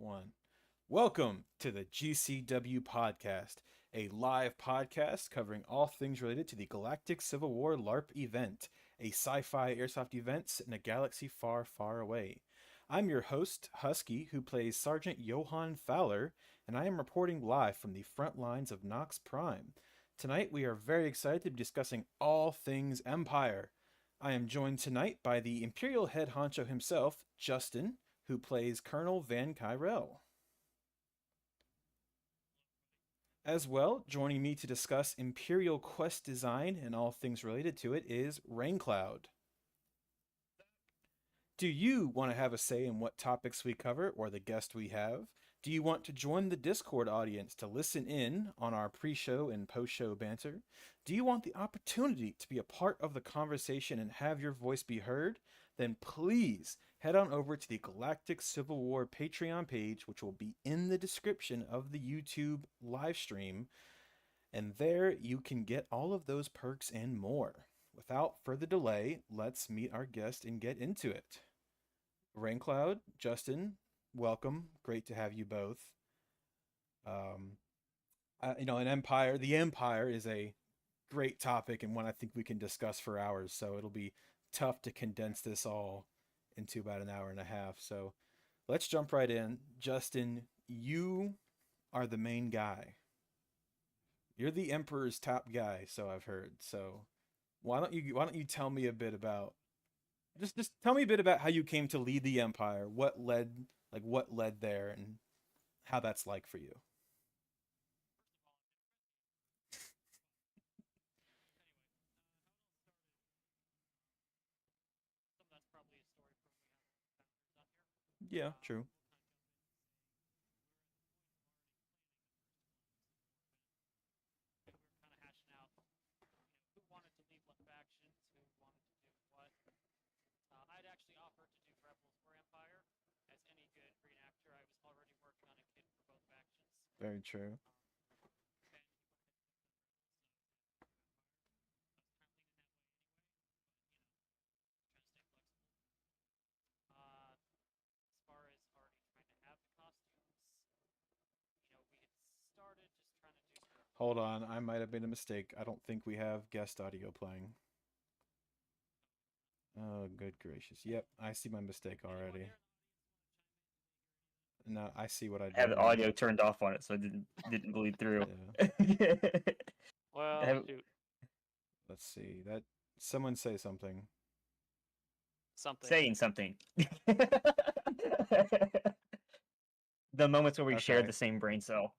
One. Welcome to the GCW podcast, a live podcast covering all things related to the Galactic Civil War LARP event, a sci fi airsoft event set in a galaxy far, far away. I'm your host, Husky, who plays Sergeant Johann Fowler, and I am reporting live from the front lines of Nox Prime. Tonight, we are very excited to be discussing all things Empire. I am joined tonight by the Imperial head honcho himself, Justin, who plays Colonel Van Kyrell. As well, joining me to discuss Imperial quest design and all things related to it is Raincloud. Do you want to have a say in what topics we cover or the guest we have? Do you want to join the Discord audience to listen in on our pre show and post show banter? Do you want the opportunity to be a part of the conversation and have your voice be heard? Then please head on over to the Galactic Civil War Patreon page, which will be in the description of the YouTube live stream. And there you can get all of those perks and more. Without further delay, let's meet our guest and get into it. Raincloud, Justin, welcome. Great to have you both. Um, an Empire. The Empire is a great topic and one I think we can discuss for hours. So it'll be tough to condense this all into about an hour and a half. So let's jump right in. Justin, you are the main guy. You're the Emperor's top guy, so I've heard. So why don't you tell me a bit about just tell me a bit about how you came to lead the Empire, what led there and how that's like for you. Yeah, true. Very true. Hold on, I might have made a mistake. I don't think we have guest audio playing. Oh, good gracious. Yep, I see my mistake already. No, I see what I I have did the now. audio turned off on it, so it didn't bleed through. Yeah. Well, shoot, Let's see. That someone say something. something. Saying something. The moments where we share Okay, the same brain cell.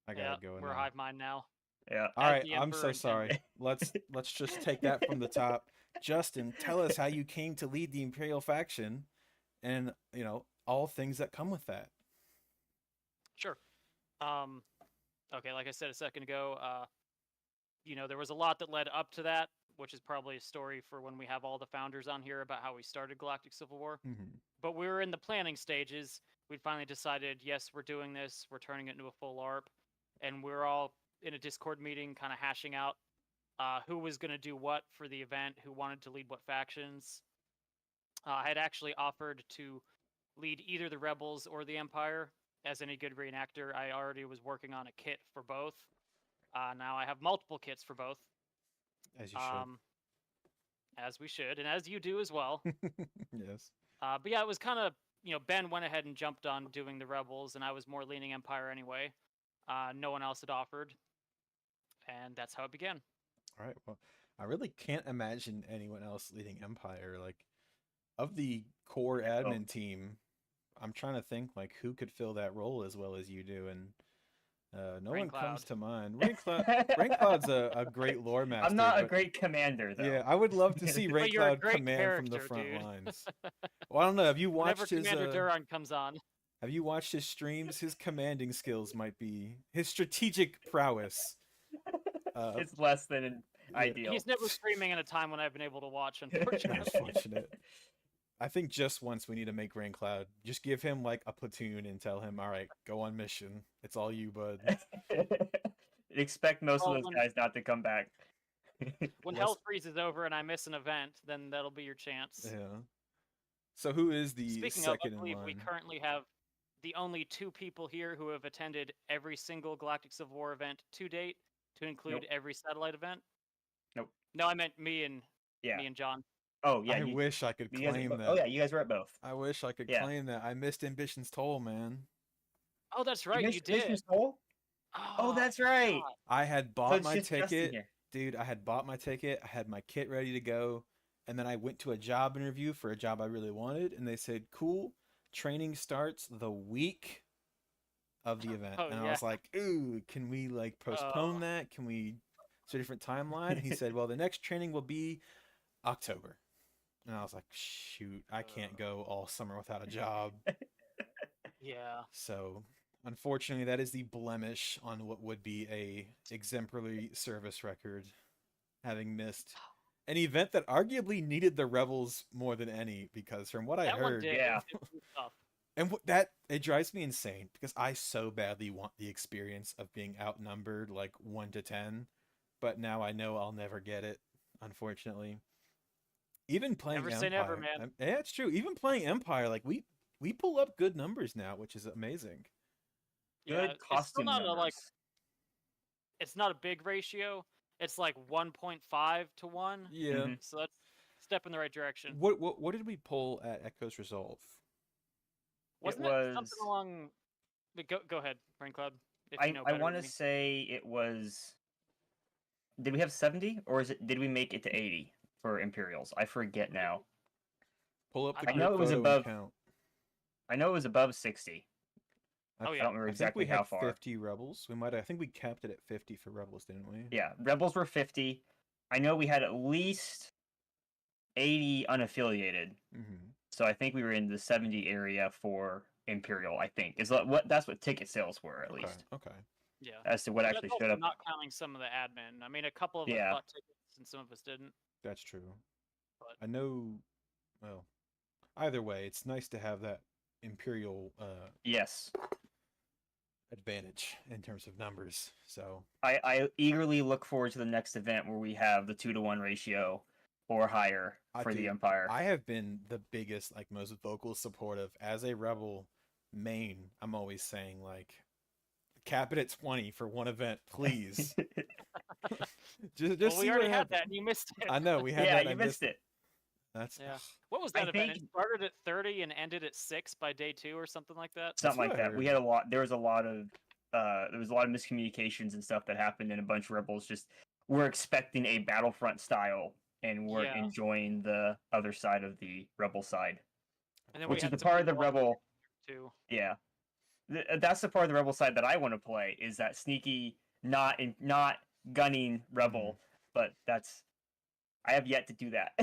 I got Yeah, it going we're now. hive mind now. Yeah. All As right, the I'm Emperor so sorry. intended. Let's just take that from the top. Justin, tell us how you came to lead the Imperial faction and, all things that come with that. Sure. Um, okay, like I said a second ago, there was a lot that led up to that, which is probably a story for when we have all the founders on here about how we started Galactic Civil War. Mhm. But we were in the planning stages. We'd finally decided, yes, we're doing this. We're turning it into a full ARP, and we're all in a Discord meeting, kind of hashing out who was going to do what for the event, who wanted to lead what factions. I had actually offered to lead either the Rebels or the Empire. As any good reenactor, I already was working on a kit for both. Now I have multiple kits for both, As you should. as we should, and as you do as well. Yes. But yeah, it was kind of, Ben went ahead and jumped on doing the Rebels, and I was more leaning Empire anyway. No one else had offered, and that's how it began. All right. Well, I really can't imagine anyone else leading Empire. Like, of the core Oh. admin team, I'm trying to think like who could fill that role as well as you do, and no one comes Raincloud. to mind. Raincloud's a great lore master. I'm not a but great commander, though. yeah, I would love to see But you're a Raincloud great command from the character, front dude. lines. Well, I don't know. Have you Whenever watched his Commander Duran comes on, Have you watched his streams? His commanding skills might be his strategic prowess. It's less than ideal. he's never streaming in a time when I've been able to watch, unfortunately. Unfortunate. I think just once we need to make Raincloud. Just give him like a platoon and tell him, all right, go on mission. It's all you, bud. Expect most Well, of those guys not to come back. When Let's- Hell freezes over and I miss an event, then that'll be your chance. Yeah. So who is the Speaking of, I second in believe we line? currently have the only 2 people here who have attended every single Galactic Civil War event to date, to include Nope. every satellite event. Nope. No, I meant me and John. Oh yeah. I wish I could you guys, claim that. Oh yeah, you guys were at both. I wish I could Yeah. claim that. I missed Ambition's Toll, man. Oh, that's right, you did. Mission's Toll? Oh, that's right. God. I had So bought it's my just Justin ticket. here. Dude, I had bought my ticket. I had my kit ready to go. And then I went to a job interview for a job I really wanted. And they said, cool, training starts the week of the event. Oh, And I yeah. was like, ooh, can we like postpone that? Can we, it's a different timeline? And he said, well, the next training will be October. And I was like, shoot, I can't go all summer without a job. Yeah. So, unfortunately, that is the blemish on what would be a exemplary service record, having missed an event that arguably needed the Rebels more than any, because from what I That one heard, did. Yeah. It was tough. and that it drives me insane because I so badly want the experience of being outnumbered like 1 to 10, but now I know I'll never get it, unfortunately. Even playing Never say Empire, never, man. yeah, it's true. Even playing Empire, like we pull up good numbers now, which is amazing. Yeah, Good costume it's still not numbers. it's not a big ratio. It's like 1.5 to 1. Yeah. Mhm. So that's a step in the right direction. What did we pull at Echo's Resolve? Wasn't it it something was. along? But go ahead, Brain Club. If you know I better want than to me. say it was. Did we have 70 or did we make it to 80 for Imperials? I forget now. Pull up the I grid know it was photo above- and count. I know it was above 60. Oh, I yeah. don't remember I think exactly we how had far. 50 rebels. I think we capped it at 50 for rebels, didn't we? Yeah, Rebels were 50. I know we had at least 80 unaffiliated. Mm-hmm. So I think we were in the 70 area for Imperial, I think. That's what ticket sales were, at least. Okay. Yeah. As to what But actually that's showed also up. not counting some of the admin. I mean, a couple of us Yeah. bought tickets and some of us didn't. That's true. But I know. Well, either way, it's nice to have that Imperial Yes. advantage in terms of numbers. So I eagerly look forward to the next event where we have the 2-to-1 ratio or higher for the Empire. I have been the biggest, like most vocal supportive as a rebel main. I'm always saying like, cap it at 20 for one event, please. just well, see we what already had happens. that, and you missed it. I know we had Yeah, that. you I missed it. That's Yeah. What was that I event? It think- started at 30 and ended at 6 by day 2 or something like that. Something what like I that. We heard. had a lot. There was a lot of miscommunications and stuff that happened, and a bunch of rebels just were expecting a Battlefront style and weren't Yeah. enjoying the other side of the rebel side, And then which we is had the some part of the people on rebel. too. Yeah, that's the part of the rebel side that I want to play. Is that sneaky, not gunning rebel? But I have yet to do that.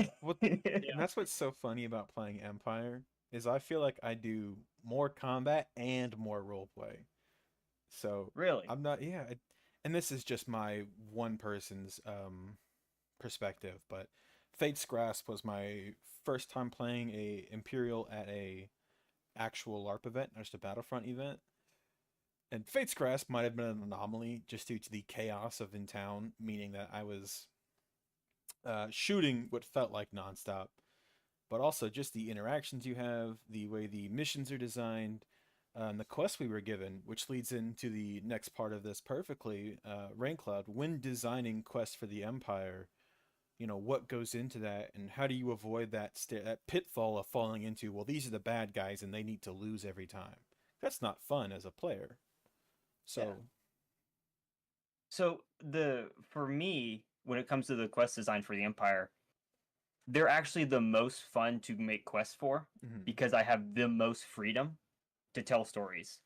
And that's what's so funny about playing Empire is I feel like I do more combat and more roleplay. So Really? I'm not, yeah. And this is just my one person's perspective, but Fate's Grasp was my first time playing a Imperial at a actual LARP event, not just a Battlefront event. And Fate's Grasp might have been an anomaly just due to the chaos of in town, meaning that I was shooting what felt like nonstop, but also just the interactions you have, the way the missions are designed, and the quests we were given, which leads into the next part of this perfectly. Raincloud, when designing quests for the Empire, what goes into that, and how do you avoid that pitfall of falling into, well, these are the bad guys and they need to lose every time. That's not fun as a player. So, Yeah. So for me, when it comes to the quest design for the Empire, they're actually the most fun to make quests for mhm. because I have the most freedom to tell stories.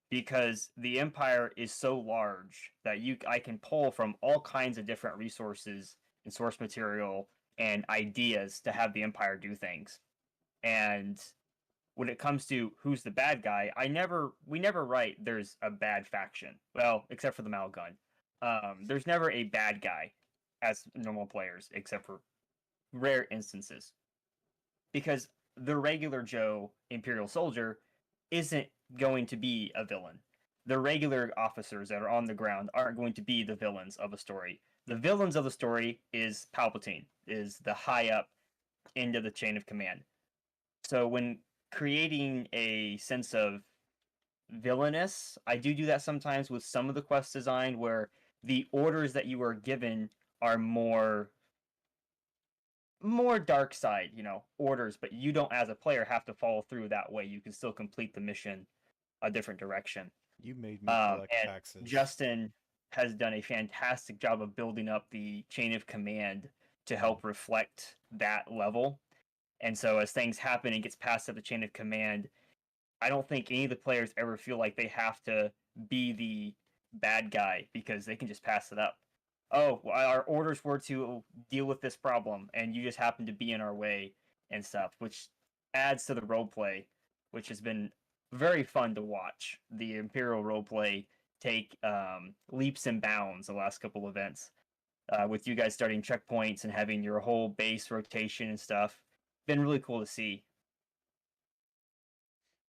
Because the Empire is so large that I can pull from all kinds of different resources and source material and ideas to have the Empire do things. And when it comes to who's the bad guy, we never write there's a bad faction. Well, except for the Malgun. There's never a bad guy as normal players, except for rare instances. Because the regular Joe Imperial soldier isn't going to be a villain. The regular officers that are on the ground aren't going to be the villains of a story. The villains of the story is Palpatine, is the high up end of the chain of command. So when creating a sense of villainous. I do that sometimes with some of the quest design where the orders that you are given are more dark side, orders, but you don't as a player have to follow through that way. You can still complete the mission a different direction. You made me collect And taxes. Justin has done a fantastic job of building up the chain of command to help reflect that level. And so as things happen and gets passed up the chain of command, I don't think any of the players ever feel like they have to be the bad guy because they can just pass it up. Oh, well, our orders were to deal with this problem, and you just happen to be in our way and stuff, which adds to the roleplay, which has been very fun to watch. The Imperial roleplay take leaps and bounds the last couple events, with you guys starting checkpoints and having your whole base rotation and stuff. Been really cool to see.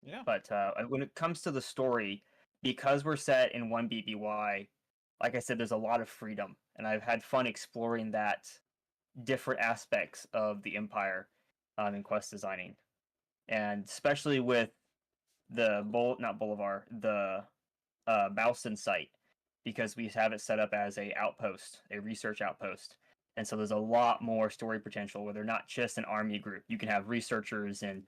Yeah. But when it comes to the story, because we're set in one BBY, like I said, there's a lot of freedom, and I've had fun exploring that different aspects of the Empire in quest designing, and especially with the not Bolivar, the Bowston site, because we have it set up as a outpost, a research outpost, and so there's a lot more story potential where they're not just an army group. You can have researchers and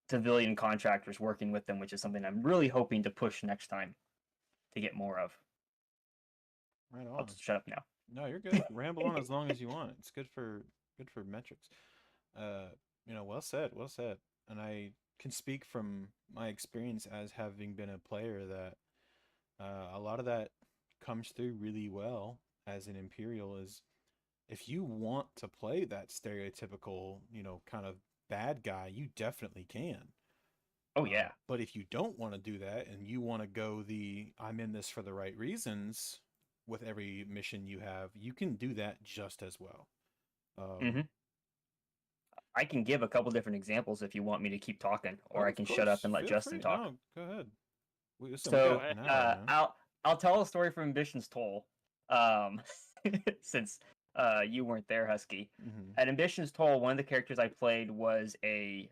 civilian contractors working with them, which is something I'm really hoping to push next time to get more of. Right I'll on. just shut up now. No, you're good. Ramble on as long as you want. It's good for metrics. Well said, well said. And I can speak from my experience as having been a player that a lot of that comes through really well as an Imperial is if you want to play that stereotypical, kind of bad guy, you definitely can. Oh yeah. But if you don't want to do that and you want to go the I'm in this for the right reasons with every mission you have, you can do that just as well. hmm I can give a couple different examples if you want me to keep talking, or Oh, I of can shut up course. and let Feel Justin free. talk. No, go ahead. Listen, we Go So got ahead. an hour, man. I'll tell a story from Ambition's Toll, um, since you weren't there, Husky. Hmm. At Ambition's Toll, one of the characters I played was a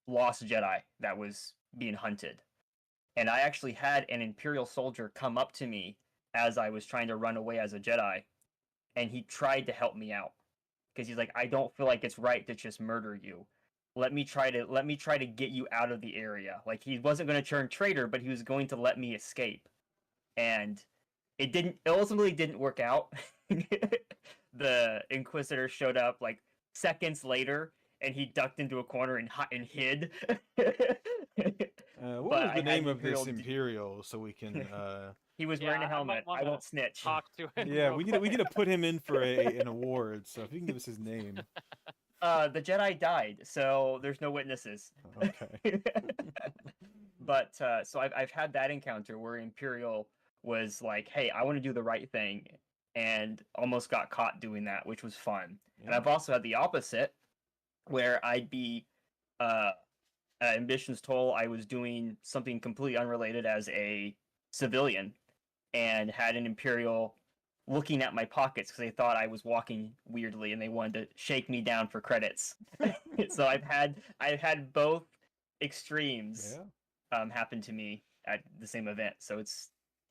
lost Jedi that was being hunted, and I actually had an Imperial soldier come up to me as I was trying to run away as a Jedi, and he tried to help me out because he's like, I don't feel like it's right to just murder you. Let me try to get you out of the area. Like he wasn't going to turn traitor, but he was going to let me escape. And it ultimately didn't work out. The Inquisitor showed up like seconds later and he ducked into a corner and hid. What But was I the had name an of this Imperial. Imperial so we can He was Yeah, wearing a I might helmet. want I to won't snitch. talk to him. yeah, real we quick. need to put him in for an award. So if you can give us his name. The Jedi died, so there's no witnesses. Okay. But so I've had that encounter where Imperial was like, "Hey, I want to do the right thing," and almost got caught doing that, which was fun. And Yeah. I've also had the opposite, where I'd be at Ambition's Toll. I was doing something completely unrelated as a civilian, and had an Imperial looking at my pockets because they thought I was walking weirdly and they wanted to shake me down for credits. So I've had both extremes Yeah. happen to me at the same event. So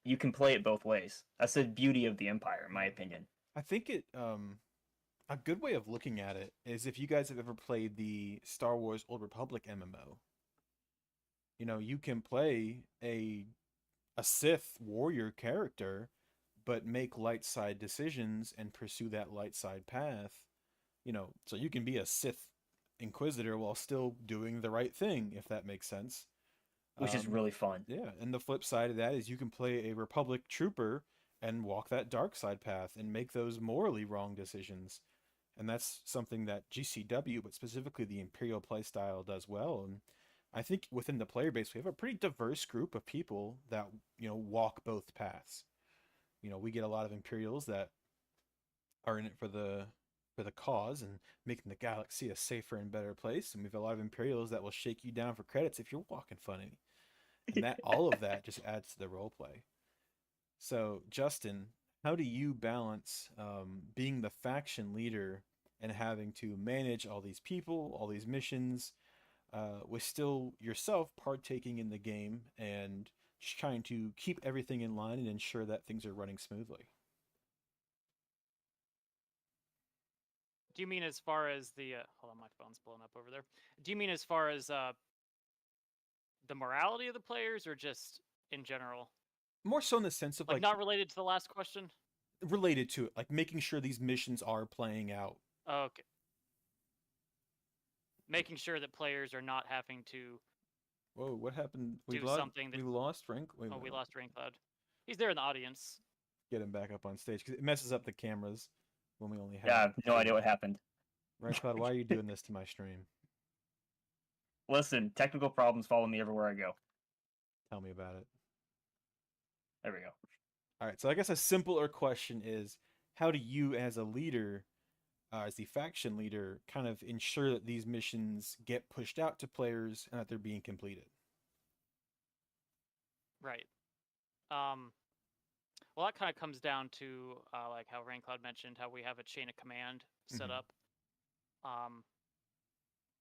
you can play it both ways. That's the beauty of the Empire, in my opinion. I think a good way of looking at it is if you guys have ever played the Star Wars Old Republic MMO. You can play a Sith warrior character, but make light side decisions and pursue that light side path. So you can be a Sith Inquisitor while still doing the right thing, if that makes sense. Which is Um, really fun. yeah, and the flip side of that is you can play a Republic trooper and walk that dark side path and make those morally wrong decisions. And that's something that GCW, but specifically the Imperial playstyle, does well. And I think within the player base, we have a pretty diverse group of people that walk both paths. We get a lot of Imperials that are in it for the cause and making the galaxy a safer and better place, and we have a lot of Imperials that will shake you down for credits if you're walking funny, and that all of that just adds to the role play. So, Justin, how do you balance being the faction leader and having to manage all these people, all these missions, with still yourself partaking in the game and just trying to keep everything in line and ensure that things are running smoothly. Do you mean as far as the hold on, my phone's blowing up over there. Do you mean as far as the morality of the players, or just in general? More so in the sense of Like not related to the last question? related to it, like making sure these missions are playing out. Okay. Making sure that players are not having to Whoa, what happened? do something that We lost Frank. Wait a oh, we minute. lost Raincloud. He's there in the audience. Get him back up on stage because it messes up the cameras when we only have. Yeah, I have no idea what happened. Raincloud, why are you doing this to my stream? Listen, technical problems follow me everywhere I go. Tell me about it. There we go. All right, so I guess a simpler question is, how do you, as a leader, as the faction leader, kind of ensure that these missions get pushed out to players and that they're being completed? Right. Well, that kind of comes down to like how Raincloud mentioned, how we have a chain of command set Mhm. up.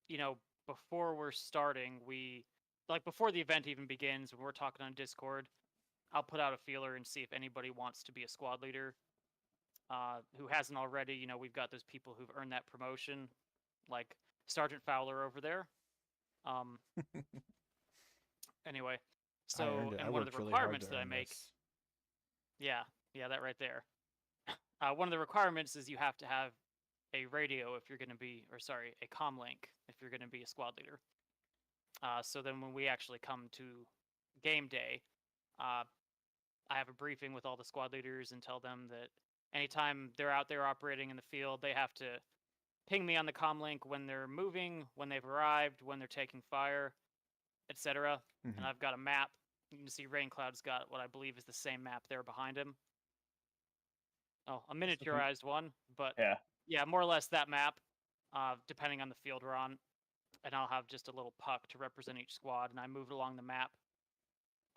You know, before we're starting, before the event even begins, when we're talking on Discord, I'll put out a feeler and see if anybody wants to be a squad leader. Who hasn't already? You know, we've got those people who've earned that promotion, like Sergeant Fowler over there. Um, anyway, I earned so it. I and one of worked the really hard requirements to that I earn make, this. yeah, that right there. One of the requirements is you have to have a radio if you're going to be, or sorry, a comm link if you're going to be a squad leader. So then when we actually come to game day, uh, I have a briefing with all the squad leaders and tell them that anytime they're out there operating in the field, they have to ping me on the comm link when they're moving, when they've arrived, when they're taking fire, etc. Mhm. And I've got a map. You can see Raincloud's got what I believe is the same map there behind him. Oh, a miniaturized one, but Yeah. more or less that map, depending on the field we're on. And I'll have just a little puck to represent each squad, and I move along the map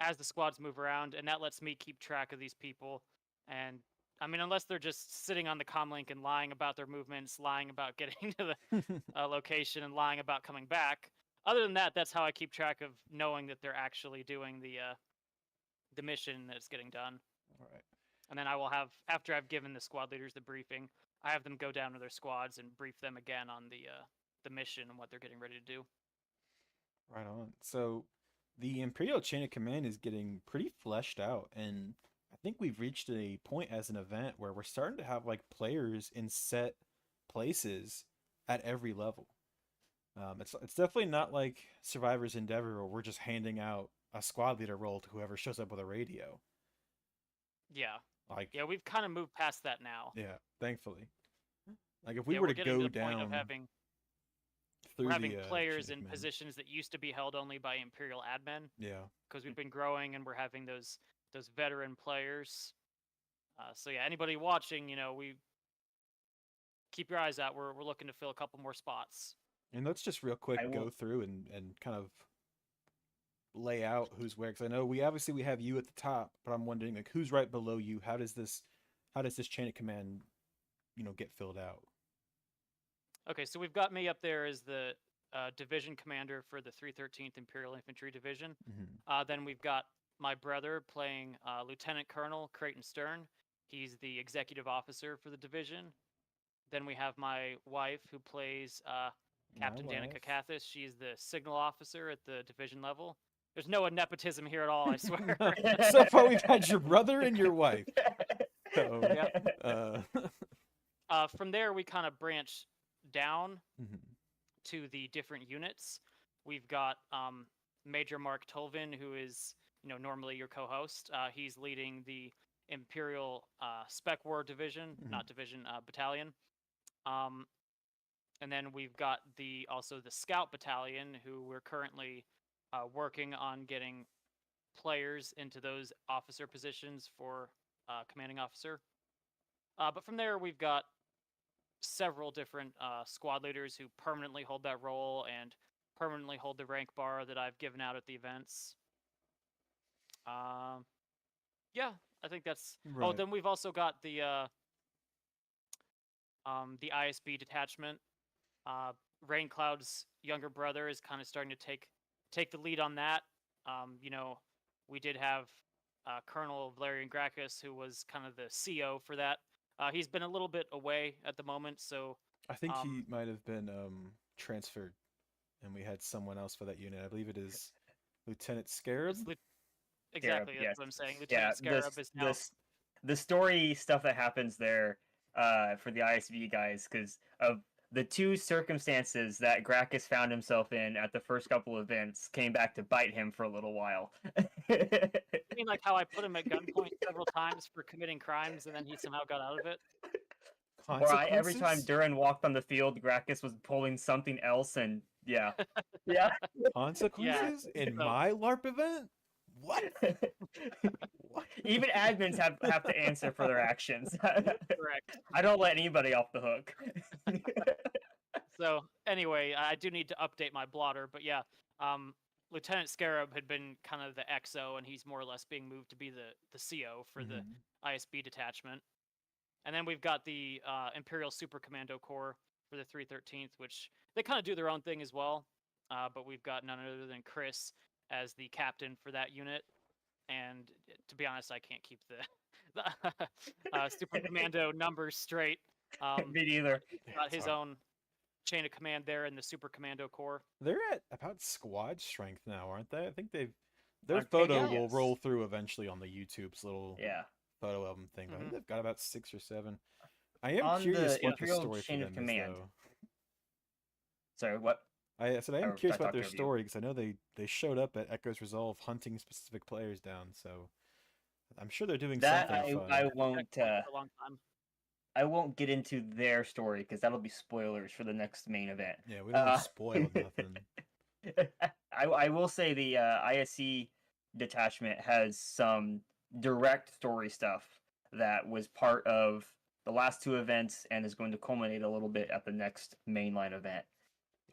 as the squads move around, and that lets me keep track of these people. And I mean, unless they're just sitting on the comlink and lying about their movements, lying about getting to the location, and lying about coming back. Other than that, that's how I keep track of knowing that they're actually doing the mission that's getting done. All right. And then I will have, after I've given the squad leaders the briefing, I have them go down to their squads and brief them again on the mission and what they're getting ready to do. Right on. So the Imperial chain of command is getting pretty fleshed out, and I think we've reached a point as an event where we're starting to have like players in set places at every level. It's definitely not like Survivor's Endeavor where we're just handing out a squad leader role to whoever shows up with a radio. Yeah. Like, Yeah, we've kind of moved past that now. yeah, thankfully. Like if we Yeah, were we're to getting to go the point of down we're through having the players chain of in command, positions that used to be held only by Imperial admin, yeah, because we've been growing and we're having those veteran players. So yeah, anybody watching, we keep your eyes out. We're looking to fill a couple more spots. and let's just real quick I go will. through and kind of lay out who's where because I know we have you at the top, but I'm wondering like who's right below you. How does this chain of command get filled out? Okay, so we've got me up there as the division commander for the 313th Imperial Infantry Division. Mm-hmm. Then we've got my brother playing Lieutenant Colonel Creighton Stern. He's the executive officer for the division. Then we have my wife who plays Captain Danica Cathis. She's the signal officer at the division level. There's no nepotism here at all, I swear. So far, we've had your brother and your wife. So, yep. From there, we kind of branch down mm-hmm. to the different units. We've got Major Mark Tolvin, who is normally your co-host. He's leading the Imperial Spec War Division, Mm-hmm. not division, battalion. And then we've got also the Scout Battalion, who we're currently working on getting players into those officer positions for commanding officer. But from there, we've got several different squad leaders who permanently hold that role and permanently hold the rank bar that I've given out at the events. Yeah, I think that's. Right. Oh, then we've also got the ISB detachment. Raincloud's younger brother is kind of starting to take the lead on that. You know, we did have Colonel Valerian Gracchus, who was kind of the CO for that. He's been a little bit away at the moment, so I think he um, might have been transferred, and we had someone else for that unit. I believe it is Lieutenant Scarab. it's Scarab, exactly that's yes. what I'm saying. Yeah, Lieutenant Scarab is now. the story stuff that happens there for the ISV guys, because of the two circumstances that Gracchus found himself in at the first couple events came back to bite him for a little while. I mean, like how I put him at gunpoint several times for committing crimes, and then he somehow got out of it. Or every time Consequences? Durin walked on the field, Gracchus was pulling something else, and yeah. Yeah. Yeah. Consequences in So my LARP event? What? What? Even admins have to answer for their actions. correct. I don't let anybody off the hook. So anyway, I do need to update my blotter, but yeah, Lieutenant Scarab had been kind of the XO, and he's more or less being moved to be the CO for the Mhm. ISB detachment. And then we've got the Imperial Super Commando Corps for the 313th, which they kind of do their own thing as well. But we've got none other than Chris as the captain for that unit. And to be honest, I can't keep the Super Commando numbers straight. Me neither. He's Yeah, got it's his hard. own chain of command there in the Super Commando Corps. They're at about squad strength now, aren't they? I think their On photo paper, will yes. roll through eventually on the YouTube's little Yeah. photo album thing, but I think Mhm. they've got about 6 or 7. I am On curious the what the Imperial story for chain of them is, command. though. Sorry, what? I said I am I curious about talked their over you. story because I know they showed up at Echo's Resolve hunting specific players down, so I'm sure they're doing That something I fun. I Checkpoint won't for a long time. I won't get into their story because that'll be spoilers for the next main event. Yeah, we don't want to spoil nothing. I will say the ISC detachment has some direct story stuff that was part of the last two events and is going to culminate a little bit at the next mainline event.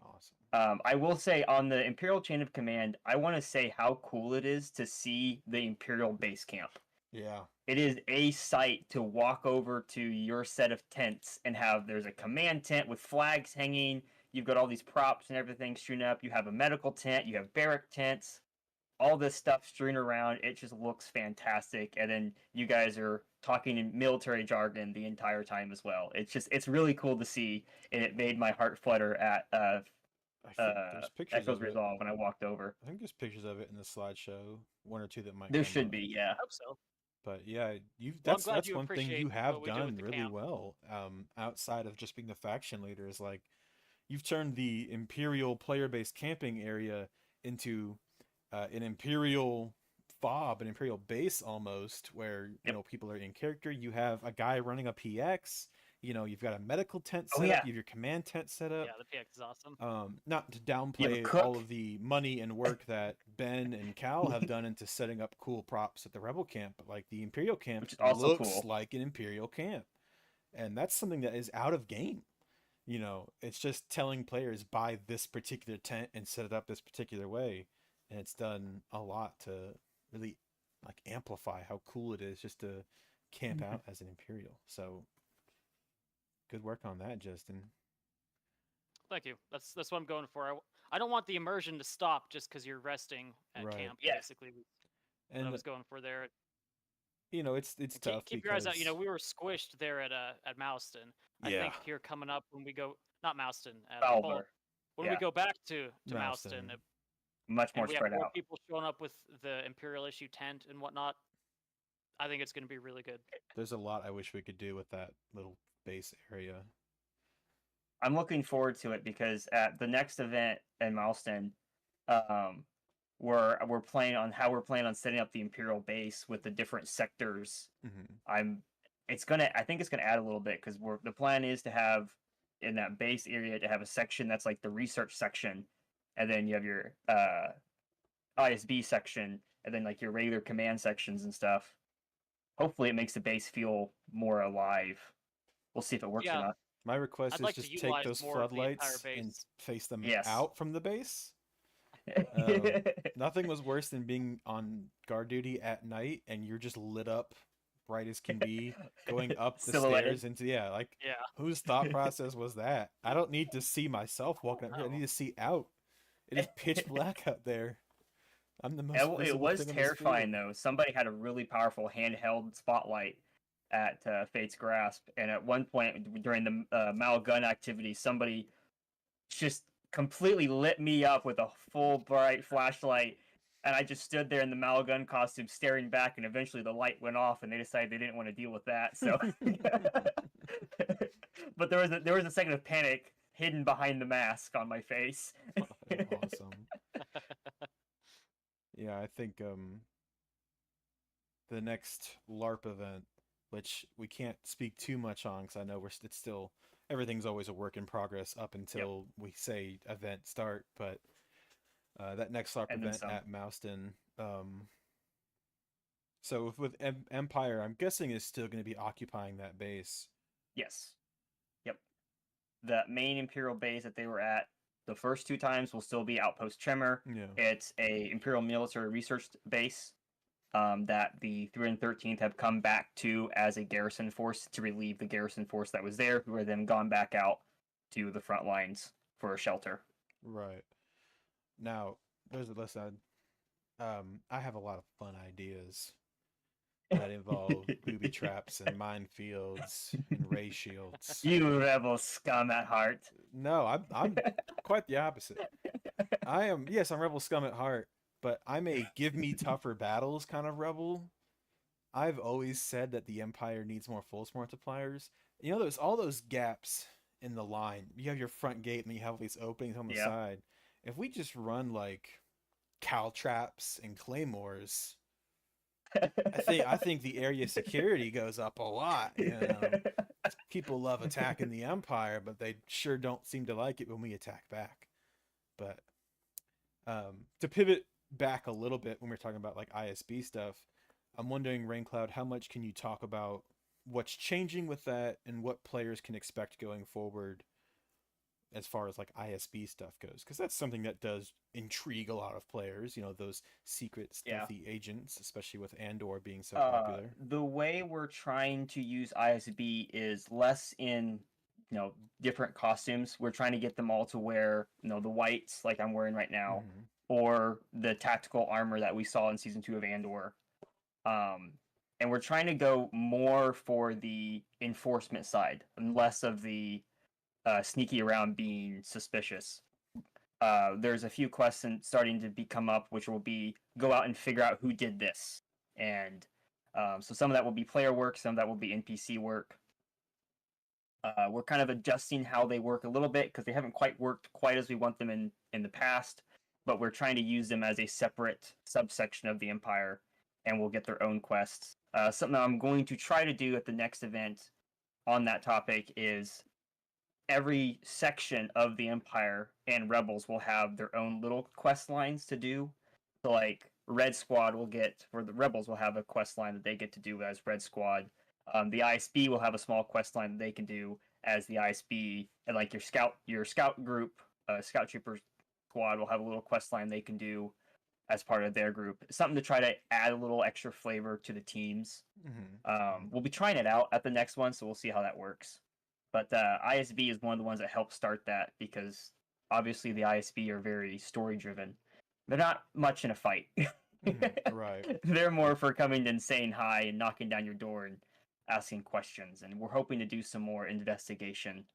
Awesome. I will say on the Imperial Chain of Command, I want to say how cool it is to see the Imperial base camp. Yeah. It is a sight to walk over to your set of tents and there's a command tent with flags hanging. You've got all these props and everything strewn up. You have a medical tent. You have barrack tents. All this stuff strewn around. It just looks fantastic. And then you guys are talking in military jargon the entire time as well. It's really cool to see, and it made my heart flutter at I think there's pictures Echo's of it. Resolve when I walked over. I think there's pictures of it in the slideshow. 1 or 2 that might There come should up. be, yeah. I hope so. But yeah, Well, I'm glad that's you one thing appreciate you what have we do with done the really camp. well. Outside of just being the faction leader, is like you've turned the Imperial player-based camping area into an Imperial fob, an Imperial base almost, where Yep. people are in character. You have a guy running a PX. You've got a medical tent Oh, set yeah. up. You have your command tent set up. Yeah, the PX is awesome. Not to You have a downplay cook. all of the money and work that Ben and Cal have done into setting up cool props at the Rebel camp, but like the Imperial camp Which is also looks cool. like an Imperial camp. And that's something that is out of game. It's just telling players buy this particular tent and set it up this particular way. And it's done a lot to really like amplify how cool it is just to camp out as an Imperial. So good work on that, Justin. Thank you. That's what I'm going for. I don't want the immersion to stop just because you're resting at Right. camp. Yeah. Basically, what I And was going for there. it's And tough keep your eyes out. because We were squished there at Mouston. I yeah, think here coming up when we go, not Mouston, at Balver. when we Yeah. go back to Mouston. Mouston, Much and more we have spread more out. people showing up with the Imperial issue tent and whatnot, I think it's going to be really good. there's a lot I wish we could do with that little base area. I'm looking forward to it because at the next event in Milestone, we're planning on setting up the Imperial base with the different sectors. Mm-hmm. I think it's gonna add a little bit because the plan is to have in that base area to have a section that's like the research section, and then you have your ISB section, and then like your regular command sections and stuff. Hopefully, it makes the base feel more alive. We'll see if it works or Yeah. not. My request I'd is like to just take utilize those more of the entire floodlights and base. face them Yes. out from the base. Nothing was worse than being on guard duty at night and you're just lit up bright as can be, going up the Silhouetted. stairs into, yeah, like, Yeah. whose thought process was that? I don't need to see myself walking up here. I need to see out. It is pitch black out there. I'm the most It visible was thing on this terrifying field. though. Somebody had a really powerful handheld spotlight at Fate's Grasp, and at one point during the Mal gun activity, somebody just completely lit me up with a full bright flashlight, and I just stood there in the Mal gun costume staring back, and eventually the light went off, and they decided they didn't want to deal with that. So, but there was a second of panic hidden behind the mask on my face. Awesome. Yeah, I think the next LARP event, which we can't speak too much on because I know it's still everything's always a work in progress up Yep, until we say event start. But that next LARP and then event some. at Mouston, so with Empire, I'm guessing is still going to be occupying that base. Yes. Yep. The main Imperial base that they were at the first two times will still be Outpost Tremor. Yeah. It's a Imperial military research base that the 313th have come back to as a garrison force to relieve the garrison force that was there, who are then gone back out to the front lines for a shelter. Right. Now, there's a list. I have a lot of fun ideas that involve booby traps and minefields and ray shields. You rebel scum at heart. No, I'm quite the opposite. I am, yes, I'm rebel scum at heart, but I'm a give me tougher battles kind of rebel. I've always said that the Empire needs more force multipliers. You know, there's all those gaps in the line. You have your front gate and you have these openings on the Yeah. side. If we just run like caltraps and claymores, I think the area security goes up a lot. You know, people love attacking the Empire, but they sure don't seem to like it when we attack back. But to pivot back a little bit when we're talking about like ISB stuff, I'm wondering, Raincloud, how much can you talk about what's changing with that and what players can expect going forward as far as like ISB stuff goes? Because that's something that does intrigue a lot of players. You know, those secret Yeah. stealthy agents, especially with Andor being so popular. The way we're trying to use ISB is less in different costumes. We're trying to get them all to wear the whites like I'm wearing right now, Mm-hmm. or the tactical armor that we saw in season 2 of Andor. And we're trying to go more for the enforcement side and less of the sneaky around being suspicious. There's a few questions starting to come up, which will be go out and figure out who did this, and so some of that will be player work, some of that will be NPC work. We're kind of adjusting how they work a little bit because they haven't quite worked quite as we want them in the past, but we're trying to use them as a separate subsection of the Empire, and we'll get their own quests. Something that I'm going to try to do at the next event on that topic is every section of the Empire and Rebels will have their own little quest lines to do. So like Red Squad will get, or the Rebels will have a quest line that they get to do as Red Squad. The ISB will have a small quest line that they can do as the ISB, and like your scout group, Scout Trooper squad will have a little quest line they can do as part of their group. Something to try to add a little extra flavor to the teams. Mm-hmm. We'll be trying it out at the next one, so we'll see how that works. But ISB is one of the ones that helped start that because obviously the ISB are very story driven. They're not much in a fight. Mm-hmm. Right. They're more for coming and saying hi and knocking down your door and asking questions. And we're hoping to do some more investigation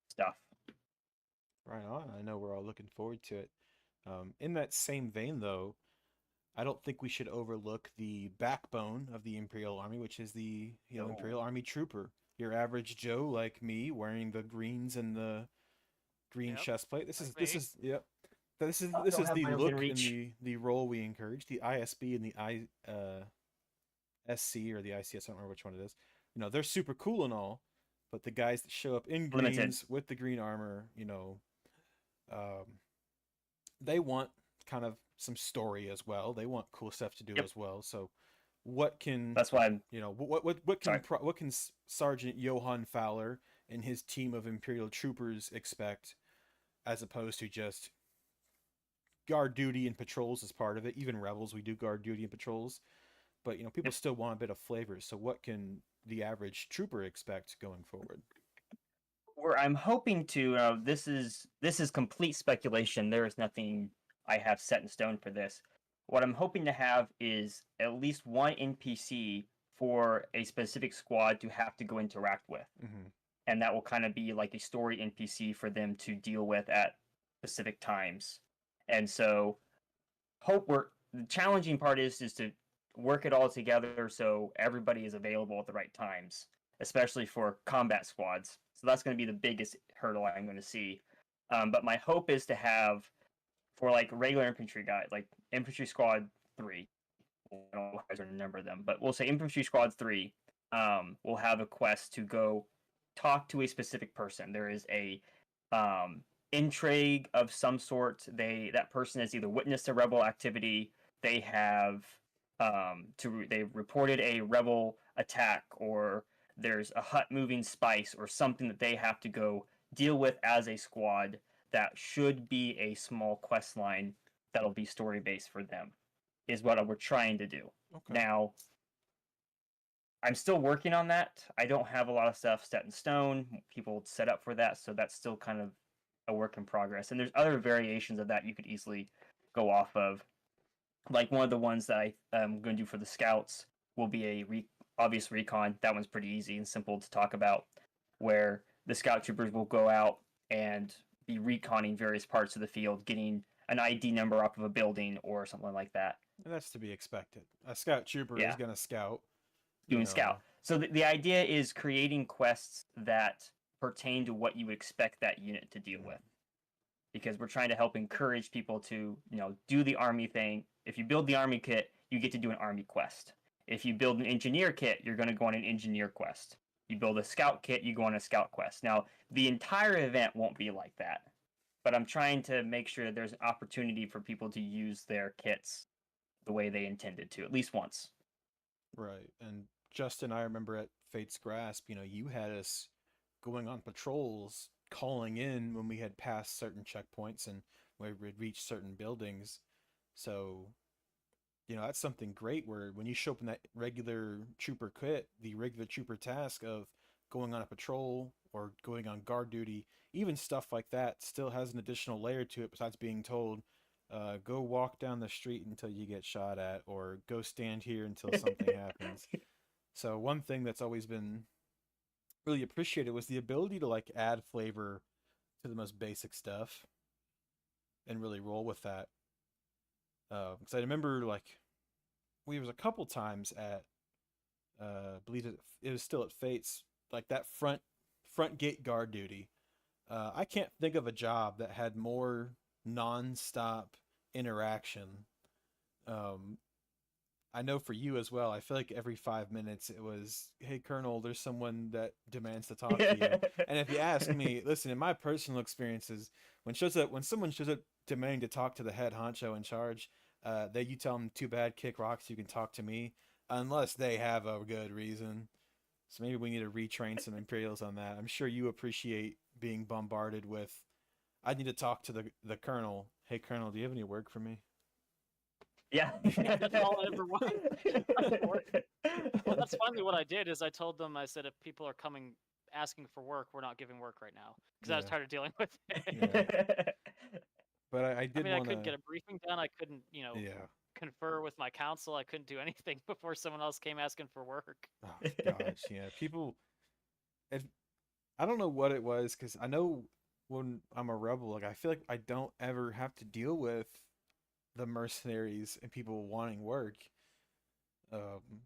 stuff. Right on. I know we're all looking forward to it. In that same vein, though, I don't think we should overlook the backbone of the Imperial Army, which is the Imperial Army Trooper. Your average Joe like me, wearing the greens and the green Yep, chest plate. This like is me. yep. This is I this don't is have the my open look and reach. the role we encourage. The ISB and the SC or the ICS, I don't remember which one it is. You know, they're super cool and all, but the guys that show up in Limited. greens with the green armor, they want kind of some story as well. They want cool stuff to do Yep. as well. So, what can That's why I'm what can Sergeant Johann Fowler and his team of Imperial troopers expect, as opposed to just guard duty and patrols as part of it? Even rebels, we do guard duty and patrols. but people Yep. still want a bit of flavor. So what can the average trooper expect going forward? Where I'm hoping to, this is complete speculation. There is nothing I have set in stone for this. What I'm hoping to have is at least one NPC for a specific squad to have to go interact with, Mm-hmm. and that will kind of be like a story NPC for them to deal with at specific times. And so, hope we're the challenging part is to work it all together so everybody is available at the right times, especially for combat squads. So that's going to be the biggest hurdle I'm going to see. But my hope is to have for like regular infantry guys, like infantry squad 3. I don't know how guys are to number them, but we'll say infantry squad 3. Will have a quest to go talk to a specific person. There is a intrigue of some sort. That person has either witnessed a rebel activity, they have they reported a rebel attack, or there's a hut moving spice or something that they have to go deal with as a squad. That should be a small quest line that'll be story based for them, is what we're trying to do. Okay. Now, I'm still working on that. I don't have a lot of stuff set in stone. People set up for that, so that's still kind of a work in progress. And there's other variations of that you could easily go off of. Like one of the ones that I am going to do for the scouts will be a obvious recon. That one's pretty easy and simple to talk about, where the scout troopers will go out and be reconning various parts of the field, getting an ID number off of a building or something like that. And that's to be expected. A scout trooper is Yeah, going to scout, you doing know. scout. So the idea is creating quests that pertain to what you would expect that unit to deal with, because we're trying to help encourage people to do the army thing. If you build the army kit, you get to do an army quest. If you build an engineer kit, you're going to go on an engineer quest. You build a scout kit, you go on a scout quest. Now, the entire event won't be like that, but I'm trying to make sure that there's an opportunity for people to use their kits the way they intended to, at least once. Right. And Justin, I remember at Fate's Grasp, you had us going on patrols, calling in when we had passed certain checkpoints and we would reach certain buildings. So, that's something great where when you show up in that regular trooper kit, the regular trooper task of going on a patrol or going on guard duty, even stuff like that still has an additional layer to it besides being told, go walk down the street until you get shot at, or go stand here until something happens. So one thing that's always been really appreciated was the ability to like add flavor to the most basic stuff and really roll with that. Because I remember like we was a couple times at I believe it was still at Fates, like that front gate guard duty. I can't think of a job that had more non-stop interaction. Um, I know for you as well. I feel like every 5 minutes it was, "Hey, Colonel, there's someone that demands to talk to you." And if you ask me, listen, in my personal experiences, when someone shows up demanding to talk to the head honcho in charge, you tell them, "Too bad, kick rocks. You can talk to me," unless they have a good reason. So maybe we need to retrain some Imperials on that. I'm sure you appreciate being bombarded with, "I need to talk to the Colonel. Hey, Colonel, do you have any work for me?" Yeah. That's all I ever wanted. Well, that's finally what I did. Is I told them, I said, if people are coming asking for work, we're not giving work right now because I was Yeah, tired of dealing with yeah. it. But I I did mean, I want couldn't to, get a briefing done. I couldn't, yeah. confer with my counsel. I couldn't do anything before someone else came asking for work. Oh gosh, yeah. People, it, I don't know what it was because I know when I'm a rebel, like I feel like I don't ever have to deal with the mercenaries and people wanting work. Um,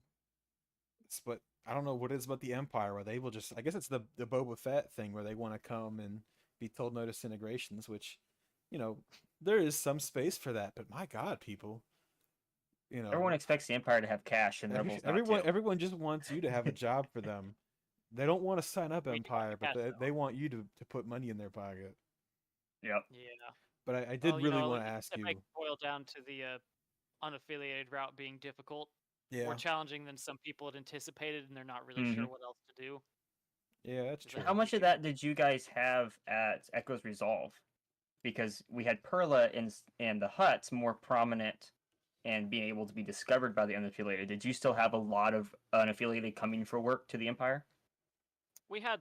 but I don't know what it is about the Empire where they will just. I guess it's the Boba Fett thing where they want to come and be told no disintegrations, which, you know, there is some space for that. But my God, people, you Everyone know, expects the Empire to have cash and Rebels not everyone to. everyone just wants you to have a job for them. They don't want to sign up We do have Empire, the but cash they though. want you to put money in their pocket. Yep. Yeah. But I did Well, really want to ask it might you, boil down to the unaffiliated route being difficult, more yeah, challenging than some people had anticipated, and they're not really Hmm. sure what else to do. yeah, that's 'Cause I How true. think much of you that did you guys have at Echo's Resolve? Because we had Perla and the Huts more prominent and being able to be discovered by the unaffiliated, did you still have a lot of unaffiliated coming for work to the Empire? We had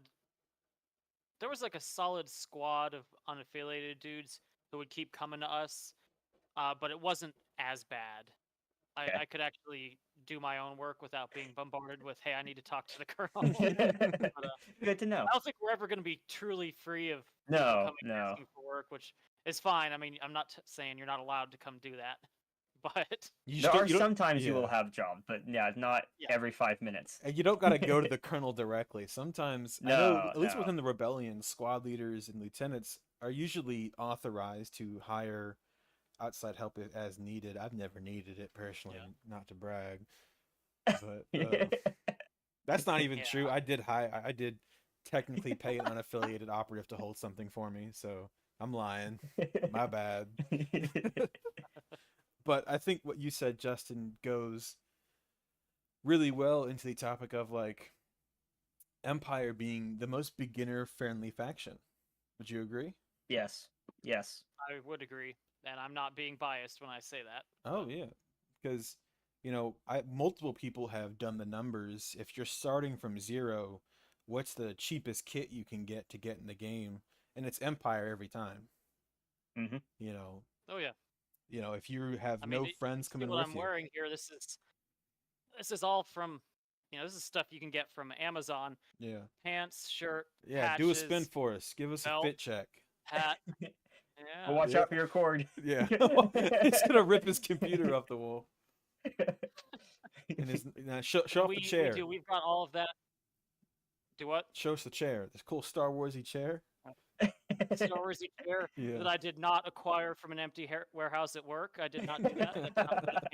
there was like a solid squad of unaffiliated dudes who would keep coming to us, but it wasn't as bad. Okay. I could actually do my own work without being bombarded with, "Hey, I need to talk to the colonel." But, Good to know. I don't think we're ever going to be truly free of people No, coming no. asking for work, which is fine. I mean, I'm not saying you're not allowed to come do that, but There are you don't, sometimes you will yeah. have jobs, but yeah, not Yeah. every 5 minutes. And you don't got to go to the colonel directly. Sometimes, I know, No, at least no. within the rebellion, squad leaders and lieutenants are usually authorized to hire outside help as needed. I've never needed it personally, Yeah. not to brag, but that's not even Yeah. true. I did technically pay an unaffiliated operative to hold something for me, so I'm lying. My bad. But I think what you said, Justin, goes really well into the topic of like Empire being the most beginner friendly faction. Would you agree? Yes. Yes. I would agree, and I'm not being biased when I say that. Oh yeah, because I multiple people have done the numbers. If you're starting from zero, what's the cheapest kit you can get to get in the game? And it's Empire every time. Hmm. You know, Oh yeah. if you have I mean, no you friends see coming what with I'm you. wearing here. This is all from, this is stuff you can get from Amazon. Yeah. Pants, shirt, Yeah, do a spin patches, for us. Give us a belt, fit check. hat. But Yeah. watch Yeah. out for your cord. Yeah. He's gonna rip his computer off the wall. And his now show off the We chair. do. We've got all of that. Do what? Show us the chair. This cool Star Warsy chair. Star Warsy chair Yeah. that I did not acquire from an empty warehouse at work. I did not do that. That's not where it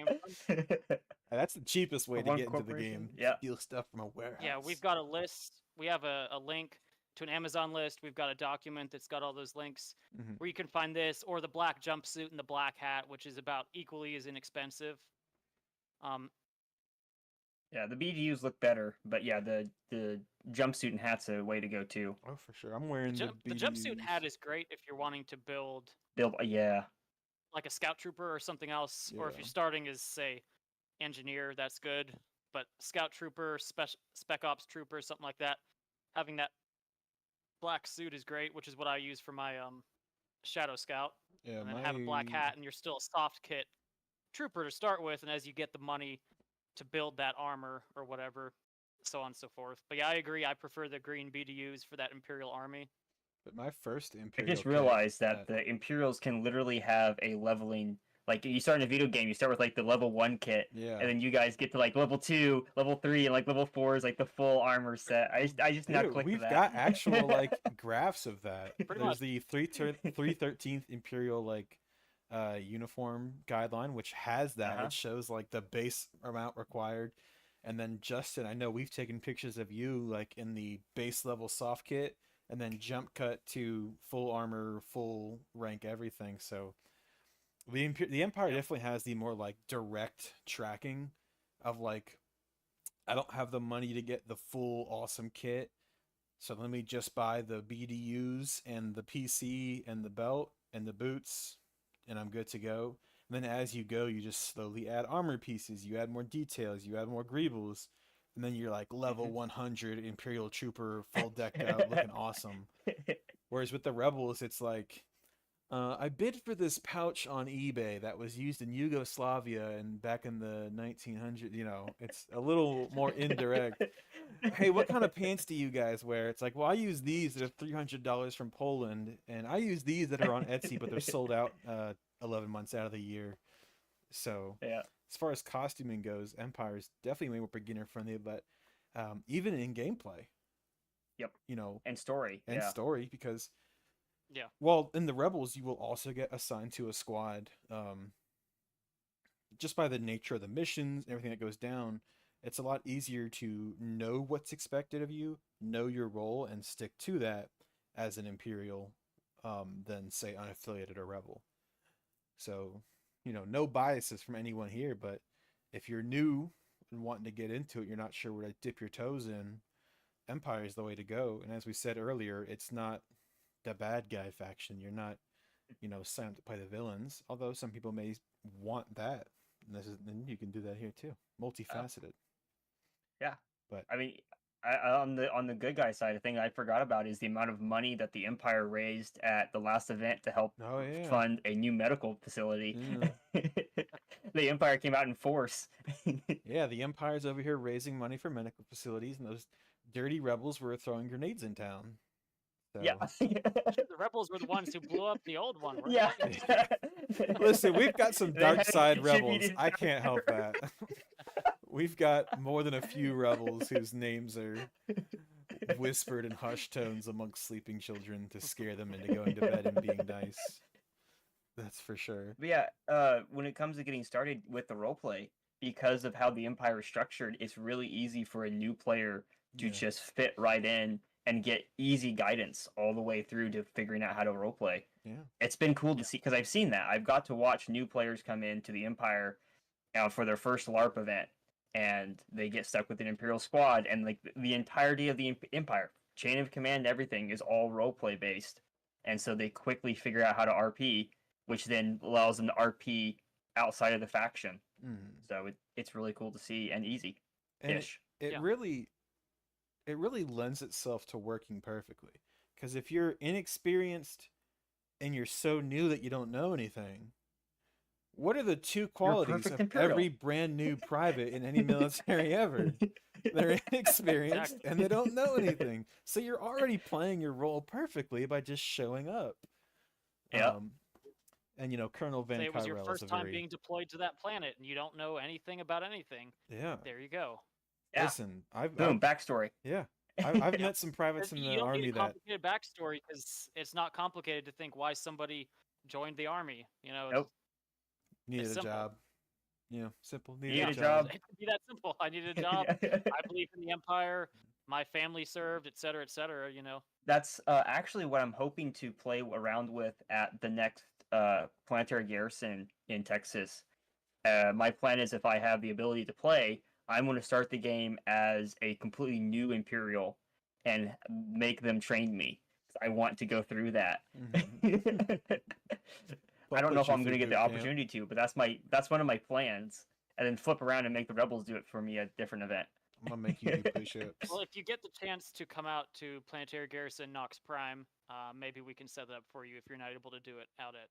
came from. That's the cheapest way For to one get into the corporation? game. Yeah. Steal stuff from a warehouse. Yeah, we've got a list. We have a link to an Amazon list. We've got a document that's got all those links Mhm. where you can find this or the black jumpsuit and the black hat, which is about equally as inexpensive. Um, Yeah, the BDUs look better, but yeah, the jumpsuit and hat's a way to go too. Oh, for sure. I'm wearing the the jumpsuit and hat BDUs. is great if you're wanting to build Build, yeah. like a scout trooper or something else, or if Yeah. you're starting as say engineer, that's good. But scout trooper, spec ops trooper, something like that, having that black suit is great, which is what I use for my shadow scout. Yeah, And then have a black my hat, and you're still a soft kit trooper to start with. And as you get the money to build that armor or whatever, so on and so forth. But yeah, I agree. I prefer the green BDUs for that Imperial Army. but my first I Imperial just kit realized that had the Imperials can literally have a leveling. Like you start in a video game, you start with like the level 1 kit, yeah. and then you guys get to like level 2, level 3, and like level 4 is like the full armor set. I just now Dude, clicked we've that. got actual like graphs of that. Pretty There's much. the 313th Imperial like uniform guideline which has that. Uh-huh. It shows like the base amount required. And then Justin, I know we've taken pictures of you like in the base level soft kit and then jump cut to full armor, full rank everything. So the Empire Yep. definitely has the more like direct tracking of like I don't have the money to get the full awesome kit, so let me just buy the BDUs and the PC and the belt and the boots, and I'm good to go. And then as you go, you just slowly add armor pieces, you add more details, you add more greebles, and then you're like level 100 Imperial Trooper, full decked out, looking awesome. Whereas with the Rebels, it's like I bid for this pouch on eBay that was used in Yugoslavia and back in the 1900s. It's a little more indirect. Hey, what kind of pants do you guys wear? It's like, well, I use these that are $300 from Poland, and I use these that are on Etsy, but they're sold out 11 months out of the year. So, Yeah. as far as costuming goes, Empire is definitely way more beginner friendly, but even in gameplay, Yep. you know, And story. and Yeah. story, because Yeah. well, in the Rebels, you will also get assigned to a squad. Just by the nature of the missions, everything that goes down, it's a lot easier to know what's expected of you, know your role, and stick to that as an Imperial than, say, unaffiliated or Rebel. So, no biases from anyone here, but if you're new and wanting to get into it, you're not sure where to dip your toes in, Empire is the way to go. And as we said earlier, it's not the bad guy faction. You're not, signed up to play the villains, although some people may want that. And you can do that here too. Multifaceted. Yeah. But I mean, on the good guy side, the thing I forgot about is the amount of money that the Empire raised at the last event to help oh yeah. fund a new medical facility. Yeah. The Empire came out in force. Yeah, the Empire's over here raising money for medical facilities, and those dirty rebels were throwing grenades in town. Yeah. So The rebels were the ones who blew up the old one, weren't Yeah. they? listen, we've got some They dark had side rebels. contributed I can't help that. We've got more than a few rebels whose names are whispered in hushed tones amongst sleeping children to scare them into going to bed and being nice. That's for sure. But yeah, when it comes to getting started with the roleplay, because of how the Empire is structured, it's really easy for a new player to Yeah. just fit right in and get easy guidance all the way through to figuring out how to roleplay. Yeah. It's been cool to see because I've seen that. I've got to watch new players come into the Empire for their first LARP event, and they get stuck with an Imperial squad, and like the entirety of the Empire, chain of command, everything is all roleplay based, and so they quickly figure out how to RP, which then allows them to RP outside of the faction. Mm. So it's really cool to see and easy And ish. it Yeah. really lends itself to working perfectly. Because if you're inexperienced and you're so new that you don't know anything, what are the two qualities perfect of Imperial. every brand new private in any military ever? They're inexperienced and they don't know anything. So you're already playing your role perfectly by just showing up. Yep. And Colonel Van Say it was your Kyrell is first a time very being deployed to that planet and you don't know anything about anything. yeah. There you go. Yeah. Listen, I've Boom. Backstory. yeah, I've Yeah. met some privates in You the don't army need a that complicated backstory because it's not complicated to think why somebody joined the army. Nope. needed a simple. job. Simple. Need Needed a a job. It could be that simple. I needed a job. I believe in the Empire. My family served, et cetera, et cetera. That's actually what I'm hoping to play around with at the next planetary garrison in Texas. My plan is if I have the ability to play, I'm going to start the game as a completely new Imperial and make them train me. I want to go through that. Mhm. I don't know put if you I'm going through to get the boot camp. opportunity to, but that's one of my plans. And then flip around and make the rebels do it for me at a different event. I'm gonna make you do push-ups. Well, if you get the chance to come out to Planetary Garrison Nox Prime, maybe we can set that up for you if you're not able to do it out at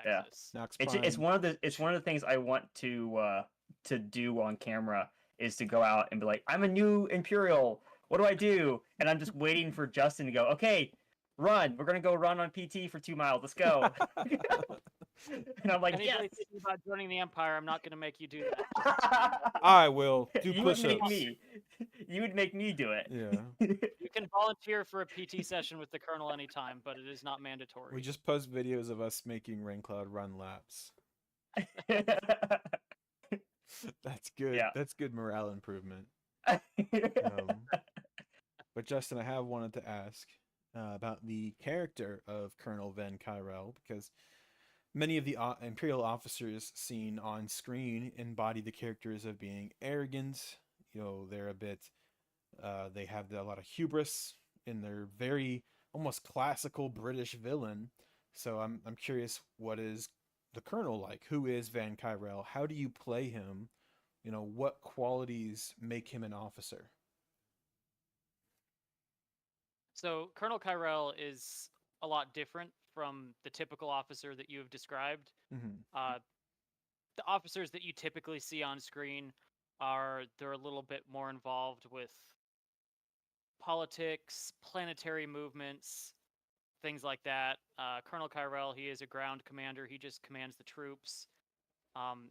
Yeah. Texas. Nox It's Prime. it's one of the things I want to do on camera is to go out and be like, I'm a new Imperial. What do I do? And I'm just waiting for Justin to go, okay, run. We're gonna go run on PT for 2 miles. Let's go. And I'm like, Anybody yes. thinking about joining the Empire, I'm not going to make you do that. I will do You would push-ups. make me. You would make me do it. Yeah. You can volunteer for a PT session with the Colonel anytime, but it is not mandatory. We just post videos of us making Raincloud run laps. That's good. Yeah. That's good morale improvement. But Justin, I have wanted to ask about the character of Colonel Van Kyrell because many of the Imperial officers seen on screen embody the characters of being arrogant. They're a bit. They have a lot of hubris, and they're very almost classical British villain. So I'm curious, what is the Colonel like? Who is Van Kyrell? How do you play him? What qualities make him an officer? So Colonel Kyrell is a lot different from the typical officer that you have described. Mm-hmm. The officers that you typically see on screen they're a little bit more involved with politics, planetary movements, things like that. Colonel Kyrell, he is a ground commander. He just commands the troops.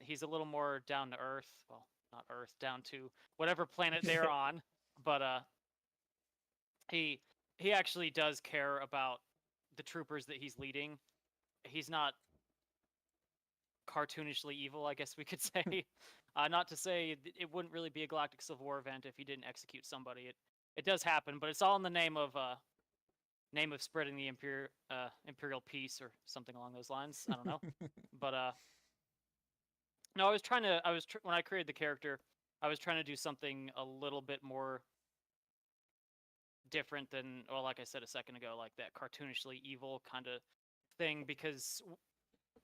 He's a little more down to earth. Well, not Earth, down to whatever planet they're on. But he actually does care about the troopers that he's leading. He's not cartoonishly evil, I guess we could say. Not to say it wouldn't really be a Galactic Civil War event if he didn't execute somebody. It does happen, but it's all in the name of spreading the imperial peace or something along those lines. I don't know, but no, when I created the character, I was trying to do something a little bit more different than, well, like I said a second ago, like that cartoonishly evil kind of thing, because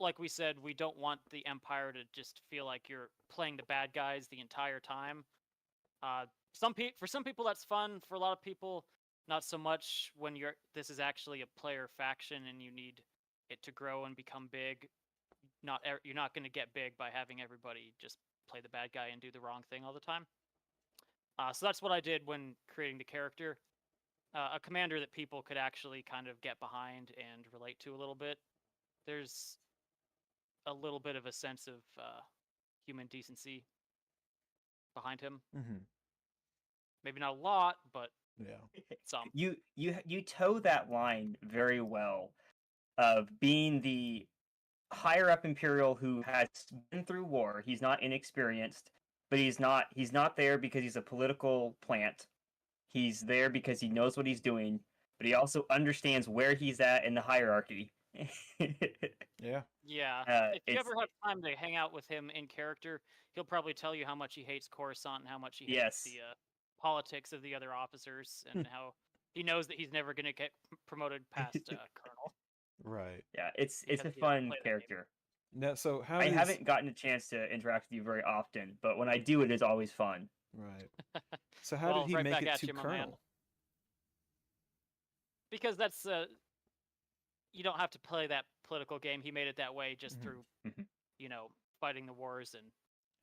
like we said, we don't want the Empire to just feel like you're playing the bad guys the entire time. For some people that's fun. For a lot of people, not so much. When this is actually a player faction and you need it to grow and become big. You're not going to get big by having everybody just play the bad guy and do the wrong thing all the time. So that's what I did when creating the character. A commander that people could actually kind of get behind and relate to a little bit. There's a little bit of a sense of human decency behind him. Mm-hmm. Maybe not a lot, but Yeah. some. You toe that line very well of being the higher up Imperial who has been through war. He's not inexperienced, but he's not there because he's a political plant. He's there because he knows what he's doing, but he also understands where he's at in the hierarchy. Yeah. Yeah. If you ever have time to hang out with him in character, he'll probably tell you how much he hates Coruscant and how much he hates the politics of the other officers and how he knows that he's never going to get promoted past colonel. Right. Yeah, it's a fun character. Now, so I haven't gotten a chance to interact with you very often, but when I do, it is always fun. Right. So how did he make it to colonel? Because that's you don't have to play that political game. He made it that way just through, fighting the wars and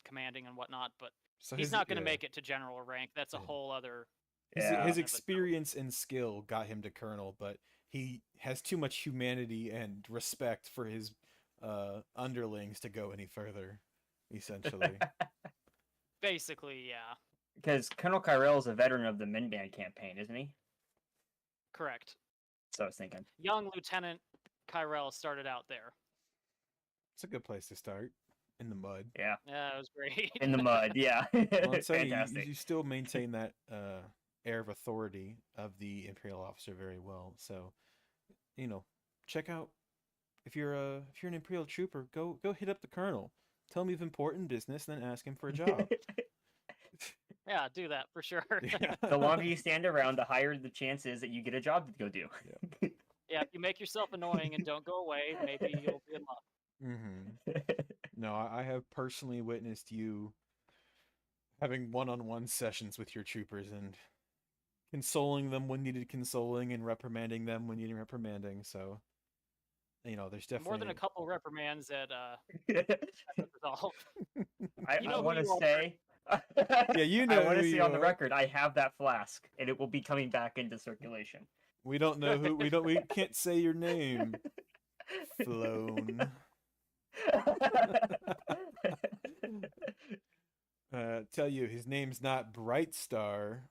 commanding and whatnot. But so he's not going to make it to general rank. That's a whole other. His experience and skill got him to colonel, but he has too much humanity and respect for his underlings to go any further, essentially. Basically, yeah. Because Colonel Kyrell is a veteran of the Minban campaign, isn't he? Correct. So I was thinking. Young Lieutenant Kyrell started out there. It's a good place to start. In the mud. Yeah. Yeah, it was great. In the mud, yeah. Well, I'm saying you still maintain that air of authority of the Imperial officer very well. So, check out if you're an Imperial trooper, go hit up the colonel. Tell him you have important business, then ask him for a job. Yeah, do that for sure. Yeah. The longer you stand around, the higher the chance is that you get a job to go do. Yeah. Yeah, if you make yourself annoying and don't go away, maybe you'll be in luck. Mm-hmm. No, I have personally witnessed you having one-on-one sessions with your troopers and consoling them when needed consoling and reprimanding them when needed reprimanding. So, there's definitely more than a couple reprimands that resolve. I want to say. Yeah, I want to see on the record. I have that flask, and it will be coming back into circulation. We don't know who. We can't say your name. Flown. Tell you, his name's not Bright Star.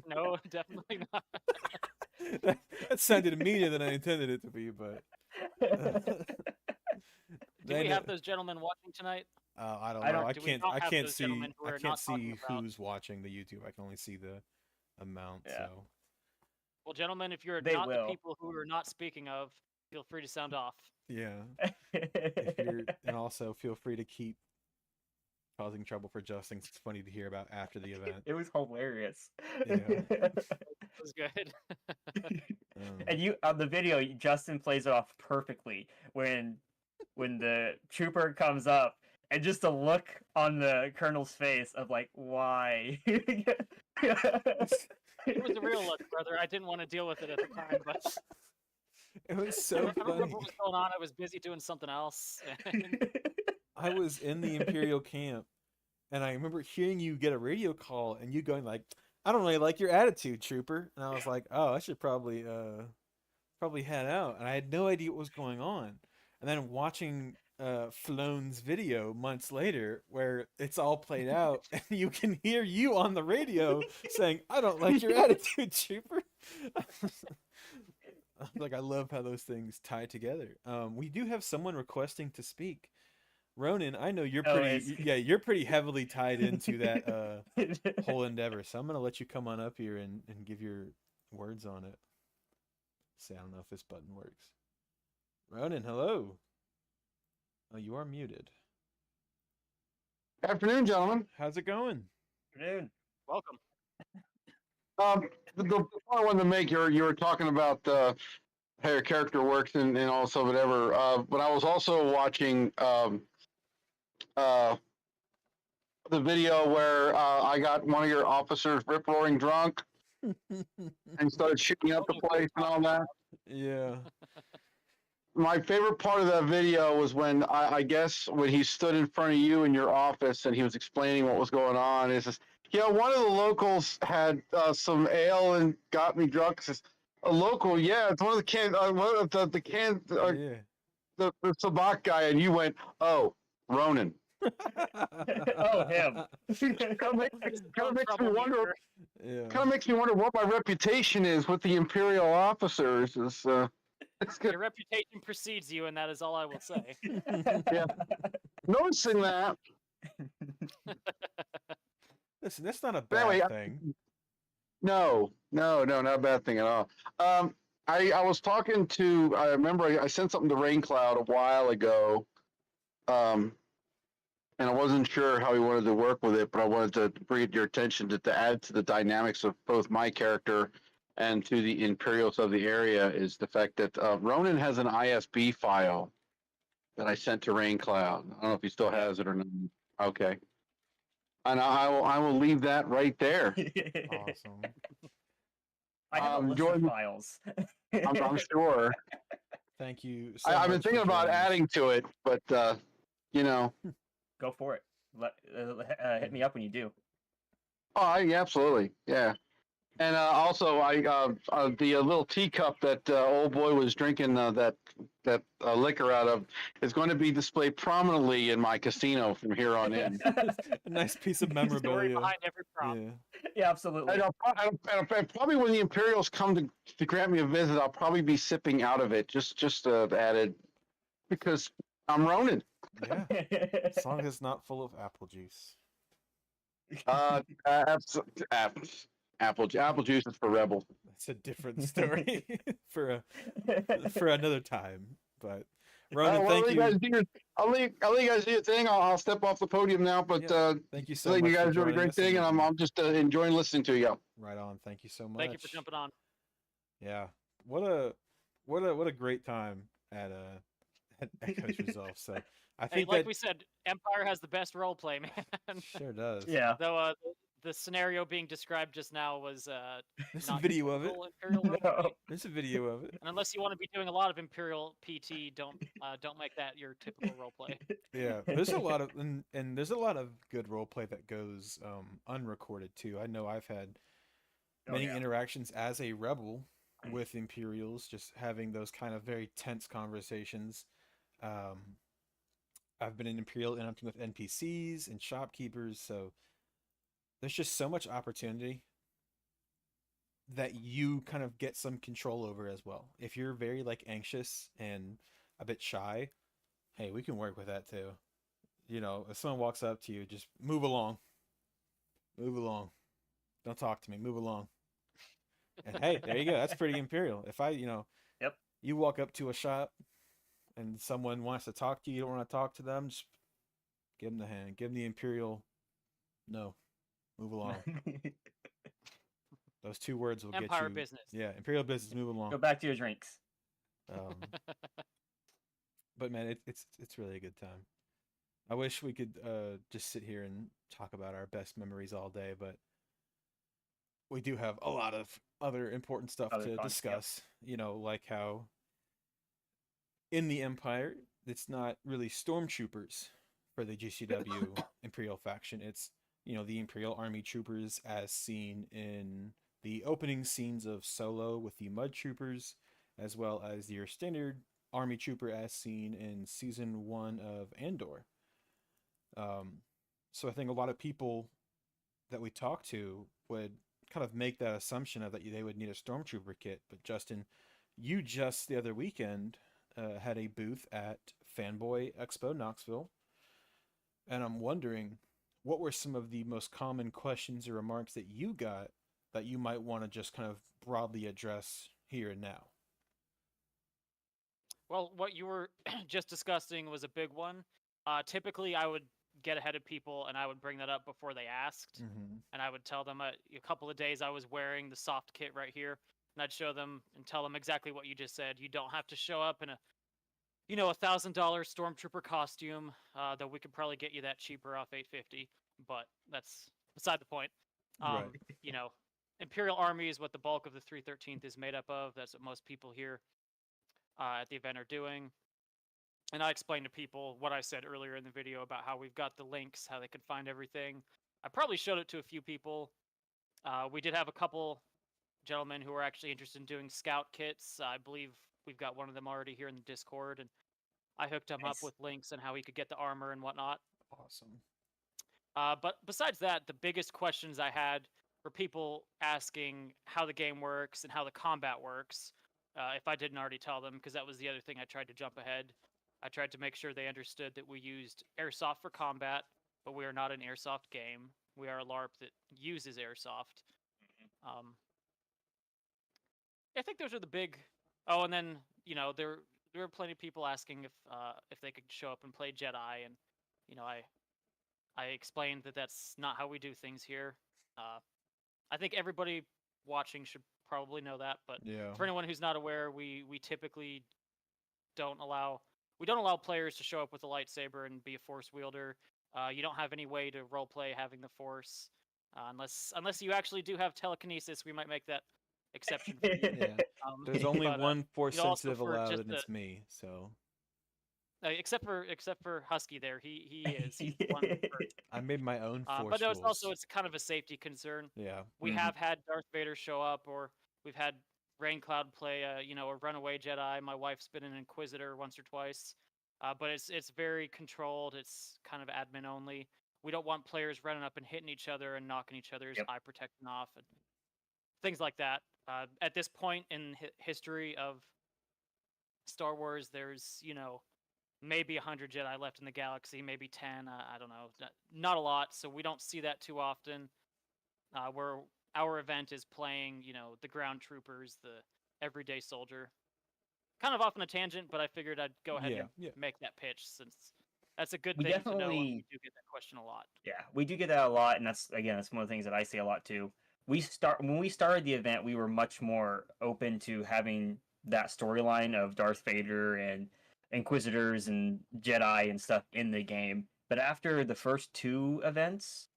No, definitely not. that sounded meaner than I intended it to be, but. Do we have those gentlemen watching tonight? I don't know. I can't see who's watching the YouTube. I can only see the amount. Yeah. So. Well, gentlemen, if you're not the people who we're not speaking of, feel free to sound off. Yeah. And also feel free to keep causing trouble for Justin. It's funny to hear about after the event. It was hilarious. Yeah. It was good. And you on the video, Justin plays it off perfectly when the trooper comes up. And just the look on the colonel's face of like, why? It was a real look, brother. I didn't want to deal with it at the time, but it was so funny. I don't remember what was going on. I was busy doing something else. I was in the Imperial camp, and I remember hearing you get a radio call, and you going like, "I don't really like your attitude, trooper." And I was like, "Oh, I should probably head out." And I had no idea what was going on. And then watching Flown's video months later where it's all played out and you can hear you on the radio saying, "I don't like your attitude, trooper." Like, I love how those things tie together. We do have someone requesting to speak. Ronan, I know you're you're pretty heavily tied into that whole endeavor, so I'm gonna let you come on up here and give your words on it. See, I don't know if this button works. Ronan, hello. Oh, you are muted. Afternoon, gentlemen. How's it going? Afternoon. Welcome. The point I wanted to make, you were talking about how your character works and also whatever. But I was also watching uh, the video where I got one of your officers rip roaring drunk and started shooting up the place and all that. Yeah. My favorite part of that video was when I guess when he stood in front of you in your office and he was explaining what was going on. Is this, one of the locals had some ale and got me drunk. Says, a local, yeah, it's one of the one of the can, Yeah. the Sabak guy, and you went, oh, Ronan. Oh, him. Kind of makes me wonder. Yeah. Kind of makes me wonder what my reputation is with the Imperial officers. It's good. Your reputation precedes you, and that is all I will say. Yeah. Noticing that. Listen, that's not a But anyway, bad thing. No, not a bad thing at all. I was talking to. I remember I sent something to Rain Cloud a while ago. And I wasn't sure how he wanted to work with it, but I wanted to bring it to your attention to add to the dynamics of both my character and to the Imperials of the area is the fact that Ronan has an ISB file that I sent to Rain Cloud. I don't know if he still has it or not. Okay. And I will leave that right there. Awesome. I have a list Jordan, of files. I'm sure. Thank you so I've been much for thinking about joining us. adding to it, but Go for it. Hit me up when you do. Oh, yeah, absolutely, yeah. And also, the little teacup that old boy was drinking that liquor out of is going to be displayed prominently in my casino from here on in. A nice piece of Story memorabilia. behind every prop. Yeah. Yeah, absolutely. And probably when the Imperials come to grant me a visit, I'll probably be sipping out of it, just added, because I'm Ronin. Yeah. As long as it's not full of apple juice. Apple juice is for rebel. That's a different story for another time. But Ronan, well, thank you. I'll let you guys do your thing. I'll step off the podium now, but Thank you so I think much. you guys for are doing a joining great us, thing, and you- I'm just enjoying listening to you. right on. Thank you so much. Thank you for jumping on. Yeah. What a great time at Echoes Resolve. So I Hey, think like that we said, Empire has the best roleplay, man. sure does. Yeah. Though the scenario being described just now was There's a not video of it. typical Imperial roleplay. No. There's a video of it. And unless you want to be doing a lot of Imperial PT, don't make that your typical roleplay. Yeah, there's a lot of and there's a lot of good roleplay that goes unrecorded too. I know I've had Oh, many yeah. interactions as a rebel with Imperials, just having those kind of very tense conversations. I've been an Imperial interacting with NPCs and shopkeepers, so there's just so much opportunity that you kind of get some control over as well. If you're very like anxious and a bit shy, hey, we can work with that too. If someone walks up to you, just move along. Move along. Don't talk to me. Move along. And hey, there you go. That's pretty Imperial. If Yep. you walk up to a shop and someone wants to talk to you, you don't want to talk to them, just give them the hand. Give them the Imperial. No. Move along. Those two words will Empire get you. business. Yeah, Imperial business. Move along. Go back to your drinks. But man, it's really a good time. I wish we could just sit here and talk about our best memories all day, but we do have a lot of other important stuff Other to fun, discuss. Like how in the Empire, it's not really stormtroopers for the GCW Imperial faction. It's the Imperial Army troopers as seen in the opening scenes of Solo with the Mud Troopers, as well as your standard Army trooper as seen in season 1 of Andor. So I think a lot of people that we talk to would kind of make that assumption of that they would need a stormtrooper kit. But Justin, you just the other weekend had a booth at Fanboy Expo Knoxville, and I'm wondering what were some of the most common questions or remarks that you got that you might want to just kind of broadly address here and now. Well, what you were just discussing was a big one. Typically, I would get ahead of people and I would bring that up before they asked. Mm-hmm. And I would tell them a couple of days I was wearing the soft kit right here. and I'd show them and tell them exactly what you just said. You don't have to show up in a $1,000 stormtrooper costume. Though we could probably get you that cheaper off 850, but that's beside the point. Right. You know, Imperial Army is what the bulk of the 313th is made up of. That's what most people here at the event are doing. And I explained to people what I said earlier in the video about how we've got the links, how they can find everything. I probably showed it to a few people. We did have a couple gentlemen who were actually interested in doing scout kits. I believe we've got one of them already here in the Discord, and I hooked him up Nice. with links on how he could get the armor and whatnot. Awesome. But besides that, the biggest questions I had were people asking how the game works and how the combat works. If I didn't already tell them, because that was the other thing I tried to jump ahead. I tried to make sure they understood that we used airsoft for combat, but we are not an airsoft game. We are a LARP that uses airsoft. I think those are the big. Oh, and then there were plenty of people asking if they could show up and play Jedi, and I explained that that's not how we do things here. I think everybody watching should probably know that, but Yeah. for anyone who's not aware, we typically don't allow players to show up with a lightsaber and be a force wielder. You don't have any way to roleplay having the force, unless you actually do have telekinesis. We might make that exception for you. Yeah. There's only but, one force you know, also sensitive for allowed, just and it's me. So except for Husky, there he is. He's the one for- I made my own force but no, it's rules. also kind of a safety concern. Yeah. We Mhm. have had Darth Vader show up, or we've had Raincloud play a runaway Jedi. My wife's been an Inquisitor once or twice, but it's very controlled. It's kind of admin only. We don't want players running up and hitting each other and knocking each other's Yep. eye protection off and things like that. At this point in history of Star Wars, there's maybe 100 Jedi left in the galaxy, maybe 10. I don't know, not a lot. So we don't see that too often. Where our event is playing, the ground troopers, the everyday soldier. Kind of off on a tangent, but I figured I'd go ahead and Yeah. make that pitch since that's a good We thing to know. And definitely- we do get that question a lot. Yeah, we do get that a lot, and that's one of the things that I say a lot too. When we started the event, we were much more open to having that storyline of Darth Vader and Inquisitors and Jedi and stuff in the game. But after the first two events,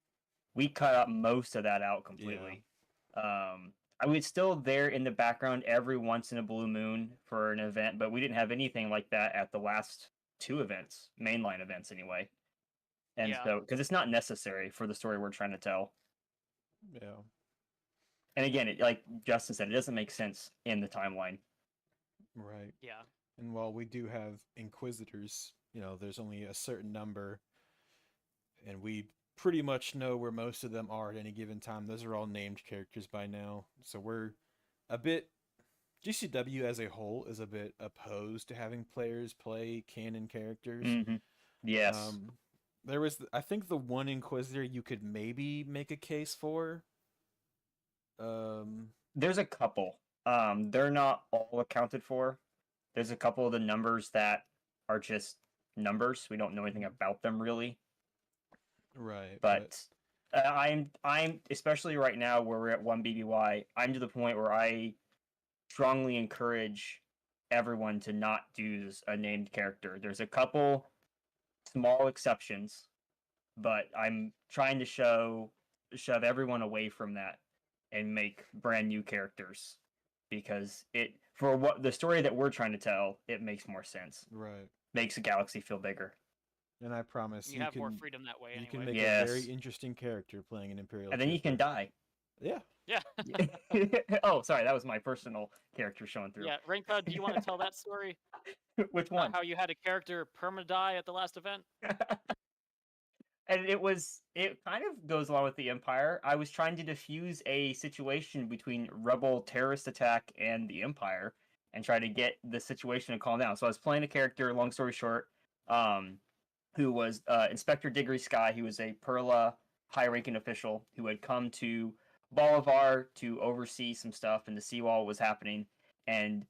we cut up most of that out completely. I was still there in the background every once in a blue moon for an event, but we didn't have anything like that at the last two events, mainline events anyway. And Yeah. so, because it's not necessary for the story we're trying to tell. Yeah. And again, like Justin said, it doesn't make sense in the timeline. Right. Yeah. And while we do have Inquisitors, there's only a certain number, and we pretty much know where most of them are at any given time. Those are all named characters by now. So we're a bit. GCW as a whole is a bit opposed to having players play canon characters. Mm-hmm. Yes. There was, I think, the one Inquisitor you could maybe make a case for. There's a couple. They're not all accounted for. There's a couple of the numbers that are just numbers. We don't know anything about them really. Right. But I'm especially right now where we're at 1 BBY, I'm to the point where I strongly encourage everyone to not do a named character. There's a couple small exceptions, but I'm trying to shove everyone away from that and make brand new characters because for what the story that we're trying to tell, it makes more sense. Right. Makes the galaxy feel bigger. And I promise you have more freedom that way. You anyway. can make a very interesting character playing an Imperial. And then you can die. Yeah. Yeah. Oh, sorry, that was my personal character showing through. Yeah, Raincloud, do you want to tell that story? Which one? How you had a character perma-die at the last event? And it kind of goes along with the Empire. I was trying to defuse a situation between rebel terrorist attack and the Empire and try to get the situation to calm down. So I was playing a character, long story short, who was Inspector Diggory Sky. He was a Perla high-ranking official who had come to Bolivar to oversee some stuff, and the seawall was happening. And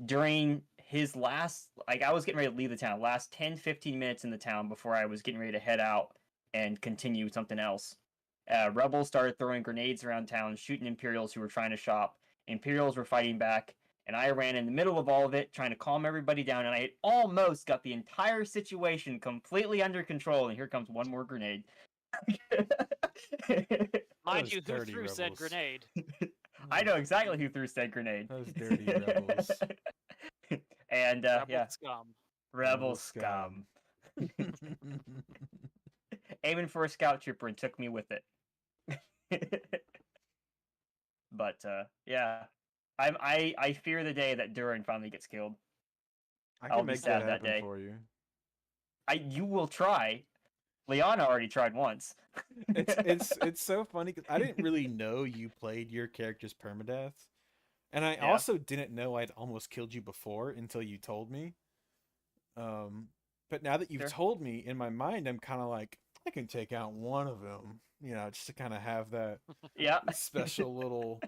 during his last, I was getting ready to leave the town, last 10, 15 minutes in the town before I was getting ready to head out and continue something else. Rebels started throwing grenades around town, shooting Imperials who were trying to shop, Imperials were fighting back, and I ran in the middle of all of it, trying to calm everybody down, and I had almost got the entire situation completely under control, and here comes one more grenade. Mind Those you, who dirty threw said rebels. grenade? I know exactly who threw said grenade. Those dirty rebels. And Rebel yeah, scum. rebel scum. Aiming for a scout trooper and took me with it. But yeah, I fear the day that Durin finally gets killed. I I'll can be make sad that that happen day. for you. You will try. Liana already tried once. It's so funny 'cause I didn't really know you played your character's permadeath, and I Yeah. also didn't know I'd almost killed you before until you told me. But now that you've Sure. told me, in my mind, I'm kind of like, I can take out one of them, just to kind of have that Yeah. special little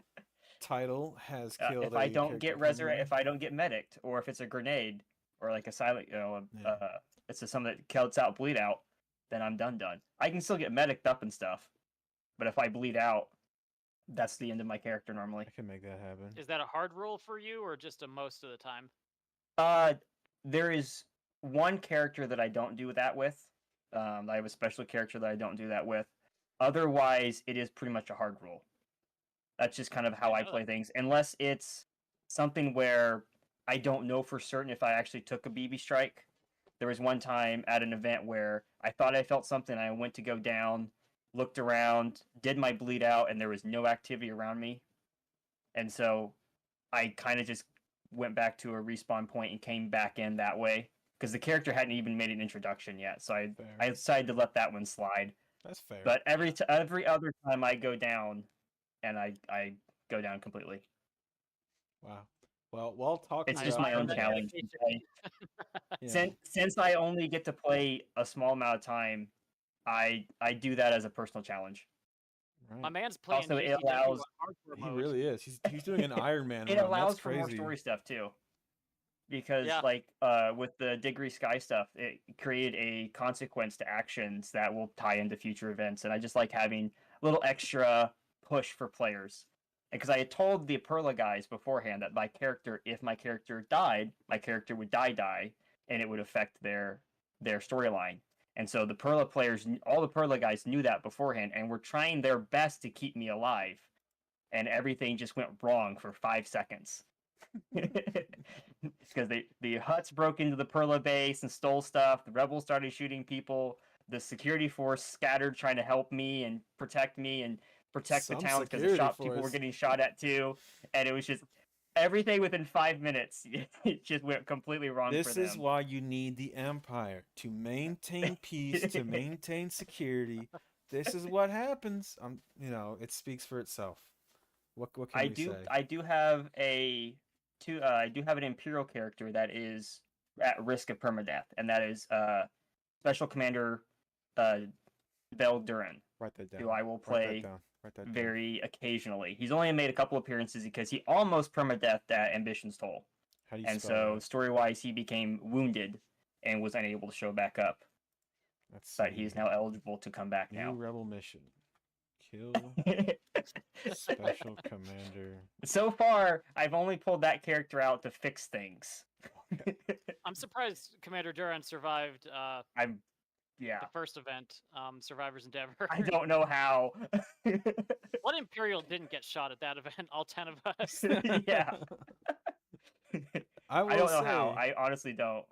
title has killed If I a don't get character if I don't get medicked, or if it's a grenade, or like a silent, Yeah. it's just something that counts out bleed out, then I'm done. I can still get medicked up and stuff, but if I bleed out, that's the end of my character normally. I can make that happen. Is that a hard rule for you, or just a most of the time? There is one character that I don't do that with. I have a special character that I don't do that with. Otherwise, it is pretty much a hard rule. That's just kind of how I play things, unless it's something where I don't know for certain if I actually took a BB strike. There was one time at an event where I thought I felt something. I went to go down, looked around, did my bleed out, and there was no activity around me. And so I kind of just went back to a respawn point and came back in that way because the character hadn't even made an introduction yet. So I decided to let that one slide. That's fair. But every other time I go down, and I go down completely. Wow. Well, while talking It's just about my own that challenge. yeah. Since I only get to play a small amount of time, I do that as a personal challenge. Right. My man's playing Also, it GCW allows- on hardcore He mode. really is. He's doing an Iron Man It run. allows That's for more crazy. story stuff too. Because Yeah. like with the Degree Sky stuff, it created a consequence to actions that will tie into future events, and I just like having a little extra push for players. Because I had told the Perla guys beforehand that if my character died, my character would die, and it would affect their storyline. And so the Perla players, all the Perla guys knew that beforehand, and were trying their best to keep me alive. And everything just went wrong for 5 seconds. Because the Huts broke into the Perla base and stole stuff. The rebels started shooting people. The security force scattered trying to help me and protect Some the town because the security shopkeepers were force. getting shot at too. And it was just everything within 5 minutes. It just went completely wrong for This them. is why you need the Empire to maintain peace, to maintain security. This is what happens. It speaks for itself. What can we say? I do have I do have an Imperial character that is at risk of permadeath, and that is Special Commander Bel Durin, Write that down. who I will Write that play down. Write that down. very occasionally. He's only made a couple appearances because he almost permadeathed at Ambition's Toll. How do you And spell so that? story-wise, he became wounded and was unable to show back up. Let's But see. he's now eligible to come back New now. rebel mission. Kill Special Commander. So far, I've only pulled that character out to fix things. I'm surprised Commander Duran survived Yeah. the first event, Survivor's Endeavor. I don't know how. What Imperial didn't get shot at that event? All 10 of us. Yeah. I I don't know say, how. I honestly don't.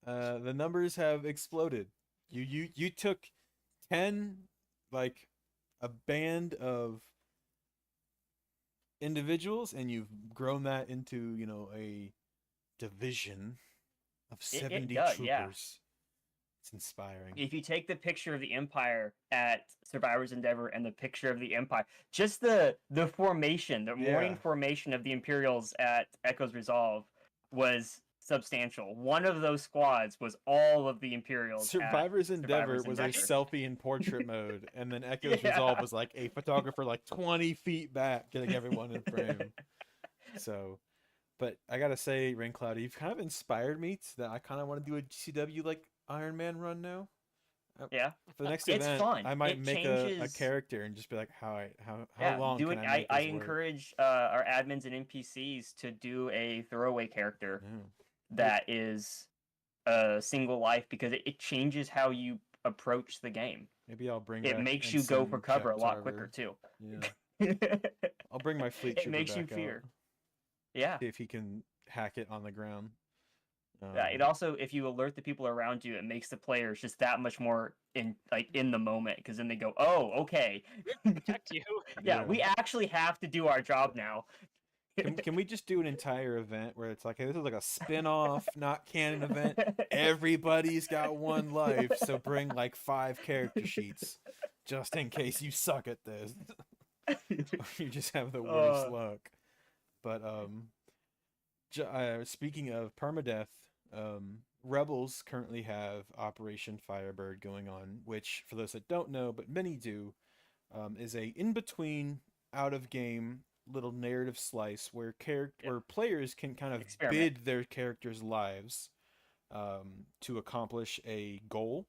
the numbers have exploded. You took 10, like a band of individuals, and you've grown that into a division of 70 does, troopers. yeah. It's inspiring. If you take the picture of the Empire at Survivor's Endeavor and the picture of the Empire, just the formation, the morning formation of the Imperials at Echo's Resolve was substantial. One of those squads was all of the Imperials. Survivor's Endeavor was a Endeavor. selfie in portrait mode, and then Echo's Resolve was like a photographer like 20 feet back, getting everyone in frame. So, but I gotta say, Rain Cloudy, you've kind of inspired me that I kind of want to do a GCW like Iron Man run now. Yeah, For the next it's event, fun. I might It make a changes. character and just be like, how Yeah, long do can it. I I make this work? encourage our admins and NPCs to do a throwaway character Yeah. that is a single life because it changes how you approach the game. Maybe I'll bring It back makes you go for Ensign cover Jack a lot Tarver. quicker too. Yeah. It I'll bring my fleet trooper makes you back fear. out. Yeah. See if he can hack it on the ground. Yeah, it also, if you alert the people around you, it makes the players just that much more in the moment because then they go, "Oh, okay, Protect you. yeah, we actually have to do our job now." Can we just do an entire event where it's like, hey, this is like a spin-off, not canon event. Everybody's got one life, so bring like 5 character sheets just in case you suck at this. Or you just have the worst luck. But speaking of permadeath, Rebels currently have Operation Firebird going on, which, for those that don't know, but many do, is a in-between, out-of-game little narrative slice where where players can kind of Experiment. bid their characters' lives to accomplish a goal.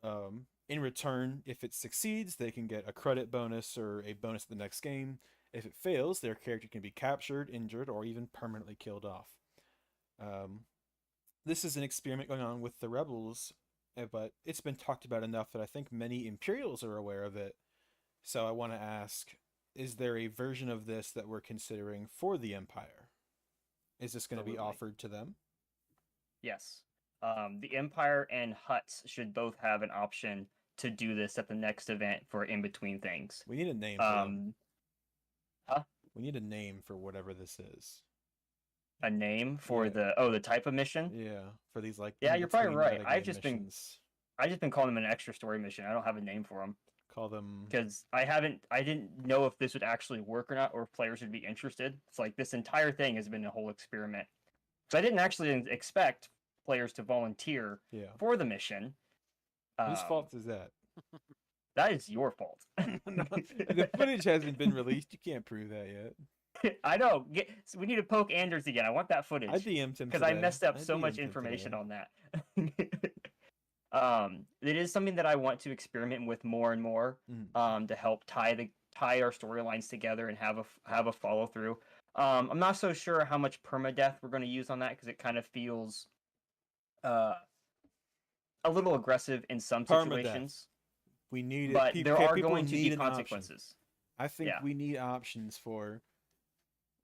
In return, if it succeeds, they can get a credit bonus or a bonus at the next game. If it fails, their character can be captured, injured, or even permanently killed off. This is an experiment going on with the Rebels, but it's been talked about enough that I think many Imperials are aware of it. So I want to ask, is there a version of this that we're considering for the Empire? Is this going to be Absolutely. offered to them? Yes. The Empire and Huts should both have an option to do this at the next event for in between things. We need a name for them. Huh? We need a name for whatever this is. A name for Yeah. the type of mission? Yeah, for these like Yeah, you're probably in-between right. metagame missions. I've just been calling them an extra story mission. I don't have a name for them Call them. because I didn't know if this would actually work or not, or if players would be interested. It's like this entire thing has been a whole experiment. So I didn't actually expect players to volunteer Yeah. for the mission. Whose fault is that? That is your fault. The footage hasn't been released. You can't prove that yet. I know. So we need to poke Anders again. I want that footage. I DM'd him because I today. messed up I so much DM'd him information today. on that. It is something that I want to experiment with more and more. To help tie our storylines together and have a follow through. I'm not so sure how much permadeath we're going to use on that because it kind of feels a little aggressive in some situations. We need it. But there are people going to need be an option. consequences. I think Yeah. we need options for,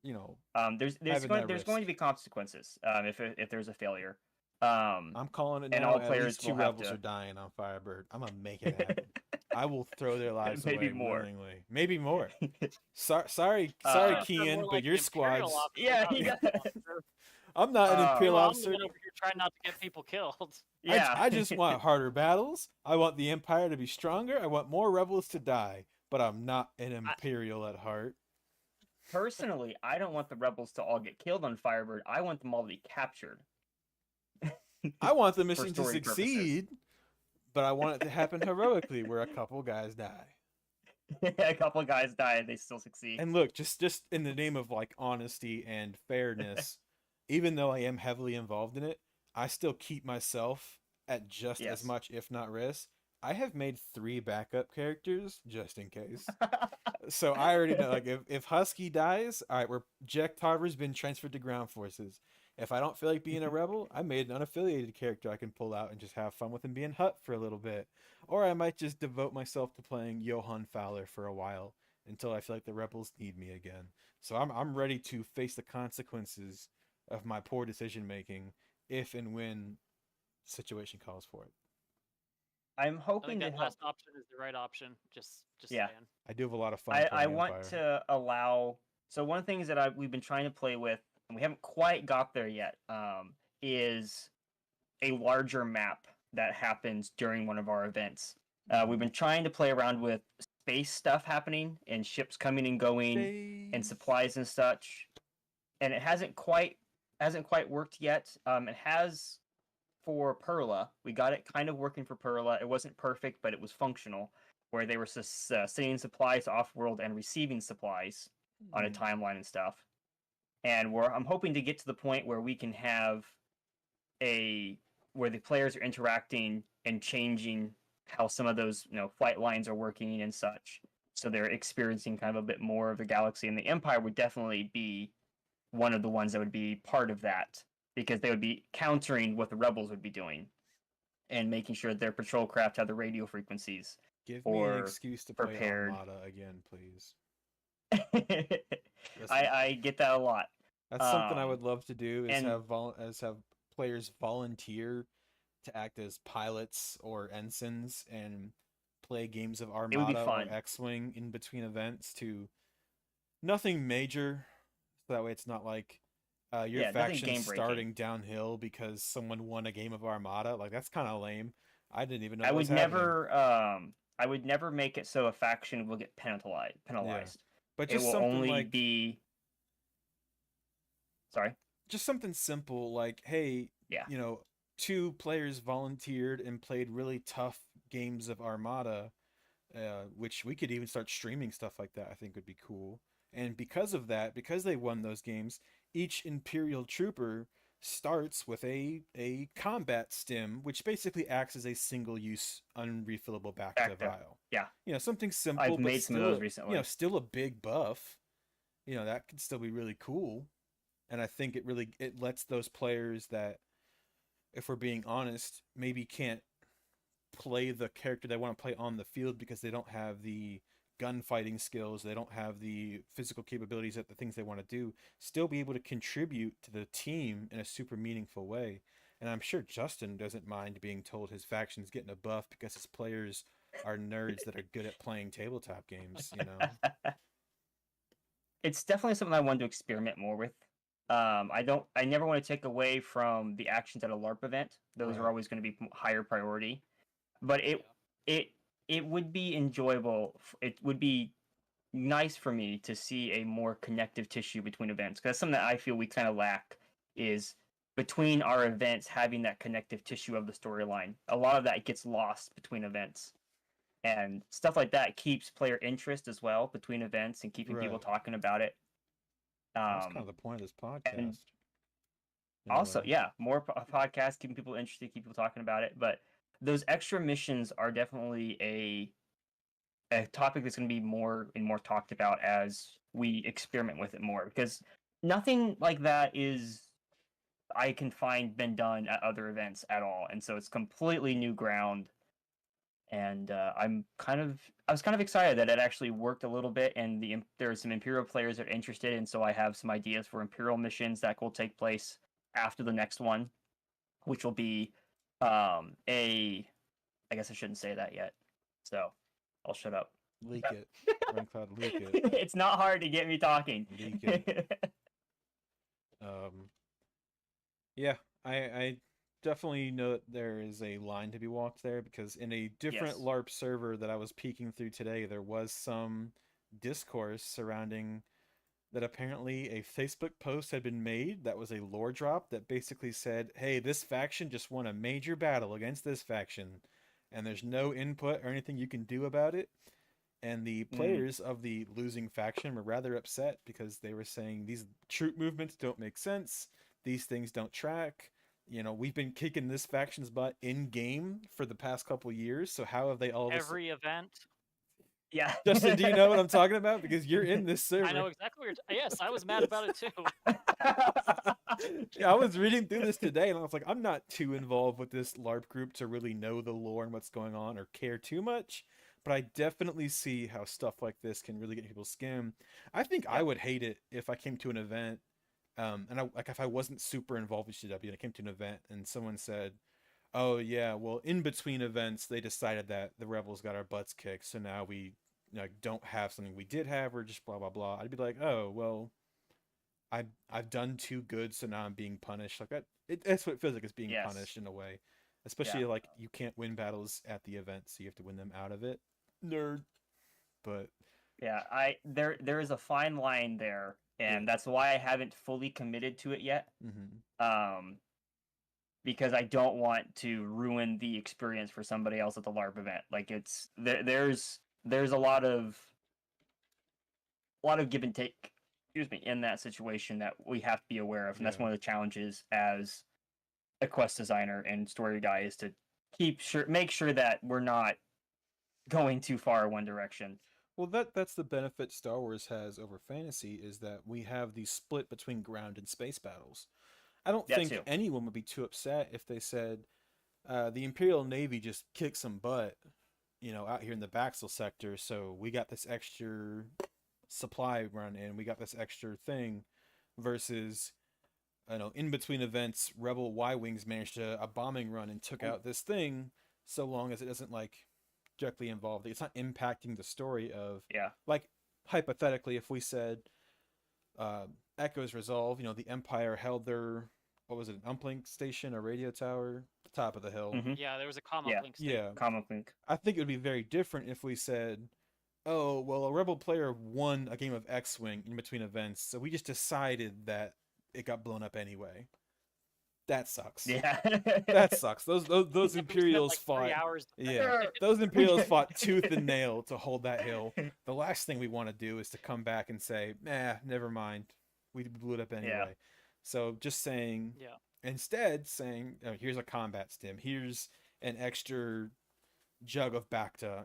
you know. There's going to be consequences if there's a failure. I'm calling it and now. all At players least 2 will have rebels to- are dying on Firebird. I'm gonna make it happen. I will throw their lives Maybe away more. willingly. Maybe more. Sorry, Sounds Kian, more but like your an Imperial squad's. officer, Yeah, not he an does. Imperial officer. I'm not an Imperial Well, I'm officer. the one over here trying not to get people killed. Yeah. I just want harder battles. I want the Empire to be stronger. I want more rebels to die. But I'm not an Imperial at heart. Personally, I don't want the rebels to all get killed on Firebird. I want them all to be captured. I want the mission to story succeed, but I want it to happen heroically, where a couple guys die. A couple guys die and they still succeed. And look, just in the name of like honesty and fairness, even though I am heavily involved in it, I still keep myself at just as much, if not risk. I have made 3 backup characters just in case. So I already know, like, if Husky dies, all right, Jack Tarver's been transferred to ground forces. If I don't feel like being a rebel, I made an unaffiliated character I can pull out and just have fun with him being Hut for a little bit. Or I might just devote myself to playing Johann Fowler for a while until I feel like the rebels need me again. So I'm ready to face the consequences of my poor decision making if and when situation calls for it. I'm I hoping think to that help. last option is the right option. Just Yeah. saying. I do have a lot of fun I playing want Empire. to allow. So one of the things that we've been trying to play with, and we haven't quite got there yet, is a larger map that happens during one of our events. We've been trying to play around with space stuff happening and ships coming and going and supplies and such, and it hasn't quite worked yet. It has for Perla. We got it kind of working for Perla. It wasn't perfect, but it was functional, where they were sending supplies off-world and receiving supplies on a timeline and stuff. And I'm hoping to get to the point where we can have where the players are interacting and changing how some of those flight lines are working and such. So they're experiencing kind of a bit more of the galaxy, and the Empire would definitely be one of the ones that would be part of that because they would be countering what the rebels would be doing and making sure their patrol craft have the radio frequencies Give me an or excuse to play prepared. Armada again, please. I get that a lot. That's something I would love to do is and- have players volunteer to act as pilots or ensigns and play games of would be Armada or fun. X-Wing in between events to nothing major. So that way it's not like your Yeah, nothing faction game-breaking. starting downhill because someone won a game of Armada. Like that's kind of lame. I didn't even know I that would was happening. I would never make it so a faction will get penalized. But It just will something only like be. Sorry. just something simple like, hey, Yeah. 2 players volunteered and played really tough games of Armada, which we could even start streaming stuff like that. I think would be cool. And because of that, because they won those games, each Imperial trooper starts with a combat stim, which basically acts as a single-use, unrefillable bacta Bacta. vial. Yeah. Something simple, I've but made some of still, those recently. still a big buff. That could still be really cool. And I think it lets those players that, if we're being honest, maybe can't play the character they want to play on the field because they don't have the gunfighting skills, they don't have the physical capabilities at the things they want to do, still be able to contribute to the team in a super meaningful way. And I'm sure Justin doesn't mind being told his faction's getting a buff because his players are nerds that are good at playing tabletop games, It's definitely something I wanted to experiment more with. I never want to take away from the actions at a LARP event. Those Right. are always going to be higher priority. But it would be enjoyable. It would be nice for me to see a more connective tissue between events, because something that I feel we kind of lack is between our events having that connective tissue of the storyline. A lot of that gets lost between events, and stuff like that keeps player interest as well between events and keeping people Right. talking about it. That's kind of the point of this podcast. And in a also, way. yeah, more podcasts, keeping people interested, keep people talking about it. But those extra missions are definitely a topic that's going to be more and more talked about as we experiment with it more, because nothing like that is I can find been done at other events at all, and so it's completely new ground. And I was kind of excited that it actually worked a little bit, and there are some Imperial players that are interested, and so I have some ideas for Imperial missions that will take place after the next one, which will be I guess I shouldn't say that yet, so I'll shut up. Leak it. Cloud, leak it. It's not hard to get me talking. Leak it. Yeah, I definitely know that there is a line to be walked there, because in a different Yes. LARP server that I was peeking through today, there was some discourse surrounding that apparently a Facebook post had been made that was a lore drop that basically said, hey, this faction just won a major battle against this faction, and there's no input or anything you can do about it. And the players of the losing faction were rather upset because they were saying these troop movements don't make sense, these things don't track. We've been kicking this faction's butt in game for the past couple years, so how have they all of a sudden... Every event. Yeah. Justin, do you know what I'm talking about? Because you're in this server. I know exactly what yes, I was mad about it too. Yeah, I was reading through this today, and I was like, I'm not too involved with this LARP group to really know the lore and what's going on or care too much. But I definitely see how stuff like this can really get people's skin. I think I would hate it if I came to an event, and if I wasn't super involved with CW and I came to an event and someone said, oh yeah, well, in between events they decided that the rebels got our butts kicked, so now we don't have something we did have, or just blah blah blah. I'd be like, oh well, I've done too good, so now I'm being punished. Like that, that's what it feels like, is being Yes. punished in a way. Especially like you can't win battles at the event, so you have to win them out of it. Nerd. But Yeah, there is a fine line there, and that's why I haven't fully committed to it yet. Because I don't want to ruin the experience for somebody else at the LARP event. Like there's a lot of give and take, in that situation that we have to be aware of, and that's Yeah. one of the challenges as a quest designer and story guy, is to make sure that we're not going too far one direction. Well, that's the benefit Star Wars has over fantasy is that we have the split between ground and space battles. I don't That think too. anyone would be too upset if they said the Imperial Navy just kicked some butt, out here in the Baxel sector. So we got this extra supply run in, we got this extra thing, versus in between events, Rebel Y Wings managed a bombing run and took out this thing. So long as it doesn't directly involve it's not impacting the story of Yeah. like hypothetically if we said uh, Echoes resolve, the Empire held their what was it, an uplink station, a radio tower, the top of the hill. Mhm. Yeah, there was a comma Yeah. link state. Yeah, Comic link. I think it would be very different if we said, oh, well, a Rebel player won a game of X-Wing in between events, so we just decided that it got blown up anyway. That sucks. Yeah. That sucks. Those We spent, Imperials like, 3 fought. hours Yeah, those Imperials fought tooth and nail to hold that hill. The last thing we want to do is to come back and say, "Nah, never mind. We blew it up anyway." So just saying, Yeah. instead saying, oh, "Here's a combat stim. Here's an extra jug of Bacta.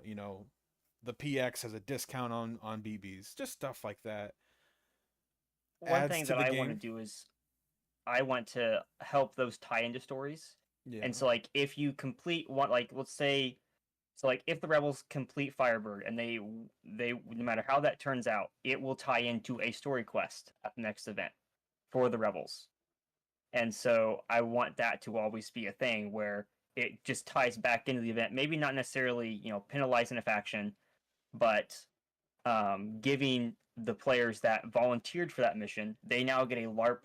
The PX has a discount on BBs. Just stuff like that." One Adds thing to that the I want to game. do is I want to help those tie into stories. Yeah. And so like if you complete one, like let's say, so like if the rebels complete Firebird and they no matter how that turns out, it will tie into a story quest at the next event for the rebels. And so I want that to always be a thing where it just ties back into the event. Maybe not necessarily, penalizing a faction, but giving the players that volunteered for that mission, they now get a LARP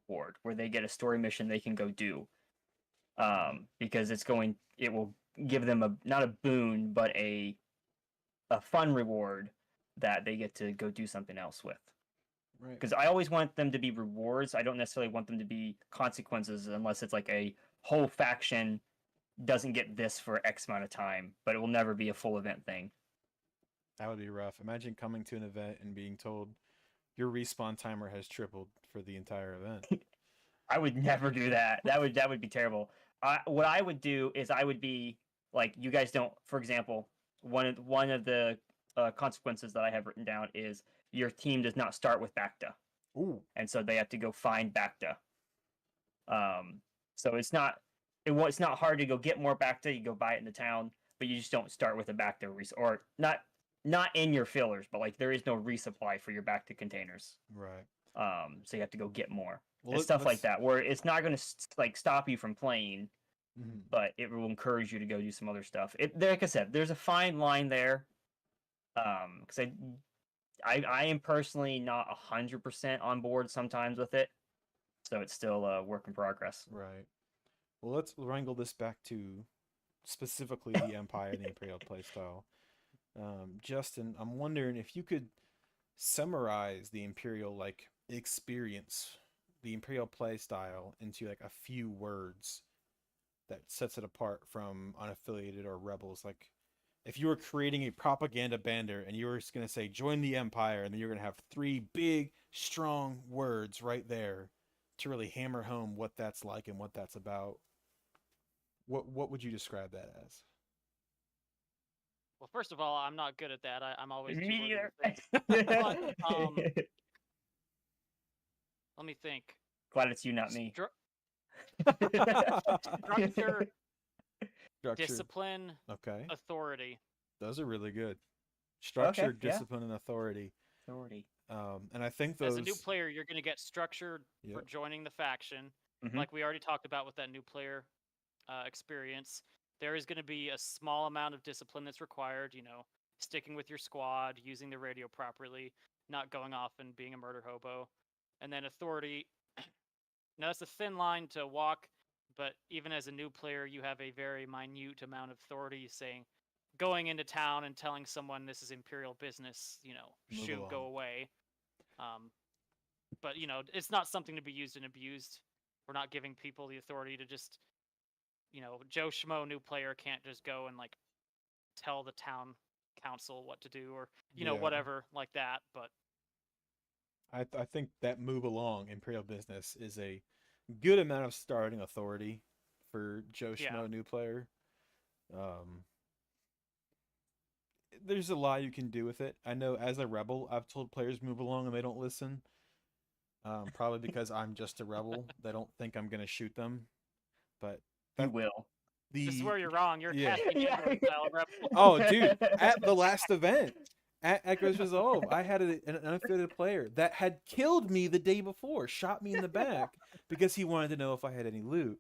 reward where they get a story mission they can go do. Because it will give them not a boon, but a fun reward that they get to go do something else with. Right. Because I always want them to be rewards. I don't necessarily want them to be consequences unless it's like a whole faction doesn't get this for X amount of time, but it will never be a full event thing. That would be rough. Imagine coming to an event and being told your respawn timer has tripled for the entire event. I would never do that. That would be terrible. What I would do is I would be like, you guys don't. For example, one of the consequences that I have written down is your team does not start with Bacta, Ooh. and so they have to go find Bacta. So it's not hard to go get more Bacta. You go buy it in the town, but you just don't start with a Bacta or not in your fillers, but like there is no resupply for your Bacta containers. Right. So you have to go get more. Well, And stuff like that, where it's not going to like stop you from playing, Mhm. but it will encourage you to go do some other stuff. Like I said, there's a fine line there. Because I am personally not 100% on board sometimes with it, so it's still a work in progress. Right. Well, let's wrangle this back to specifically the Empire and the Imperial playstyle. Justin, I'm wondering if you could summarize the Imperial experience, the Imperial playstyle into a few words that sets it apart from unaffiliated or rebels. Like if you were creating a propaganda banner and you were just going to say join the Empire, and then you're going to have three big strong words right there to really hammer home what that's like and what that's about, what would you describe that as? Well, first of all, I'm not good at that. I'm always too Me wordy either. with things. But, let me think. Glad it's you, not me. Structure, Structure. discipline, Okay. authority. Those are really good. Structure, yeah. discipline, and authority. Authority. And I think those. As a new player, you're going to get structured for Yep. joining the faction, Mhm. like we already talked about with that new player experience. There is going to be a small amount of discipline that's required. Sticking with your squad, using the radio properly, not going off and being a murder hobo, and then authority. Now that's a thin line to walk, but even as a new player, you have a very minute amount of authority saying, going into town and telling someone this is Imperial business, Move shoot, go along. away. But it's not something to be used and abused. We're not giving people the authority to just, Joe Schmo new player can't just go and tell the town council what to do or Yeah. whatever like that. But I think that move along Imperial business is a good amount of starting authority for Joe Yeah. Schmo new player. Um, there's a lot you can do with it. I know as a rebel, I've told players move along and they don't listen. Probably because I'm just a rebel. They don't think I'm gonna shoot them. But You that will. This is the where you're wrong. You're a yeah. Caspian Yeah. Android style rebel. Oh, dude, at the last event at Echoes Resolve, I had an unaffiliated player that had killed me the day before, shot me in the back because he wanted to know if I had any loot.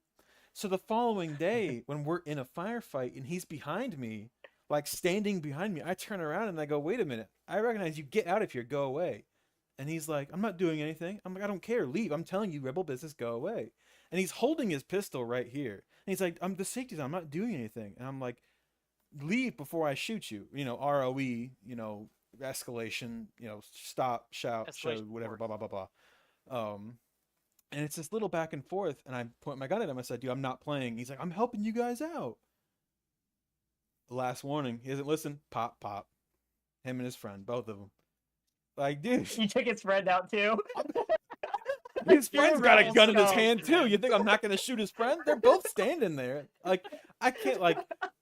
So the following day, when we're in a firefight and he's behind me, like standing behind me, I turn around and I go, "Wait a minute! I recognize you. Get out of here. Go away." And he's like, "I'm not doing anything." I'm like, "I don't care. Leave. I'm telling you, rebel business. Go away." And he's holding his pistol right here. And he's like, "I'm the safety zone. I'm not doing anything." And I'm like, "Leave before I shoot you." ROE, escalation, stop, shout, show, Escalation whatever, force. blah blah blah blah. And it's this little back and forth, and I point my gun at him. I said, "Dude, I'm not playing." He's like, "I'm helping you guys out." Last warning. He doesn't listen. Pop, pop. Him and his friend, both of them. Like, dude, You took his friend out too. his You're friend's got a rebel gun in his scum. hand too. You think I'm not gonna shoot his friend? They're both standing there. Like, I can't,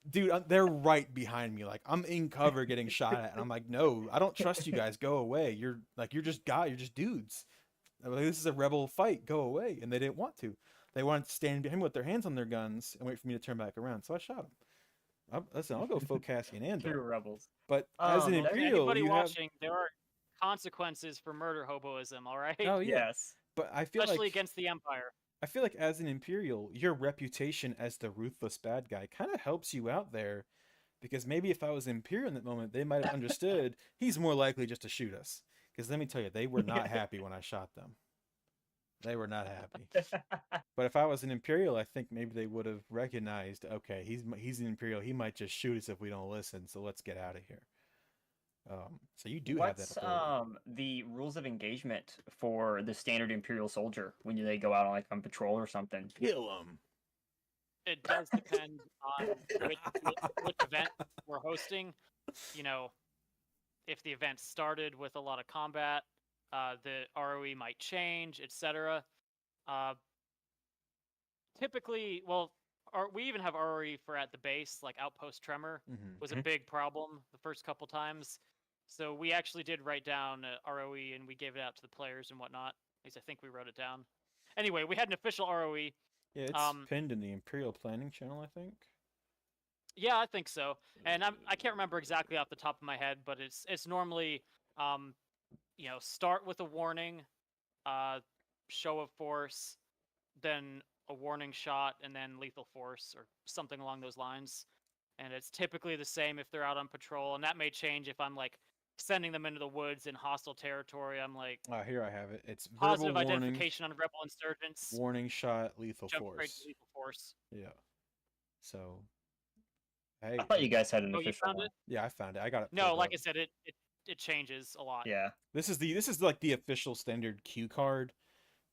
dude. They're right behind me. Like, I'm in cover getting shot at, and I'm like, "No, I don't trust you guys. Go away. You're just dudes. Like, this is a rebel fight. Go away." And they didn't want to. They wanted to stand behind me with their hands on their guns and wait for me to turn back around. So I shot him. Listen, I'll go full Cassian Andor. True rebels. But as an There- Imperial, Anybody you have. watching, there are consequences for murder hoboism. All right, Oh yeah. Yes. But I feel especially like against the Empire. I feel like as an Imperial, your reputation as the ruthless bad guy kind of helps you out there, because maybe if I was Imperial in that moment, they might have understood he's more likely just to shoot us. Because let me tell you, they were not happy when I shot them. They were not happy. But if I was an Imperial, I think maybe they would have recognized, okay, he's an Imperial. He might just shoot us if we don't listen. So let's get out of here. So you do have that What's authority. the rules of engagement for the standard Imperial soldier when they go out on patrol or something? Kill them. It does depend on which event we're hosting. You know, if the event started with a lot of combat, the ROE might change, etc. Uh, typically, well, we even have ROE for at the base, like Outpost Tremor was a Mhm. big problem the first couple times. So we actually did write down ROE and we gave it out to the players and whatnot. At least I think we wrote it down. Anyway, we had an official ROE. Yeah, it's pinned in the Imperial Planning channel, I think. Yeah, I think so. And I can't remember exactly off the top of my head, but it's normally start with a warning, show of force, then a warning shot, and then lethal force or something along those lines. And it's typically the same if they're out on patrol, and that may change if I'm like sending them into the woods in hostile territory. I'm like Here I have it. It's verbal positive warning, identification on rebel insurgents, warning shot, lethal jump straight force. to lethal force. Yeah. So, hey, I thought you guys had an Oh, you official found one. it? yeah, I found it. I got it. No, pulled like up. I said, it changes a lot. Yeah. This is like the official standard cue card,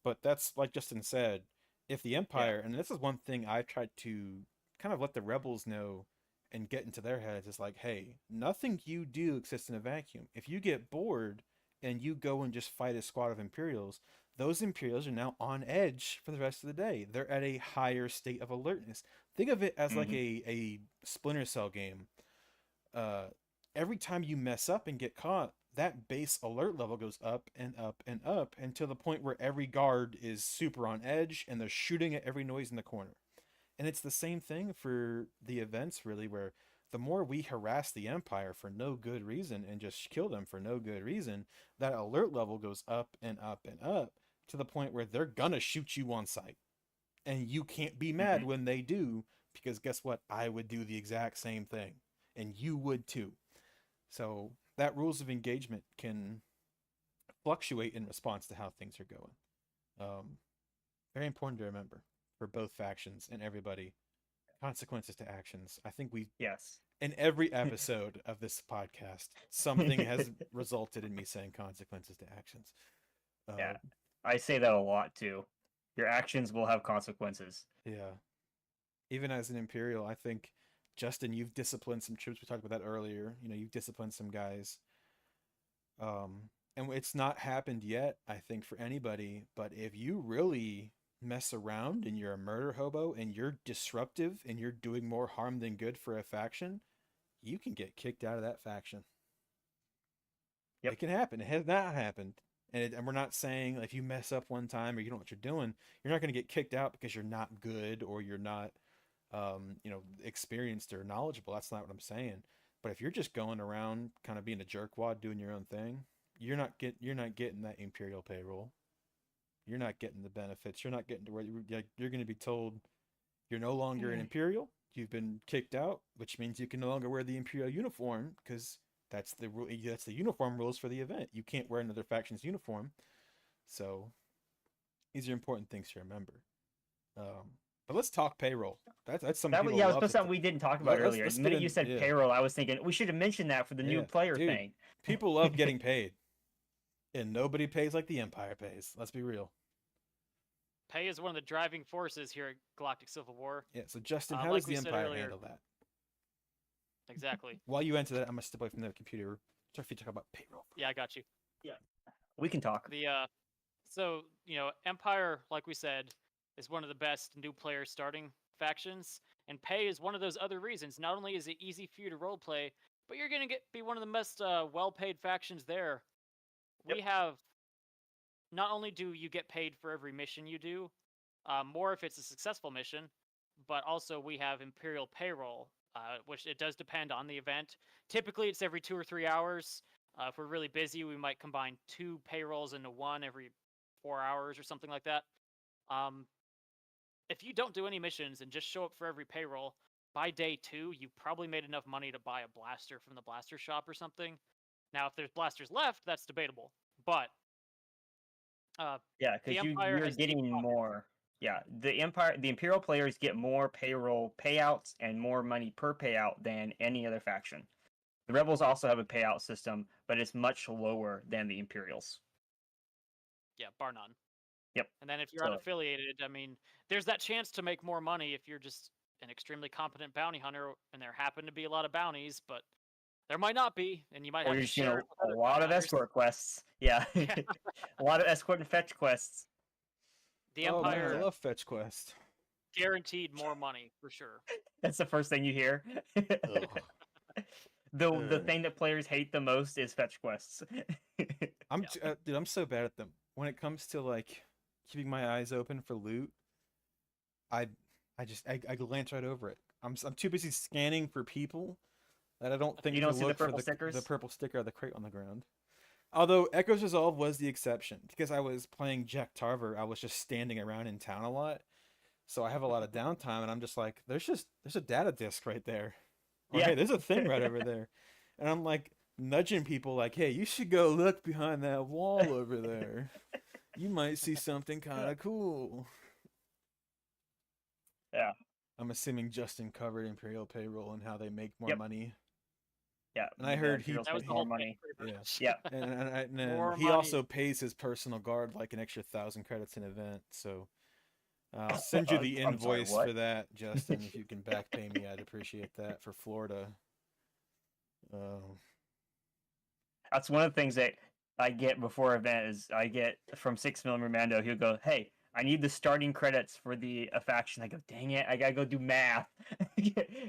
but that's like Justin said. If the Empire, and this is one thing I've tried to kind of let the rebels know and get into their heads, is like, hey, nothing you do exists in a vacuum. If you get bored and you go and just fight a squad of Imperials, those Imperials are now on edge for the rest of the day. They're at a higher state of alertness. Think of it as like a Splinter Cell game. uh, every time you mess up and get caught, that base alert level goes up and up and up until the point where every guard is super on edge and they're shooting at every noise in the corner. And it's the same thing for the events, really, where the more we harass the Empire for no good reason and just kill them for no good reason, that alert level goes up and up and up to the point where they're gonna shoot you on sight. And you can't be mad when they do, because guess what? I would do the exact same thing. And you would too. So that rules of engagement can fluctuate in response to how things are going. Very important to remember for both factions and everybody. Consequences to actions. I think Yes. in every episode of this podcast, something has resulted in me saying consequences to actions. Yeah. I say that a lot too. Your actions will have consequences. Yeah. Even as an Imperial, I think, Justin, you've disciplined some troops. We talked about that earlier. You've disciplined some guys. And it's not happened yet, I think, for anybody. But if you really mess around and you're a murder hobo and you're disruptive and you're doing more harm than good for a faction, you can get kicked out of that faction. Yep. It can happen. It has not happened. And we're not saying if you mess up one time or you don't know what you're doing, you're not going to get kicked out because you're not good or you're not, experienced or knowledgeable. That's not what I'm saying. But if you're just going around kind of being a jerkwad doing your own thing, you're not getting that Imperial payroll. You're not getting the benefits. You're not getting to where you're going to be told you're no longer an Imperial. You've been kicked out, which means you can no longer wear the Imperial uniform because that's the rule. That's the uniform rules for the event. You can't wear another faction's uniform. So these are important things to remember. But let's talk payroll. That's something people was love. something we didn't talk about earlier. Let's The get minute you in. said Yeah, payroll, I was thinking we should have mentioned that for the new yeah, player dude. thing. People love getting paid, and nobody pays like the Empire pays. Let's be real. Pay is one of the driving forces here at Galactic Civil War. Yeah. So Justin, how like does we the said Empire earlier- handle that? Exactly. While you answer that, I'm gonna step away from the computer. Sorry if you talk about payroll. Yeah, I got you. We can talk. So Empire, like we said, is one of the best new player starting factions, and Pay is one of those other reasons. Not only is it easy for you to roleplay, but you're gonna be one of the most well-paid factions there. We have. Not only do you get paid for every mission you do, more if it's a successful mission, but also we have Imperial payroll, which it does depend on the event. Typically, it's every 2 or 3 hours. If we're really busy, we might combine 2 payrolls into one every 4 hours or something like that. If you don't do any missions and just show up for every payroll, by day 2, you probably made enough money to buy a blaster from the blaster shop or something. Now, if there's blasters left, that's debatable. But Yeah, the because Empire you're has deep getting pockets. more. Yeah, the Imperial players get more payroll payouts and more money per payout than any other faction. The Rebels also have a payout system, but it's much lower than the Imperials. Yeah, bar none. Yep. And then if you're So- unaffiliated, I mean, there's that chance to make more money if you're just an extremely competent bounty hunter and there happen to be a lot of bounties, but there might not be, and you might Or have you're to just share it with a other lot bounty of hunters. escort quests. Yeah, a lot of escort and fetch quests. The Oh man, Empire I love fetch quest. guaranteed more money for sure. That's the first thing you hear. The thing that players hate the most is fetch quests. Dude, I'm so bad at them. When it comes to like keeping my eyes open for loot, I I glance right over it. I'm too busy scanning for people that I don't think You to don't see the look for purple the stickers? purple sticker of the crate on the ground. Although Echo's Resolve was the exception because I was playing Jack Tarver, I was just standing around in town a lot, so I have a lot of downtime, and I'm just like, there's a data disk right there, or Yeah. hey, there's a thing right over there, and I'm like nudging people like, hey, you should go look behind that wall over there. You might see something kind of cool. Yeah. I'm assuming Justin covered Imperial payroll and how they make more Yep. money. Yeah, And I the heard he- Imperials That was make the more whole money. thing, pretty Yeah. much. Yeah, And then More he money. also pays his personal guard like an extra 1,000 credits an event. So I'll send you the I'm sorry, invoice what? for that, Justin. If you can back pay me, I'd appreciate that for Florida. that's one of the things that I get before event is I get from 6mm Mando. He'll go, "Hey, I need the starting credits for the faction." I go, "Dang it, I gotta go do math."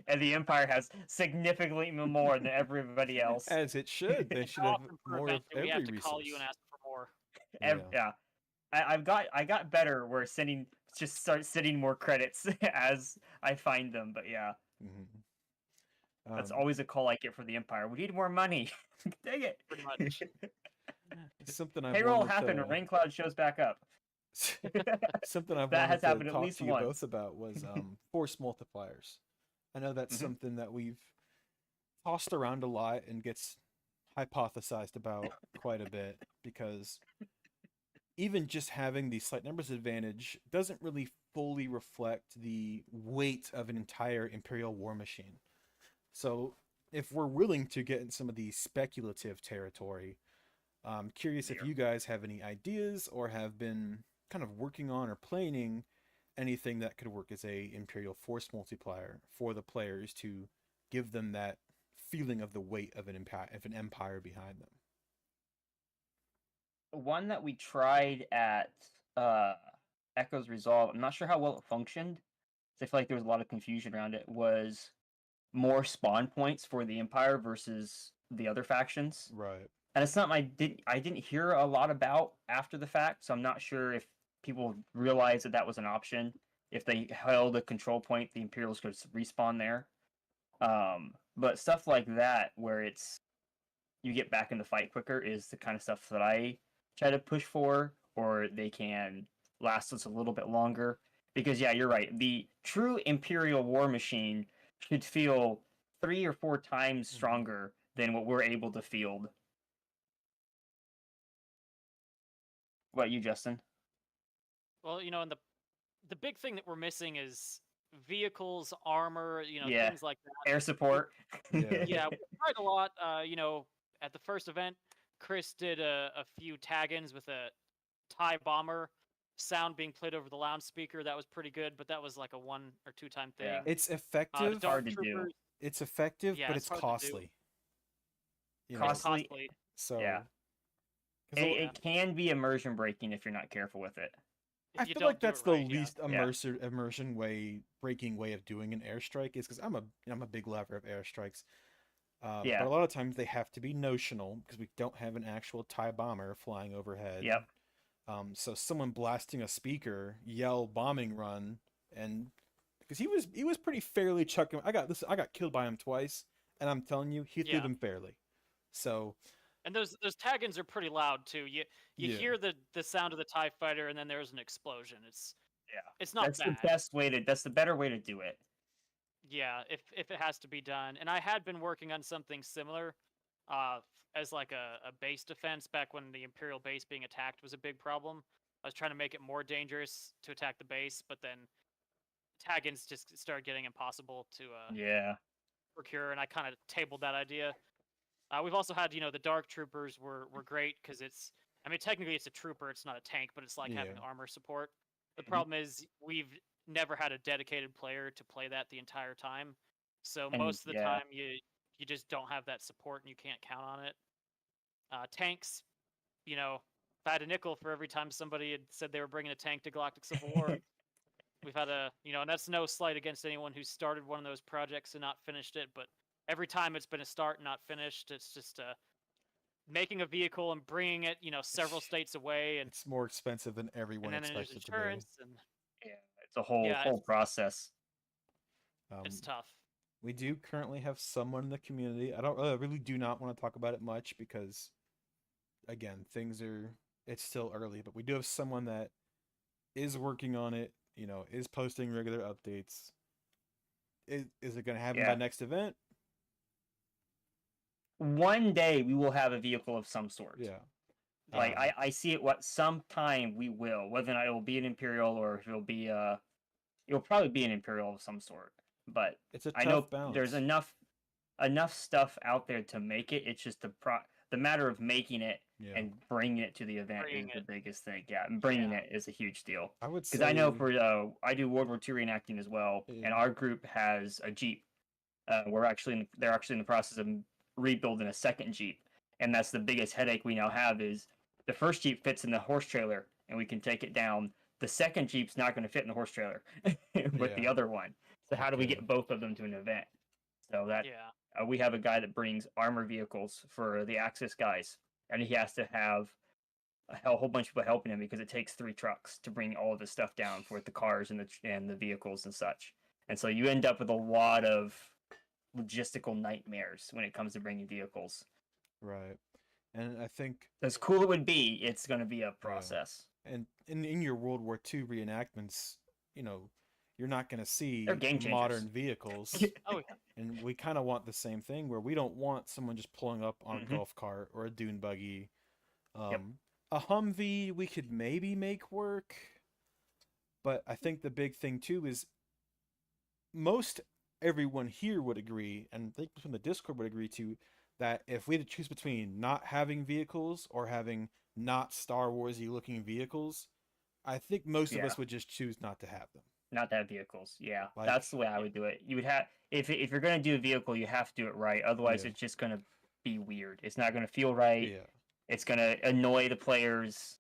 And the Empire has significantly more than everybody else. As it should. They should How have often per more of event do we every have to resource. call you and ask for more? Yeah, I got better where start sending more credits as I find them. But yeah, Mhm. that's Um, always a call I get for the Empire. We need more money. Dang it. Pretty much. something I've Payroll wanted happened to- when Rain Cloud shows back up. Something I've That wanted has to happened at talk least to you once. both about was force multipliers. I know that's Mhm. something that we've tossed around a lot and gets hypothesized about quite a bit because even just having the slight numbers advantage doesn't really fully reflect the weight of an entire Imperial war machine. So if we're willing to get in some of the speculative territory, I'm curious if Sure. you guys have any ideas or have been kind of working on or planning anything that could work as a Imperial force multiplier for the players to give them that feeling of the weight of an empire behind them. One that we tried uh Echo's Resolve, I'm not sure how well it functioned. I feel like there was a lot of confusion around it. Was more spawn points for the Empire versus the other factions, Right. and it's something I didn't hear a lot about after the fact. So I'm not sure if people realized that that was an option. If they held a control point, the Imperials could respawn there. But stuff like that, where it's you get back in the fight quicker, is the kind of stuff that I try to push for, or they can last us a little bit longer. Because yeah, you're right. The true Imperial war machine should feel 3 or 4 times stronger than what we're able to field. What about you, Justin? Well, and the big thing that we're missing is vehicles, armor, Yeah. things like that. Air support. Yeah. Yeah, we tried a lot. At the first event, Chris did a few tag-ins with a TIE bomber sound being played over the loudspeaker. That was pretty good, but that was like a 1 or 2 time thing. Yeah. It's The effective. Dark hard to do. Troopers, It's effective, Yeah, but it's it's hard to do. costly. it's Costly. costly. So Yeah. 'cause It can be immersion breaking if you're not careful with it. If I you feel don't like do it that's the right, yeah. least immersion way, breaking way of doing an airstrike is because I'm a big lover of airstrikes. Yeah. But a lot of times they have to be notional because we don't have an actual TIE bomber flying overhead. Yep. So someone blasting a speaker, yell bombing run, and because he was pretty fairly chucking. I got killed by him twice, and I'm telling you, he threw Yeah. them fairly. So And those tag-ins are pretty loud too. You Yeah. hear the sound of the TIE fighter, and then there's an explosion. It's Yeah. not That's bad. the best way to. That's the better way to do it. Yeah, if it has to be done. And I had been working on something similar, as like a base defense back when the Imperial base being attacked was a big problem. I was trying to make it more dangerous to attack the base, but then tag-ins just started getting impossible to Yeah. procure, and I kind of tabled that idea. We've also had, the Dark Troopers were great because technically it's a trooper, it's not a tank, but it's like having Yeah. armor support. The Mhm. problem is we've never had a dedicated player to play that the entire time, so And, most of the yeah. time you just don't have that support and you can't count on it. Tanks, if I had a nickel for every time somebody had said they were bringing a tank to Galactic Civil War. We've had and that's no slight against anyone who started one of those projects and not finished it, but every time it's been a start and not finished, it's just making a vehicle and bringing it, several states away, and it's more expensive than everyone then there's expected it to be. insurance, and Yeah. It's a whole Yeah, whole process. it's tough. We do currently have someone in the community. I really do not want to talk about it much because, again, it's still early. But we do have someone that is working on it. Is posting regular updates. Is it going to happen by Yeah. next event? One day we will have a vehicle of some sort. Yeah. Like Um, I see it. Sometime we will. Whether or not it will be an Imperial or if it'll probably be an Imperial of some sort. But It's a I tough know balance. there's enough stuff out there to make it. It's just the matter of making it Yeah. and bringing it to the event Bringing is the it. biggest thing. Yeah, and bringing Yeah. it is a huge deal. I would Because I know say- for I do World War II reenacting as well, Yeah. and our group has a Jeep. They're actually in the process of rebuilding a second Jeep, and that's the biggest headache we now have. Is the first Jeep fits in the horse trailer, and we can take it down. The second Jeep's not going to fit in the horse trailer with the Yeah. other one. So how do we Okay. get both of them to an event? So that Yeah. we have a guy that brings armor vehicles for the Axis guys, and he has to have a whole bunch of people helping him because it takes 3 trucks to bring all of his stuff down for the cars and the vehicles and such. And so you end up with a lot of logistical nightmares when it comes to bringing vehicles. Right. And I think, As cool it would be, it's going to be a process. and in your World War II reenactments, you're not going to see They're game changers. modern vehicles. Oh, yeah. And we kind of want the same thing where we don't want someone just pulling up on Mhm. a golf cart or a dune buggy. Yep. A Humvee we could maybe make work, but I think the big thing too is most everyone here would agree, and I think from the Discord would agree too, that if we had to choose between not having vehicles or having not Star Warsy looking vehicles, I think most of Yeah. us would just choose not to have them. Not to have vehicles. Yeah, Like- that's the way I would do it. You would have if you're going to do a vehicle, you have to do it right. Otherwise, Yeah. it's just going to be weird. It's not going to feel right. Yeah. It's going to annoy the players.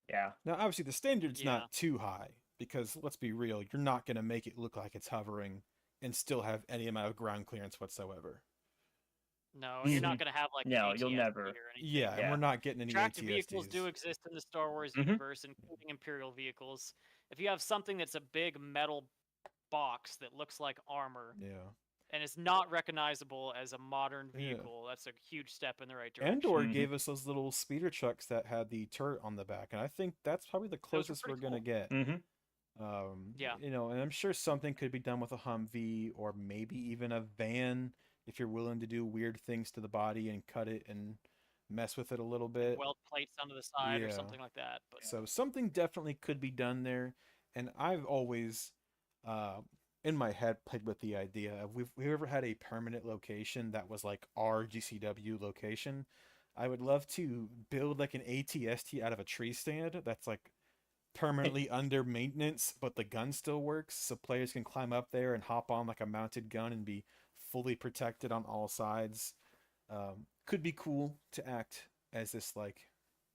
Yeah. Now, obviously, the standard's Yeah. not too high because let's be real, you're not going to make it look like it's hovering and still have any amount of ground clearance whatsoever. No, and you're not going to have like an No, ATST you'll or never. anything. Yeah, and Yeah. we're not getting any Tracked vehicles ATSTs. do exist in the Star Wars Mhm. universe, including Imperial vehicles. If you have something that's a big metal box that looks like armor Yeah. and is not recognizable as a modern Yeah. vehicle, that's a huge step in the right direction. Andor Mhm. gave us those little speeder trucks that had the turret on the back, and I think that's probably the Those were closest pretty we're gonna cool. get. Mhm. Yeah. You know, and I'm sure something could be done with a Humvee or maybe even a van if you're willing to do weird things to the body and cut it and mess with it a little bit. Weld plates onto the side or Yeah. something like that. But So something definitely could be done there. And I've always, uh, in my head, played with the idea of we've ever had a permanent location that was like our GCW location. I would love to build like an ATST out of a tree stand that's like permanently under maintenance, but the gun still works, so players can climb up there and hop on like a mounted gun and be fully protected on all sides. Could be cool to act as this like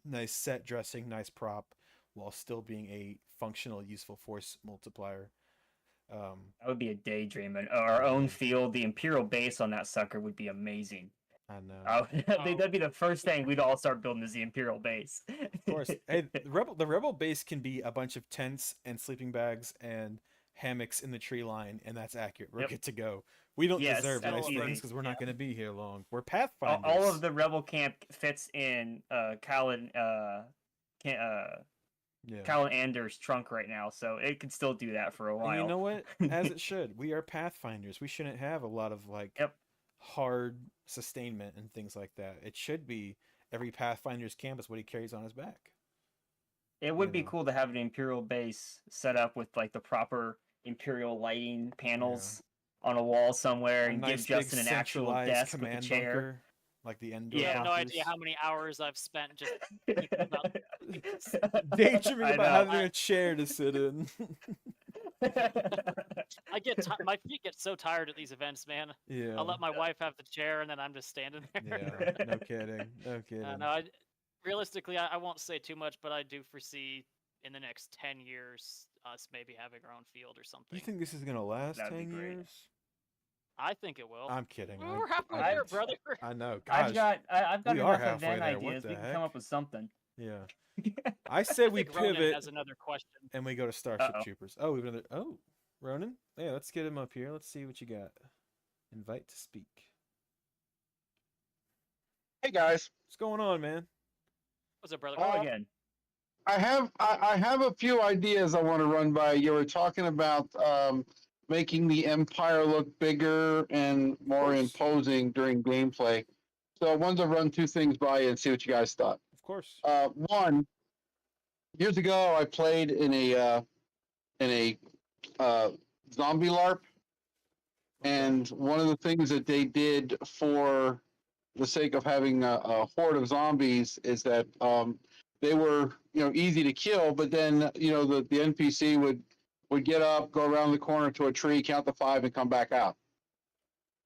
nice set dressing, nice prop, while still being a functional, useful force multiplier. That would be a daydream. And our own Yeah. field, the Imperial base on that sucker would be amazing. I know. That'd be the first thing we'd all start building is the Imperial base. Of course. Hey, the rebel base can be a bunch of tents and sleeping bags and hammocks in the tree line, and that's accurate. We're Yep. good to go. We don't Yes, deserve nice absolutely. things because we're not going to be here long. We're all, pathfinders. all of the rebel camp fits in Callan Yeah. Callan Anders' trunk right now, so it could still do that for a while. And you know what? As it should. We are pathfinders. We shouldn't have a lot of like Yep. hard sustainment and things like that. It should be every pathfinder's campus what he carries on his back. It would you be know. cool to have an Imperial base set up with like the proper Imperial lighting panels on a wall somewhere, A and nice give big Justin an actual centralized desk with a command chair. bunker, like the Endor you have no bunkers. idea how many hours I've spent just thinking about Daydreaming I about know. having a chair to sit in. I get my feet get so tired at these events, man. Yeah. I'll let my wife have the chair, and then I'm just standing there. Yeah. No kidding. No kidding. No, realistically, I won't say too much, but I do foresee in the next 10 years us maybe having our own field or something. You think this is gonna last That'd be 10 great. years? I think it will. I'm kidding. We're halfway I- there, brother. I know. I've Gosh. got we are enough halfway event there, what ideas. the We can heck? come up with something. Yeah. I say we think Ronan pivot has another question. and we go to Starship Uh-oh. Troopers. Oh, we've another. Oh, Ronan. Yeah, let's get him up here. Let's see what you got. Invite to speak. Hey guys, What's going on, man? What's up, brother? Oh, again. I have a few ideas I want to run by. You were talking about making the Empire look bigger and more course. imposing during gameplay. So I wanted to run two things by you and see what you guys thought. Of course. One, years ago I played in a zombie LARP, and one of the things that they did for the sake of having a horde of zombies is that they were easy to kill, but then the NPC would get up, go around the corner to a tree, count to 5, and come back out.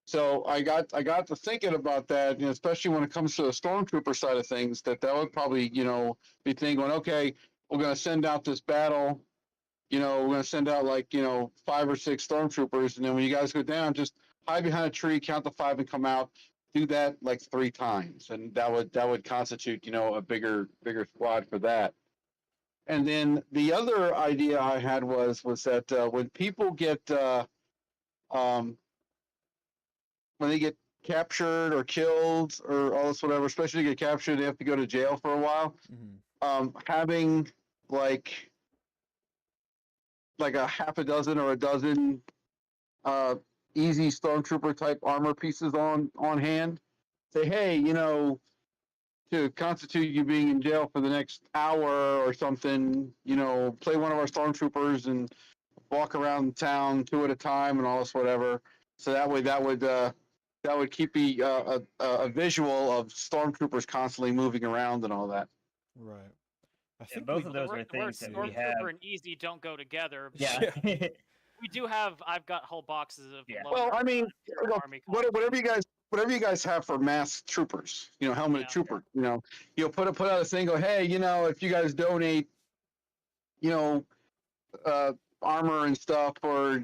So I got to thinking about that, especially when it comes to the stormtrooper side of things, that would probably be thinking, okay, we're going to send out this battle. We're going to send out 5 or 6 stormtroopers, and then when you guys go down, just hide behind a tree, count to 5, and come out. Do that 3 times, and that would constitute a bigger squad for that. And then the other idea I had was that when people get when they get captured or killed or all this whatever, especially get captured, they have to go to jail for a while. Mm-hmm. Having like a half a dozen or a dozen easy stormtrooper type armor pieces on hand. Say, hey, to constitute you being in jail for the next hour or something, play one of our stormtroopers and walk around town 2 at a time and all this whatever. So that way, that would keep a visual of stormtroopers constantly moving around and all that. Right. I Yeah, think both we, of those the are word things that we Stormtrooper have. and Easy don't go together. But Yeah. we do have. I've got whole boxes of. Yeah. lower, Well, I mean, Imperial Army whatever you guys have for masked troopers, helmeted Yeah. trooper, you'll put out a thing, go, hey, if you guys donate you know, armor and stuff, or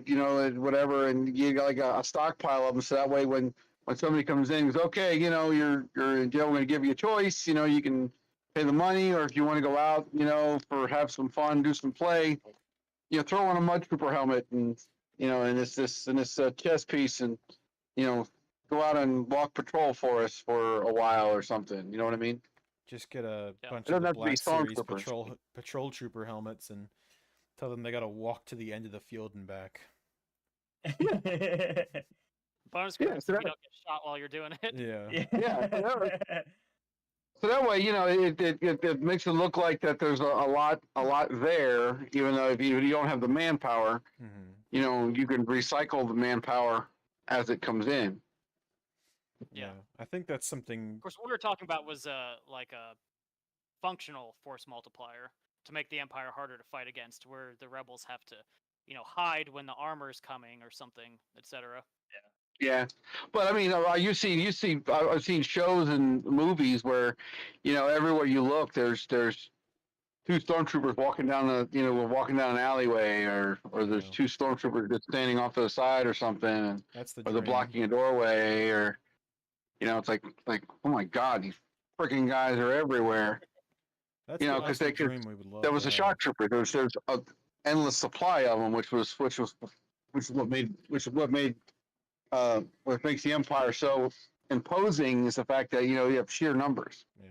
whatever, and you got like a stockpile of them, so that way when somebody comes in and goes, okay, we're going to give you a choice, you can pay the money, or if you want to go out, for have some fun, do some play, throw on a mud trooper helmet, and and this chest piece, and go out and walk patrol for us for a while or something. You know what I mean? Just get a Yeah. bunch It of doesn't the have to be Black Series stormtroopers. patrol trooper helmets and tell them they got to walk to the end of the field and back. Bonus Yeah, credits so if you that, don't get shot while you're doing it. Yeah. yeah. So that way, it makes it look like that there's a lot there, even though if you don't have the manpower, Mm-hmm. you can recycle the manpower as it comes in. Yeah. I think that's something. Of course, what we were talking about was like a functional force multiplier to make the Empire harder to fight against, where the rebels have to, hide when the armor's coming or something, etc. Yeah, but I mean, I've seen shows and movies where, everywhere you look, there's two stormtroopers walking down walking down an alleyway, or there's Yeah. two stormtroopers just standing off to the side or something, That's the or they're dream. blocking a doorway, or it's like oh my god, these freaking guys are everywhere. That's Because the dream we would love there was to a have. shock trooper. There's a endless supply of them, which is what makes the Empire so imposing, is the fact that you have sheer numbers. Yeah.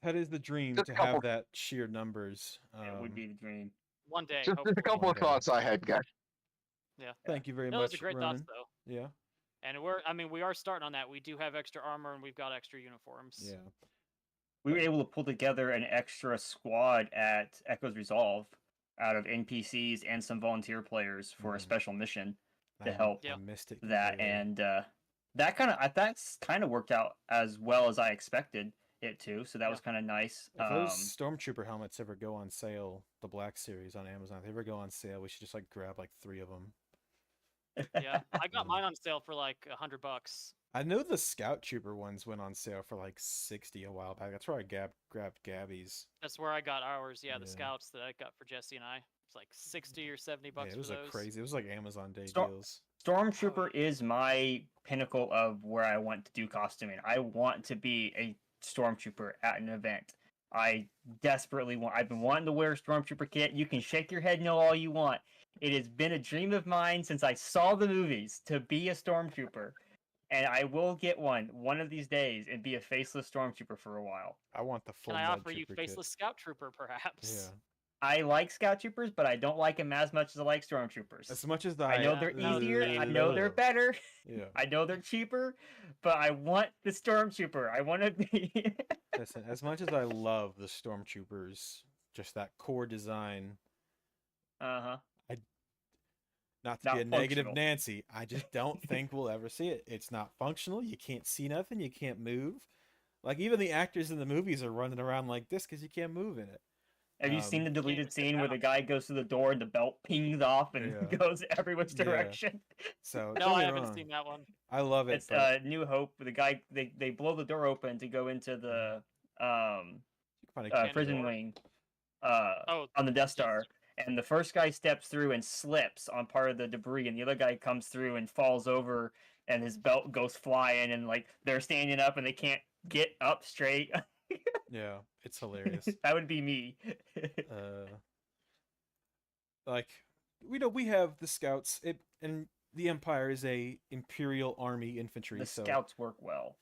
That is the dream, Just to a couple, have that sheer numbers. It would be the dream. One day, just a hopefully. couple One of day. thoughts I had, guys. Yeah. Thank you very Those are much, great thoughts, Ronan. though. Yeah. And we are starting on that. We do have extra armor and we've got extra uniforms. Yeah. We were able to pull together an extra squad at Echo's Resolve out of NPCs and some volunteer players for a Mhm. special mission to I- help Yeah. I missed it that, completely. and that's kind of worked out as well as I expected it to. So that was kind of nice. If those stormtrooper helmets ever go on sale, the Black Series on Amazon, if they ever go on sale, we should just like grab like 3 of them. Yeah. I got Yeah. mine on sale for like $100. I know the Scout Trooper ones went on sale for like 60 a while back. That's where I grabbed Gabby's. That's where I got ours. Yeah, the Yeah. scouts that I got for Jesse and I. It's like 60 or 70 bucks Yeah, it was for a those. crazy. It was like Amazon Day Star- deals. Stormtrooper is my pinnacle of where I want to do costuming. I want to be a Stormtrooper at an event. I desperately want. I've been wanting to wear a Stormtrooper kit. You can shake your head no all you want. It has been a dream of mine since I saw the movies to be a Stormtrooper, and I will get one of these days and be a faceless Stormtrooper for a while. I want the full Can I Mud offer you Trooper faceless scout trooper, perhaps? kit. Yeah. I like Scout Troopers, but I don't like them as much as I like Stormtroopers. As much as the I know they're easier. I know they're better. Yeah. I know they're cheaper, but I want the Stormtrooper. I want to be. Listen, as much as I love the Stormtroopers, just that core design, Uh-huh. not to Not be a negative functional. Nancy, I just don't think we'll ever see it. It's not functional. You can't see nothing. You can't move. Like, even the actors in the movies are running around like this because you can't move in it. Have you seen the even deleted sit scene where down. the guy goes through the door and the belt pings off and Yeah. goes every which Yeah. direction? So No, don't I get me haven't wrong. seen that one. I love it. It's but New Hope. The guy they blow the door open to go into the you can find a Cannon prison door. wing Oh, on the Death yes. Star. And the first guy steps through and slips on part of the debris, and the other guy comes through and falls over, and his belt goes flying, and like they're standing up and they can't get up straight. Yeah, it's hilarious. That would be me. Like, we have the scouts. And the Empire is a Imperial Army infantry. The So scouts work well.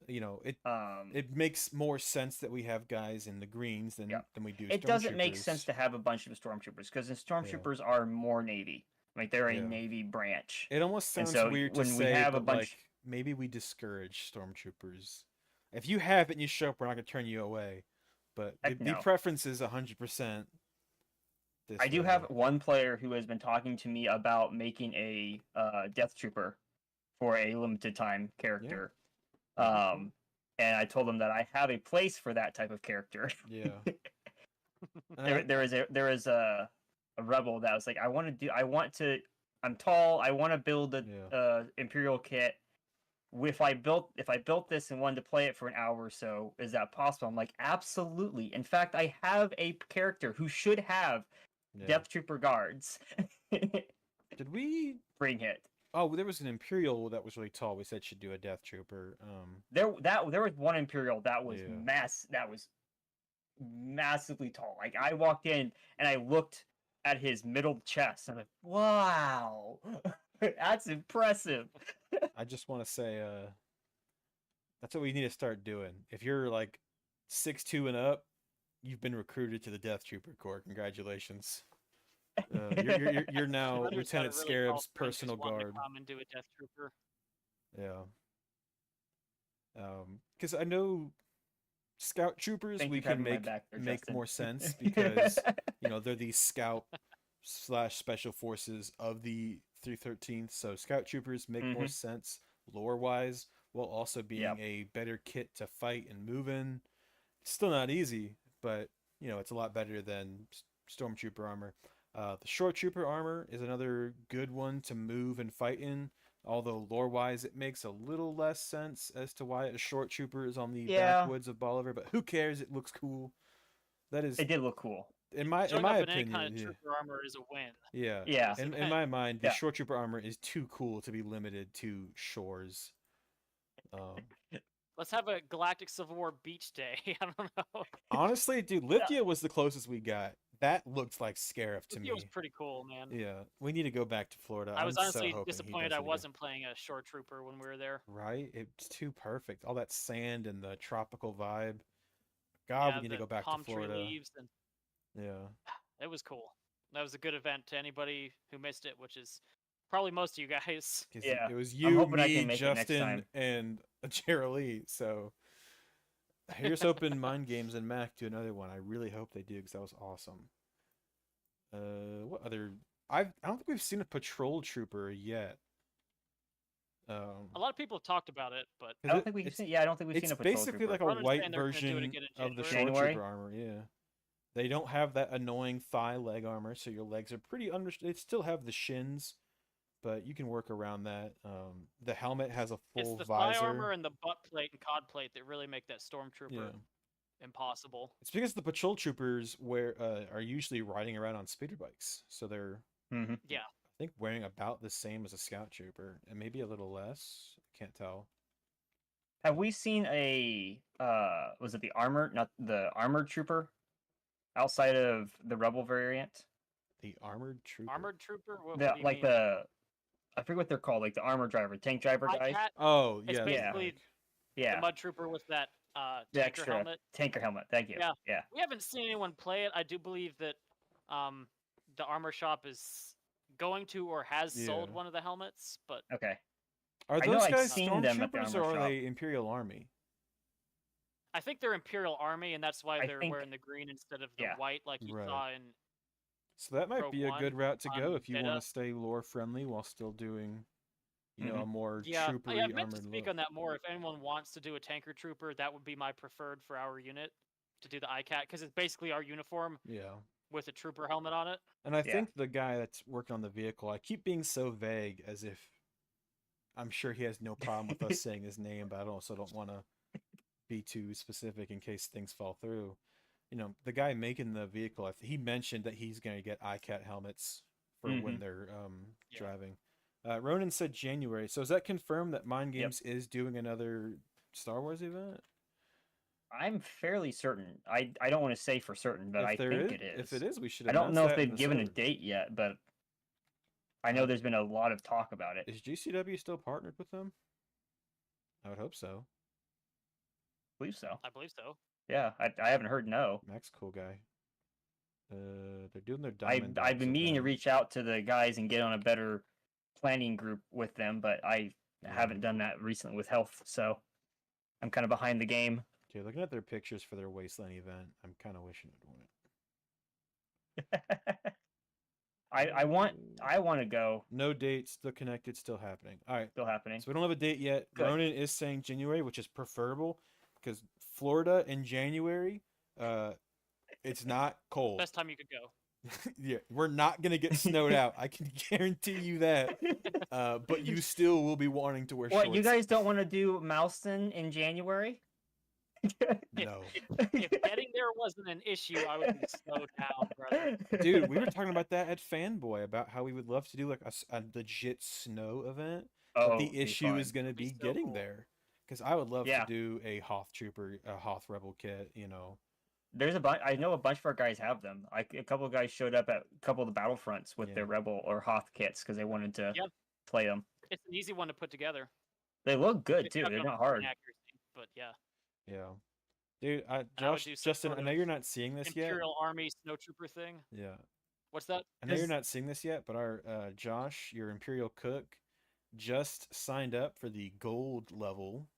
it makes more sense that we have guys in the greens than we do. It doesn't make sense stormtroopers. to have a bunch of stormtroopers because the stormtroopers are more Navy. Like they're a Yeah. Navy branch. It almost And sounds so weird to when we say, have a but bunch- like maybe we discourage stormtroopers. If you have it and you show up, we're not gonna turn you away. But Heck the no. preference is 100%. I do have one player who has been talking to me about making a Death Trooper for a limited time character. And I told him that I have a place for that type of character. Yeah. there is a rebel that was like, I'm tall, I want to build a Imperial kit, if I built this and wanted to play it for an hour or so, is that possible? I'm like, absolutely. In fact, I have a character who should have Yeah. Death Trooper guards. Did we? Bring it. Oh, there was an Imperial that was really tall. We said should do a Death Trooper. There was one Imperial that was Yeah. massively tall. Like I walked in and I looked at his middle chest. I'm like, wow, that's impressive. I just want to say, that's what we need to start doing. If you're like 6'2" and up, you've been recruited to the Death Trooper Corps. Congratulations. You're now Runner's got a Lieutenant really tall Scarab's friend who's personal wanting to guard. come and do a Death Trooper. Yeah. Because I know Scout Troopers Thank we you for can having my back there, make Justin. more sense because they're these Scout / Special Forces of the 313th. So Scout Troopers make more sense lore wise, while also being a better kit to fight and move in. It's still not easy, but it's a lot better than Stormtrooper armor. The Short Trooper armor is another good one to move and fight in. Although lore-wise, it makes a little less sense as to why a Short Trooper is on the backwoods of Bolivar, but who cares? It looks cool. That is, It did look cool. in my Showing up in any opinion. kind of trooper armor is a win. Yeah. Yeah. In my mind, the Yeah. Short Trooper armor is too cool to be limited to shores. Let's have a Galactic Civil War beach day. I don't know. Honestly, dude, Lithia was the closest we got. That looked like Scarif to me. It was pretty cool, man. Yeah, we need to go back to Florida. I was I'm honestly so hoping he disappointed does I it again. wasn't playing a Short Trooper when we were there. Right? It's too perfect. All that sand and the tropical vibe. God, we need to go back to palm Florida. tree leaves and Yeah. it was cool. That was a good event to anybody who missed it, which is probably most of you guys. Yeah. It was I'm you, hoping I me, can make it next Justin, time. and Lee. So here's hoping Mind Games and Mac do another one. I really hope they do because that was awesome. What other? I don't think we've seen a patrol trooper yet. A lot of people have talked about it, but I don't think we've seen. Yeah, I don't think we've It's seen a patrol basically trooper. like a Runners white saying they're gonna do it version again in of the short January. trooper armor. Yeah, they don't have that annoying thigh leg armor, so your legs are pretty under. They still have the shins, but you can work around that. The helmet has a it's full the visor. thigh armor and the butt plate and cod plate that really make that stormtrooper Yeah. impossible. It's because the patrol troopers are usually riding around on speeder bikes, so they're Yeah. I think wearing about the same as a scout trooper, and maybe a little less. Can't tell. Have we seen a was it the armor, not the armored trooper, outside of the rebel variant? The armored trooper. Armored trooper? What The do you like mean? I forget what they're called, like the armor driver, tank driver guy. Cat? Oh It's yeah. basically Yeah, the mud trooper with that the tanker extra helmet. tanker helmet. Thank you. Yeah. Yeah. We haven't seen anyone play it. I do believe that the armor shop is going to or has sold Yeah. one of the helmets, but Okay. Are I know those I've guys seen them at the stormtroopers armor or are shop. they Imperial Army? I think they're Imperial Army, and that's why I they're think- wearing the green instead of the yeah. white, like you Right. saw in. So that might Rogue be a good One route to go on if you Beta. want to stay lore friendly while still doing, a more Yeah, troopery I meant to armored speak look. on that more. If anyone wants to do a tanker trooper, that would be my preferred for our unit to do the ICAT because it's basically our uniform Yeah. with a trooper helmet on it. And I Yeah. think the guy that's working on the vehicle, I keep being so vague as if I'm sure he has no problem with us saying his name, but I also don't want to be too specific in case things fall through. The guy making the vehicle, he mentioned that he's going to get ICAT helmets for when they're Yeah. driving. Ronan said January. So is that confirmed that Mind Yep. Games is doing another Star Wars event? I'm fairly certain. I don't want to say for certain, but I think it is. If it is, we should. I don't announce know if that in they've the given a servers. date yet, but I know there's been a lot of talk about it. Is GCW still partnered with them? I would hope so. I believe so. I believe so. Yeah, I haven't heard no. Max, cool guy. They're doing their I've diamond. been meaning to reach out to the guys and get on a better planning group with them, but I haven't done that recently with health, so I'm kind of behind the game. Okay, looking at their pictures for their Wasteland event, I'm kind of wishing I'd won it. I want to go. No date, still connected, still happening. All right, Still happening. so we don't have a date yet. Good. Ronan is saying January, which is preferable because Florida in January, it's not cold. Best time you could go. Yeah, we're not gonna get snowed out. I can guarantee you that. But you still will be wanting to wear What, shorts. you guys don't want to do Mouston in January? No. If getting there wasn't an issue, I would be so down, brother. Dude, we were talking about that at Fanboy about how we would love to do like a legit snow event, but Oh, the it'd be issue fun. is going to It'd be be so getting cool. there. Because I would love Yeah. to do a Hoth Trooper, a Hoth Rebel kit, you know. There's a bunch. I know a bunch of our guys have them. Like a couple of guys showed up at a couple of the Battlefronts with Yeah. their Rebel or Hoth kits because they wanted to Yep. play them. It's an easy one to put together. They look good It's too. got They're no not hard. inaccuracy, but yeah. Yeah. Dude, I would Josh, do some Justin, sort I know of you're not seeing this yet. Imperial Army snowtrooper thing. Yeah. What's that? I know you're 'Cause- not seeing this yet, but our Josh, your Imperial Cook, just signed up for the gold level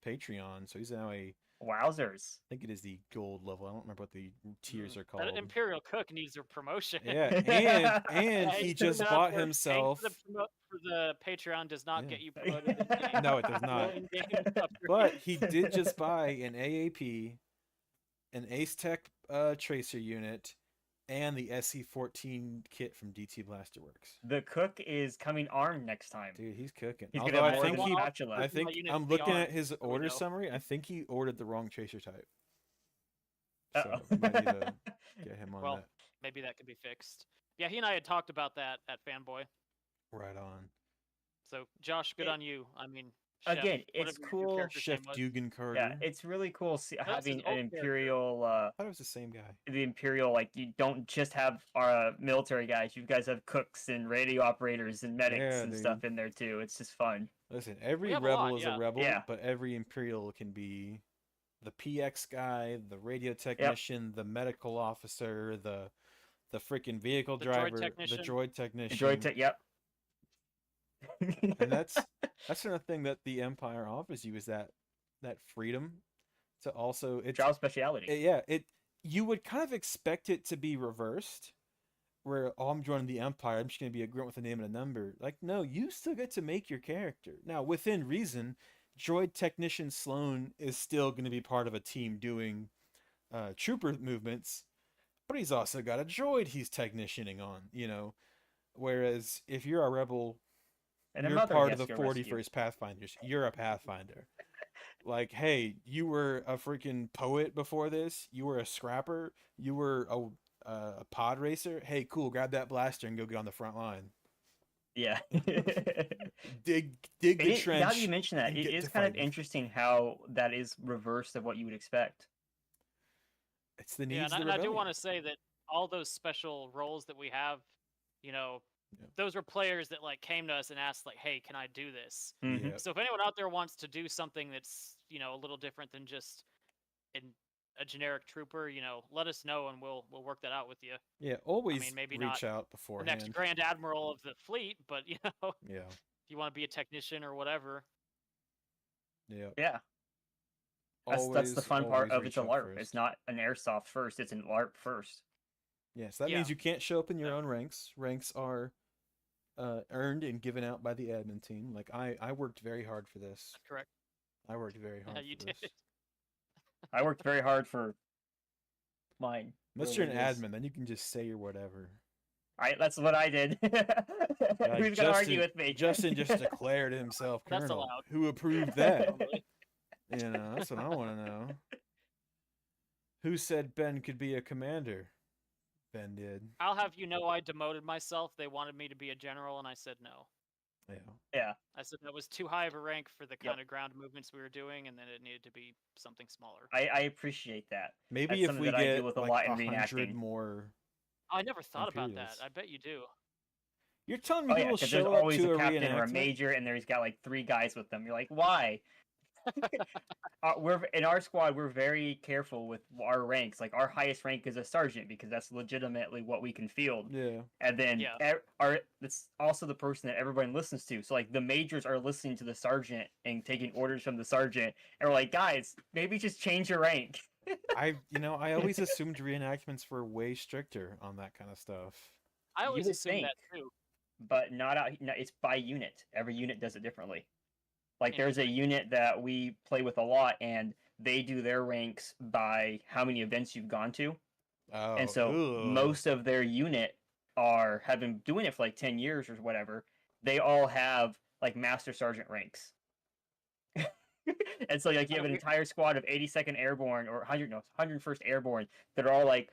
Patreon. So he's now I Wowzers. think it is the gold level. I don't remember what the tiers are That called. Imperial Cook needs a promotion. Yeah, and Yeah, he he's just putting it out bought there. Paying himself. for the Patreon does not Yeah. get you promoted in game. No, it does not. In-game upgrade. But he did just buy an AAP, an Ace Tech tracer unit, and the SC-14 kit from DT Blasterworks. The cook is coming armed next time. Dude, he's cooking. He's Although gonna I have more think than he, one spatula. I think unit I'm to be looking at armed, his so we order know. summary. I think he ordered the wrong tracer type. Uh-oh. So we might need to get him on Well, that. maybe that could be fixed. Yeah, he and I had talked about that at Fanboy. Right on. So Josh, good It- on you. I mean, Chef, Again, it's whatever your cool. character's Chef name was. Dugan Carter. Yeah, it's really cool That's his having old an character. Imperial. I thought it was the same guy. The Imperial, like you don't just have our military guys. You guys have cooks and radio operators and medics Yeah, and dude. stuff in there too. It's just fun. Listen, every have a rebel lot, is yeah. a rebel, Yeah. but every Imperial can be the PX guy, the radio technician, the medical officer, the freaking vehicle The droid driver, the technician. droid technician. Droid tech, yep. And that's another thing that the Empire offers you is that freedom to also it's job speciality. you would kind of expect it to be reversed, where I'm joining the Empire, I'm just gonna be a grunt with a name and a number. Like, no, you still get to make your character. Now, within reason, droid technician Sloan is still gonna be part of a team doing trooper movements, but he's also got a droid he's technicianing on, you know. Whereas if you're a rebel, And a you're mother part of gets the your rescue. 41st Pathfinders. You're a Pathfinder. Like, hey, you were a freaking poet before this. You were a scrapper. You were a pod racer. Hey, cool. Grab that blaster and go get on the front line. Yeah. Dig the trench. Now that you mention that, and it get is to kind of fighting. interesting how that is reversed of what you would expect. It's the Yeah, needs and of the I do rebellion. want to say that all those special roles that we have, you know, Yeah. those were players that like came to us and asked like, "Hey, can I do this?" Mhm. Yeah. So if anyone out there wants to do something that's, you know, a little different than just a generic trooper, you know, let us know and we'll work that out with you. Yeah, always maybe reach not out The beforehand. next Grand Admiral of the fleet, but you know, Yeah, if you want to be a technician or whatever. yeah. Yeah. That's the fun part always of it's reach a out LARP. first. It's not an airsoft first, it's an LARP first. Yeah, so that Yeah. means you can't show up in your Yeah. own ranks. Ranks are earned and given out by the admin team. Like I worked very hard for this. Correct. I worked very hard Yeah, you for did. this. I worked very hard for mine. Unless you're an whatever it is. admin, then you can just say you're whatever. That's what I did. Who's gonna argue with me? Justin just declared himself That's colonel. allowed. Who approved that? Totally. You know, that's what I want to know. Who said Ben could be a commander? Ben did. I'll have you know I demoted myself. They wanted me to be a general and I said no. Yeah. Yeah. I said that was too high of a rank for the kind of ground movements we were doing, and then it needed to be something smaller. I appreciate that. Maybe That's if something we that I get deal with a like lot in 100 reenacting. more. I never thought about that. Imperials. I bet you do. You're telling me Oh yeah, people because there's show up always to a a captain or a reenactment? major, and there's got like 3 guys with them. You're like, why? We're in our squad. We're very careful with our ranks. Like our highest rank is a sergeant because that's legitimately what we can field. Yeah. And then Yeah. that's also the person that everybody listens to. So like the majors are listening to the sergeant and taking orders from the sergeant, and we're like, guys, maybe just change your rank. I always assumed reenactments were way stricter on that kind of stuff. I always would assumed that think. too. But not out. No, it's by unit. Every unit does it differently. Like there's a unit that we play with a lot, and they do their ranks by how many events you've gone to. Oh, And so ugh. most of their unit have been doing it for like 10 years or whatever. they all have like master sergeant ranks. And so like you have an entire squad of 82nd Airborne or 101st Airborne that are all like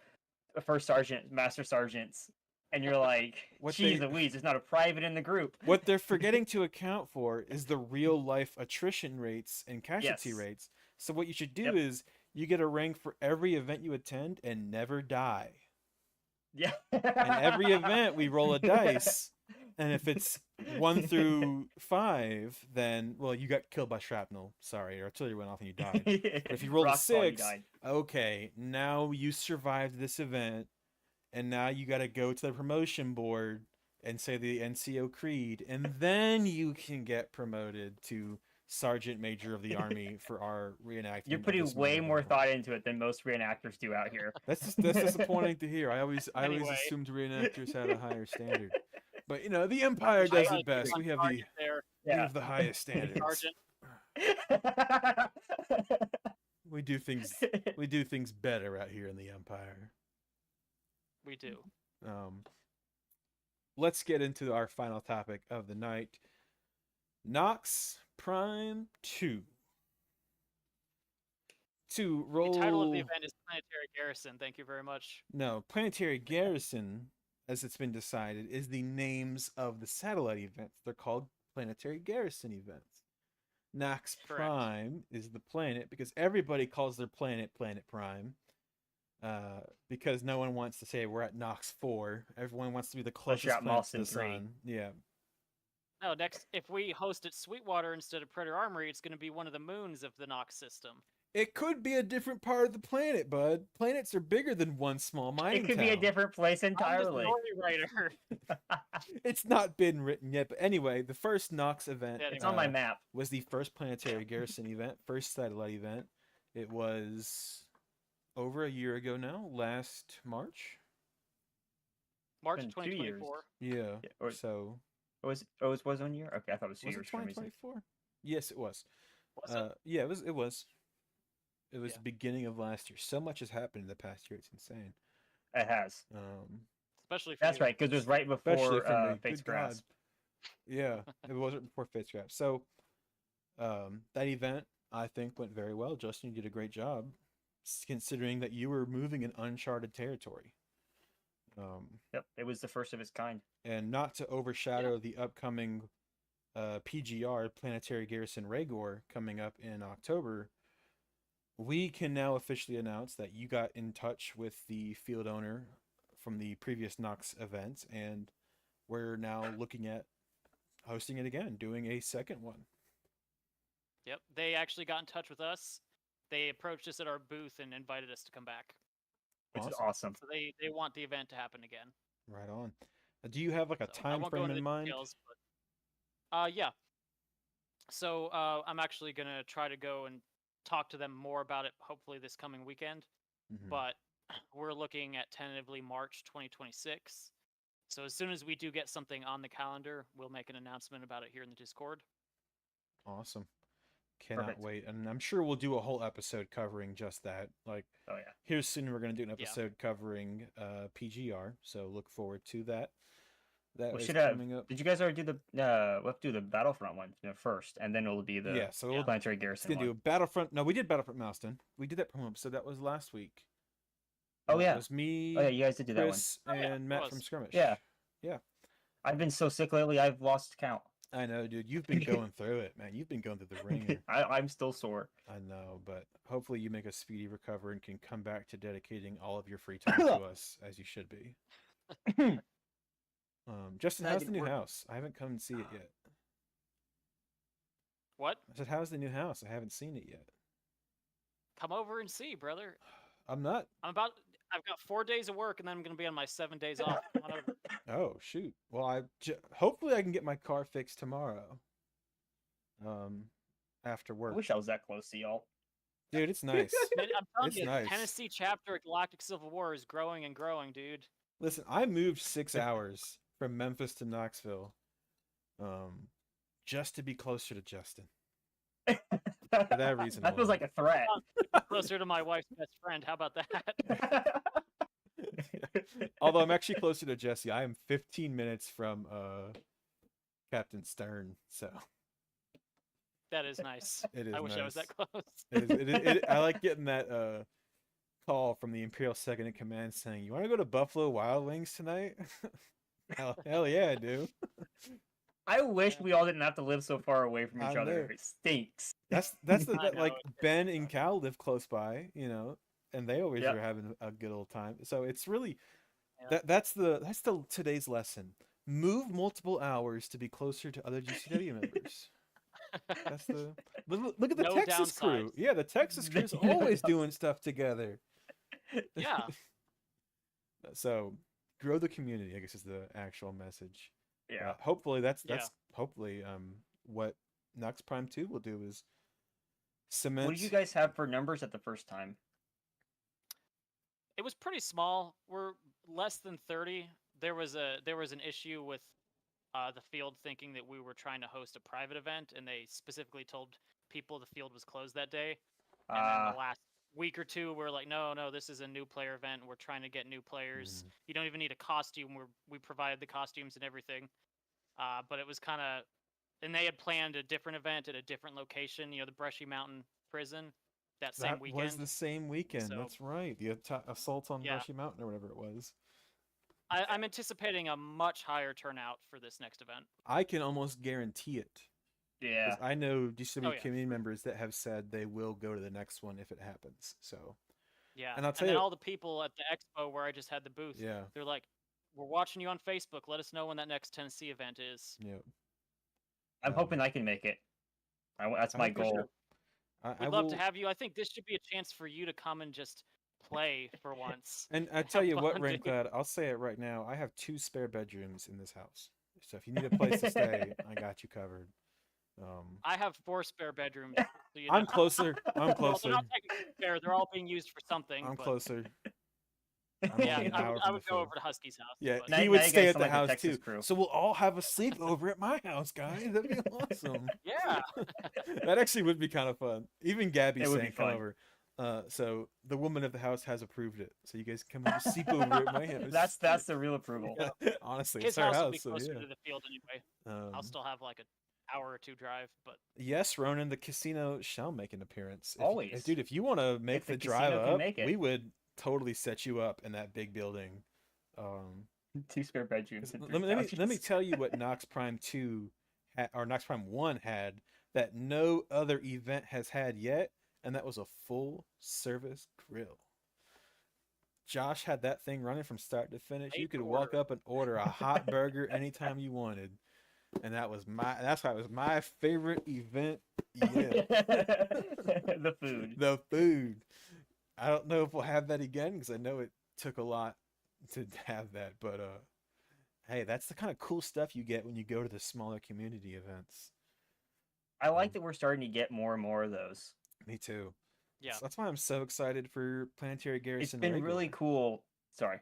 first sergeant, master sergeants, and you're like, geez Louise, there's not a private in the group. What they're forgetting to account for is the real life attrition rates and casualty rates. So what you should do is you get a rank for every event you attend and never die. Yeah. And every event we roll a dice, and if it's 1 through 5, then you got killed by shrapnel. Sorry, your artillery went off and you died. But if you rolled a 6, okay, now you survived this event, and now you got to go to the promotion board and say the NCO creed, and then you can get promoted to Sergeant Major of the Army for our reenactment. You're putting way more thought into it than most reenactors do out here. That's disappointing to hear. I always assumed reenactors had a higher standard. But the Empire does it best. We have the highest standards. We do things better out here in the Empire. We do. Let's get into our final topic of the night. Nox Prime 2. To roll. The title of the event is Planetary Garrison. Thank you very much. No, Planetary Garrison, as it's been decided, is the names of the satellite events. They're called Planetary Garrison events. Nox Prime is the planet because everybody calls their planet Planet Prime. Because no one wants to say we're at Nox 4. Everyone wants to be the closest planet to the sun. Yeah. No, next, if we host at Sweetwater instead of Predator Armory, it's going to be one of the moons of the Nox system. It could be a different part of the planet, bud. Planets are bigger than one small mining town. It could be a different place entirely. I'm the story writer. It's not been written yet, but anyway, the first Nox event. It's on my map. Was the first Planetary Garrison event, first satellite event. It was over a year ago now, last March. March 2024. Yeah. So. It was 1 year? Okay, I thought it was 2 years. Was it 2024? Yes, it was. Was it? Yeah, it was. It was the beginning of last year. So much has happened in the past year; it's insane. It has. Especially for that's right, because it was right before Fate's Grasp. Yeah, it wasn't before Fate's Grasp. So, that event I think went very well. Justin, you did a great job, considering that you were moving in uncharted territory. Yep, it was the first of its kind. And not to overshadow the upcoming PGR, Planetary Garrison Rhaegor, coming up in October, we can now officially announce that you got in touch with the field owner from the previous Nox event, and we're now looking at hosting it again, doing a second one. Yep, they actually got in touch with us. They approached us at our booth and invited us to come back. Which is awesome. So they want the event to happen again. Right on. Do you have like a time frame in mind? Details, but, yeah. So I'm actually gonna try to go and talk to them more about it. Hopefully this coming weekend. Mm-hmm. But we're looking at tentatively March 2026. So as soon as we do get something on the calendar, we'll make an announcement about it here in the Discord. Awesome. Cannot wait. And I'm sure we'll do a whole episode covering just that. Like, oh yeah, here soon we're going to do an episode covering PGR. So look forward to that. That is coming up. Did you guys already do the we'll have to do the Battlefront one first, and then it'll be the Planetary Garrison one. Do a Battlefront. No, we did Battlefront Milestone. We did that promo episode. That was last week. Oh yeah, it was me. Oh yeah, you guys did do that Chris one. And Matt from Skirmish. Yeah. I've been so sick lately. I've lost count. I know, dude. You've been going through it, man. You've been going through the ringer. I'm still sore. I know, but hopefully you make a speedy recovery and can come back to dedicating all of your free time to us, as you should be. Justin, how's the new house? I haven't come and see it yet. What? I said, how's the new house? I haven't seen it yet. Come over and see, brother. I'm not. I've got 4 days of work, and then I'm going to be on my 7 days off. Come on over. Oh, shoot. Well, hopefully I can get my car fixed tomorrow. After work. I wish I was that close to y'all. Dude, it's nice. Man, I'm telling you, nice. The Tennessee chapter at Galactic Civil War is growing and growing, dude. Listen, I moved 6 hours from Memphis to Knoxville, just to be closer to Justin. For that reason. That feels like a threat. Closer to my wife's best friend. How about that? Although I'm actually closer to Jesse. I am 15 minutes from Captain Stern. So That is nice. it is I wish I was nice. that close. I like getting that call from the Imperial Second in Command saying, "You want to go to Buffalo Wild Wings tonight?" hell yeah, I do. I wish Yeah. we all didn't have to live so far away from I each know. other. It stinks. That's I know, like it Ben and Cal live close by, and they always Yep. are having a good old time. So it's really Yeah. that's the today's lesson. Move multiple hours to be closer to other GCW members. That's the look at the No Texas crew. downsides. Yeah, the Texas crew's always doing stuff together. Yeah. So grow the community, I guess, is the actual message. Yeah. Hopefully that's Yeah. hopefully what Nux Prime 2 will do is cement. What did you guys have for numbers at the first time? It was pretty small. We're less than 30. There was an issue with the field thinking that we were trying to host a private event, and they specifically told people the field was closed that day. And then the last week or two, we're like, no, this is a new player event. We're trying to get new players. You don't even need a costume. We provided the costumes and everything. But it was kind of, and they had planned a different event at a different location. The Brushy Mountain Prison. That same That weekend. was the same weekend. So, That's right. The assault on yeah. Brushy Mountain or whatever it was. I'm anticipating a much higher turnout for this next event. I can almost guarantee it. Yeah. 'Cause I know GCW Oh, yeah. community members that have said they will go to the next one if it happens. So Yeah. And I'll tell then you- all the people at the expo where I just had the booth, yeah, they're like, "We're watching you on Facebook. Let us know when that next Tennessee event is." yeah. I'm hoping I can make it. That's my for sure. goal. We'd love to have you. I think this should be a chance for you to come and just play for once. And I tell you what, fun, dude. Rinclad, I'll say it right now. I have 2 spare bedrooms in this house. So if you need a place to stay, I got you covered. I have 4 spare bedrooms. So I'm closer. I'm Well, closer. they're not technically spare. They're all being used for something. I'm but closer. I'm Yeah, only an I hour would, from I the would go field. over to Husky's house. Yeah, but- Now- he now would you stay guys at sound the like the house Texas too. crew. So we'll all have a sleepover at my house, guys. That'd be awesome. Yeah. That actually would be kind of fun. Even Gabby's It would be saying come fun. over. So the woman of the house has approved it. So you guys come over sleep over at my house. That's the real approval. Honestly, His it's our house will be house. So closer yeah. to the field anyway. I'll Um, still have like an hour or 2 drive, but yes, Ronan, the casino shall make an appearance. Always. Dude, if you want to make If the the drive casino can up, make it. we would totally set you up in that big building. 2 spare bedrooms. 'Cause and let 3 me couches. tell you what Nox Prime 2 or Nox Prime 1 had that no other event has had yet, and that was a full service grill. Josh had that thing running from start to finish. You Made could to walk order. up and order a hot burger anytime you wanted. And that's why it was my favorite event yet. The food. The food. I don't know if we'll have that again because I know it took a lot to have that, but hey, that's the kind of cool stuff you get when you go to the smaller community events. I like that we're starting to get more and more of those. Me too. yeah. So that's why I'm so excited for Planetary Garrison. It's been really regular. cool. Sorry.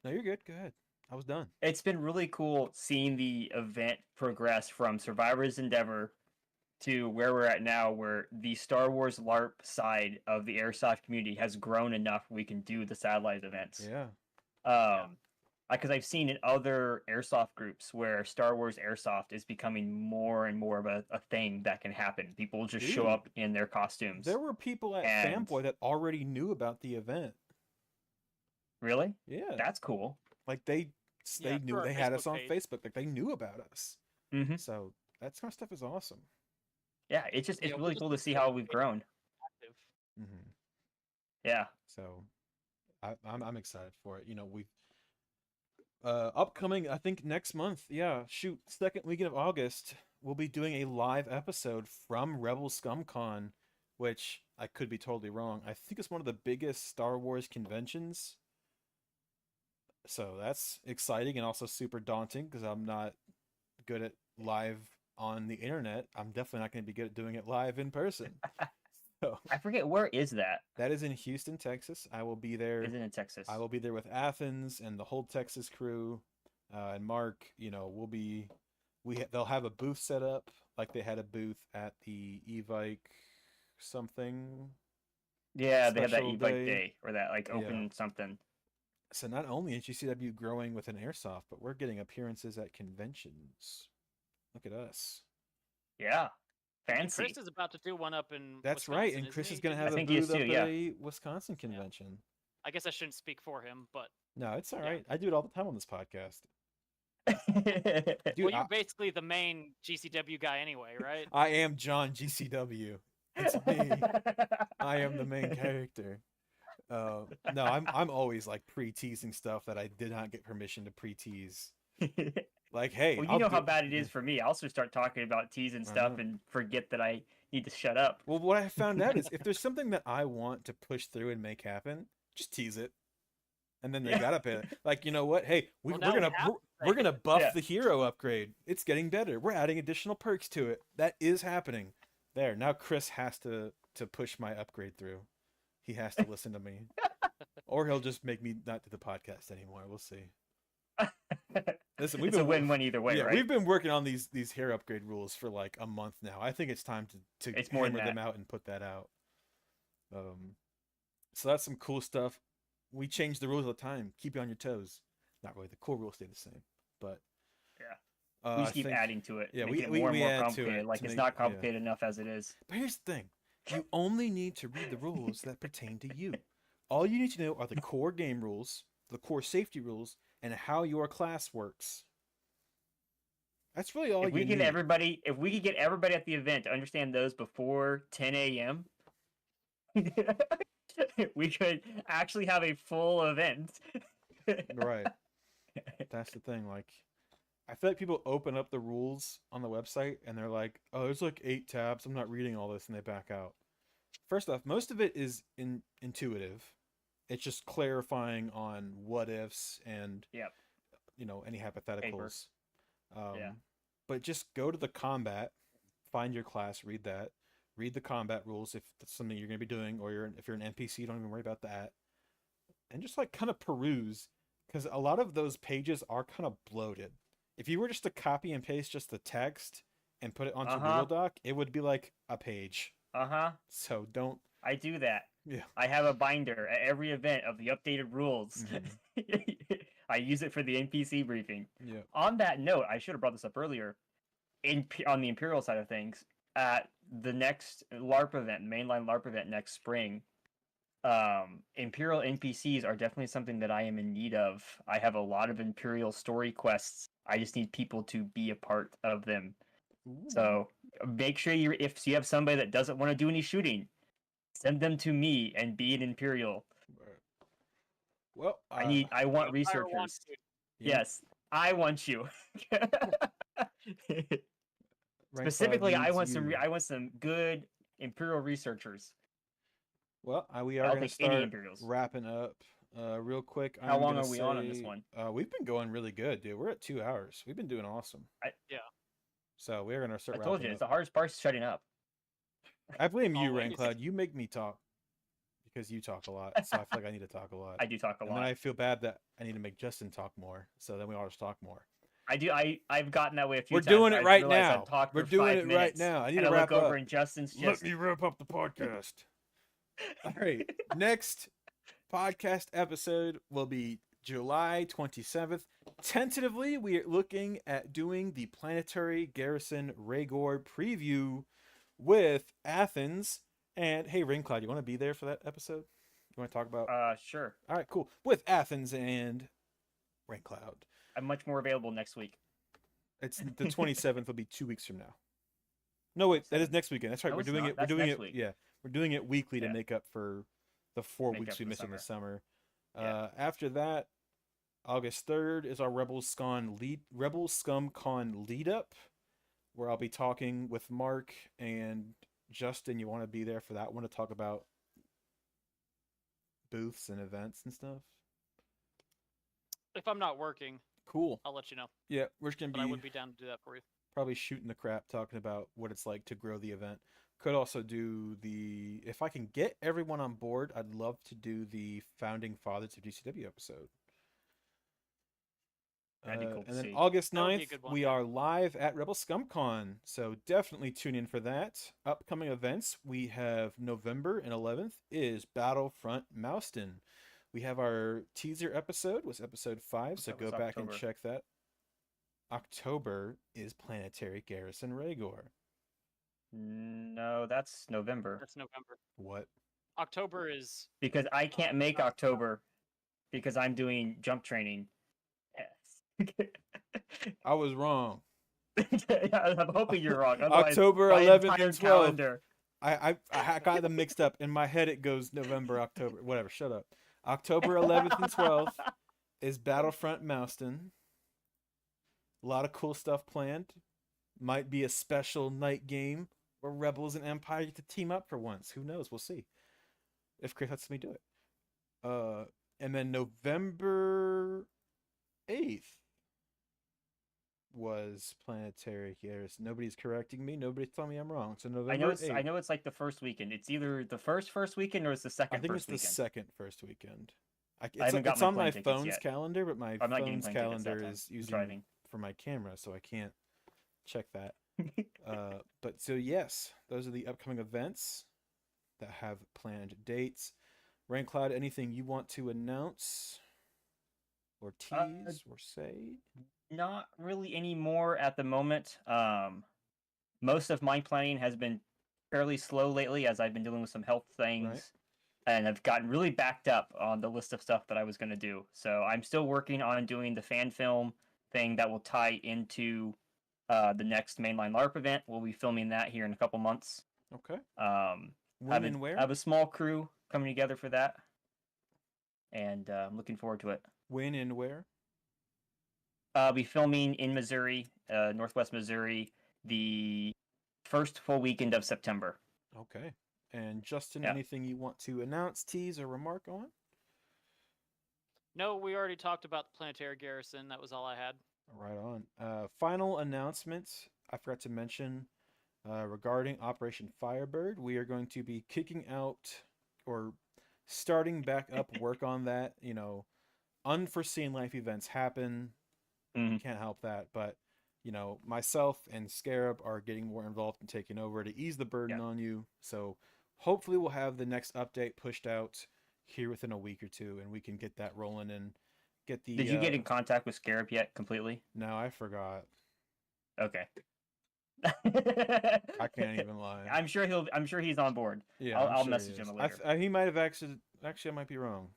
No, you're good. Go ahead. I was done. It's been really cool seeing the event progress from Survivor's Endeavor to where we're at now, where the Star Wars LARP side of the Airsoft community has grown enough we can do the satellite events. Yeah. Because I've seen in other airsoft groups where Star Wars Airsoft is becoming more and more of a thing that can happen. People will just show Dude. up in their costumes. There were people at And- Fanboy that already knew about the event. Really? Yeah. That's cool. Like they Yeah, knew through our they had us Facebook on page. Facebook. Like they knew about us. Mm-hmm. So that kind of stuff is awesome. Yeah, it's Yeah, we're really just cool to see how we've grown. active. Mm-hmm. Yeah. So I'm excited for it. We've upcoming, I think next month. Yeah, shoot, second weekend of August, we'll be doing a live episode from Rebel ScumCon, which I could be totally wrong. I think it's one of the biggest Star Wars conventions. So that's exciting and also super daunting because I'm not good at live on the internet. I'm definitely not going to be good at doing it live in person. So I forget, where is that? that is in Houston, Texas. I will be there. Is it in Texas? I will be there with Athens and the whole Texas crew, and Mark. We'll be. They'll have a booth set up like they had a booth at the Evike something. Yeah, they had that special e-bike day. day or that like Yeah. open something. So not only is GCW growing with an airsoft, but we're getting appearances at conventions. Look at us. Yeah, And fancy. Chris is about to do one up in That's Wisconsin, right. And isn't Chris he? is going to Didn't have he a think he is booth up too, at yeah. a Wisconsin convention. I guess I shouldn't speak for him, but No, it's all Yeah. right. I do it all the time on this podcast. Dude, well, you're basically the main GCW guy anyway, right? I am John GCW. It's me. I am the main character. No, I'm always like pre-teasing stuff that I did not get permission to pre-tease. Like, hey, Well, you I'll know how do- bad it is for me. I'll also start talking about teas and I stuff know. and forget that I need to shut up. Well, what I found out is if there's something that I want to push through and make happen, just tease it. And then they Yeah. got up in like, you know what? Hey, Well, we're now we gonna have we're gonna buff Yeah. the hero upgrade. It's getting better. We're adding additional perks to it. That is happening. There. Now Chris has to push my upgrade through. He has to listen to me. Or he'll just make me not do the podcast anymore. We'll see. Listen, we've It's a been win-win either way, yeah, right? we've been working on these hair upgrade rules for like a month now. I think it's time to It's more than hammer them that. out and put that out. So that's some cool stuff. We change the rules all the time. Keep you on your toes. Not really. The core rules stay the same, but Yeah. We I just keep think- adding to it, yeah, making we it more and more add to complicated. it Like to it's make- not yeah. complicated enough as it is. But here's the thing: you only need to read the rules that pertain to you. All you need to know are the core game rules, the core safety rules, and how your class works. That's really all If we you get need. everybody, if we could get everybody at the event to understand those before 10 a.m., we could actually have a full event. Right. That's the thing. Like, I feel like people open up the rules on the website and they're like, "Oh, there's like 8 tabs. I'm not reading all this," and they back out. First off, most of it is intuitive. It's just clarifying on what ifs and Yep. any hypotheticals. Yeah. But just go to the combat, find your class, read that, read the combat rules if that's something you're going to be doing, or if you're an NPC, don't even worry about that, and just like kind of peruse, because a lot of those pages are kind of bloated. If you were just to copy and paste just the text and put it onto Google Doc, it would be like a page. So don't. I do that. Yeah. I have a binder at every event of the updated rules. I use it for the NPC briefing. Yeah. On that note, I should have brought this up earlier. On the Imperial side of things, at the next LARP event, mainline LARP event next spring, Imperial NPCs are definitely something that I am in need of. I have a lot of Imperial story quests. I just need people to be a part of them. Ooh. So make sure if you have somebody that doesn't want to do any shooting, send them to me and be an Imperial. Well, I want The Empire wants researchers. you. yeah, Yes, I want you. Rank Specifically, five I needs want some. you. I want some good Imperial researchers. Well, we are I'll going to take any start Imperials. wrapping up real quick. How I'm long gonna are we on this say, one? We've been going really good, dude. We're at 2 hours. We've been doing awesome. Yeah. So we're going to start I told wrapping you, up. it's the hardest part is shutting up. I blame you, Always. Raincloud. You make me talk because you talk a lot. So I feel like I need to talk a lot. I do talk a and lot. then I feel bad that I need to make Justin talk more. So then we all just talk more. I do. I've gotten that way a few We're times. doing it I've right realized I've now. talked We're for doing 5 it right minutes, now. I need and to I wrap look over up. and Justin's Let just. me wrap up the podcast. All right. Next podcast episode will be July 27th. Tentatively, we are looking at doing the Planetary Garrison Rhaegor preview with Athens. And hey, Raincloud, you want to be there for that episode? You want to talk about? Sure. All right, cool. With Athens and Raincloud. I'm much more available next week. It's the 27th will be 2 weeks from now. No, wait, that is next weekend. That's right. No, we're it's doing not. it. We're That's doing next it. week. Yeah, we're doing it weekly to Yeah. make up for the 4 Make weeks up we for missed in the summer. Yeah. After that, August 3rd is our Rebel Scum Con lead up, where I'll be talking with Mark and Justin. You want to be there for that one to talk about booths and events and stuff. If I'm not working, Cool. I'll let you know. Yeah, we're just gonna But I be would be down to do that for you. probably shooting the crap, talking about what it's like to grow the event. Could also do if I can get everyone on board, I'd love to do the Founding Fathers of GCW episode. That'd be cool to And then see. August That would be a 9th, good one, we yeah. are live at Rebel ScumCon, so definitely tune in for that. Upcoming events, we have November and 11th is Battlefront Mouston. We have our teaser episode, was episode 5, so That go was back and October. check that. October is Planetary Garrison Rhaegor. No, that's November. That's November. What? October is Because I can't make October because I'm doing jump training. Yes. I was wrong. Yeah, I'm hoping you're wrong. Otherwise, October my 11th entire and 12th. calendar. I got them mixed up. In my head, it goes November, October, whatever. Shut up. October 11th and 12th is Battlefront Mouston. A lot of cool stuff planned. Might be a special night game where Rebels and Empire get to team up for once. Who knows? We'll see. If Chris lets me do it. And then November 8th was Planetary Garrison. Nobody's correcting me. Nobody's telling me I'm wrong. So November 8th. I know it's like the first weekend. It's either the first weekend or it's the second I think first it's the weekend. second first weekend. haven't got It's my on my plane tickets phone's yet. calendar, but my I'm not getting phone's plane tickets that calendar time. is I'm using driving. for my camera, so I can't check that. But so yes, those are the upcoming events that have planned dates. Raincloud, anything you want to announce or tease or say? Not really anymore at the moment. Most of my planning has been fairly slow lately as I've been dealing with some health things. Right. And I've gotten really backed up on the list of stuff that I was going to do. So I'm still working on doing the fan film thing that will tie into the next mainline LARP event. We'll be filming that here in a couple months. Okay. When and where? I have a small crew coming together for that. And I'm looking forward to it. When and where? I'll be filming in Missouri, Northwest Missouri, the first full weekend of September. Okay. And Justin, Yeah. anything you want to announce, tease, or remark on? No, we already talked about the Planetary Garrison. That was all I had. Right on. Final announcements. I forgot to mention regarding Operation Firebird. We are going to be kicking out or starting back up work on that. You know, unforeseen life events happen. Mhm. Can't help that. But, you know, myself and Scarab are getting more involved in taking over to ease the burden on you. So hopefully we'll have the next update pushed out here within a week or two and we can get that rolling and get the... Did you get in contact with Scarab yet completely? No, I forgot. Okay. I can't even lie. I'm sure he's on board. Yeah, I'll sure message he is. him later. He might have actually I might be wrong.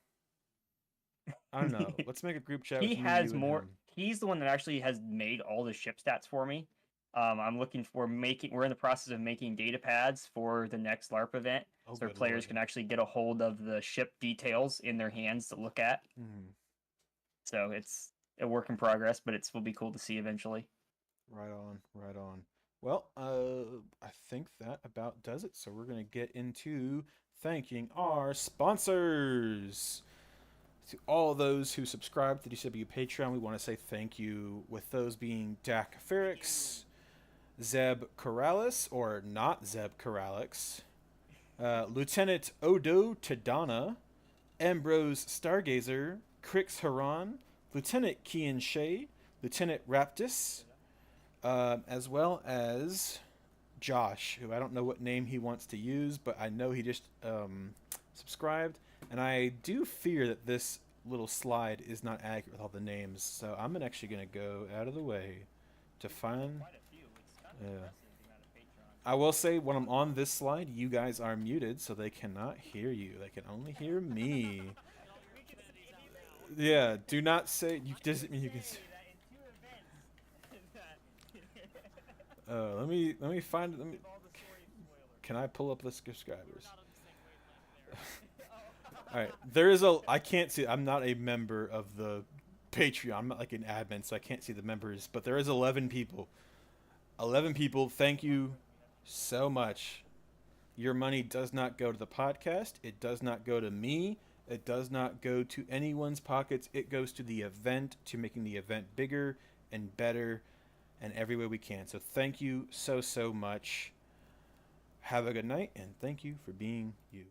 I don't know. Let's make a group chat He with me, has you, and more. him. He's the one that actually has made all the ship stats for me. I'm looking for making. We're in the process of making data pads for the next LARP event, Oh, so good players lord. can actually get a hold of the ship details in their hands to look at. Mhm. So it's a work in progress, but it will be cool to see eventually. Right on, right on. Well, I think that about does it. So we're gonna get into thanking our sponsors. To all those who subscribe to DCW Patreon, we want to say thank you. With those being Dak Ferrix, Zeb Corrales, or not Zeb Corrales, Lieutenant Odo Tadana, Ambrose Stargazer, Crix Haran, Lieutenant Kian Shea, Lieutenant Raptus, as well as Josh, who I don't know what name he wants to use, but I know he just subscribed. And I do fear that this little slide is not accurate with all the names, so I'm actually going to go out of the way to find... I will say, when I'm on this slide, you guys are muted, so they cannot hear you. They can only hear me. Yeah, do not say... doesn't mean you can... Let me find... Can I pull up the subscribers? Alright, there is a... I can't see... I'm not a member of the Patreon. I'm not like an admin, so I can't see the members. But there is 11 people. 11 people, thank you so much. Your money does not go to the podcast. It does not go to me. It does not go to anyone's pockets. It goes to the event, to making the event bigger and better and every way we can. So thank you so much. Have a good night, and thank you for being you.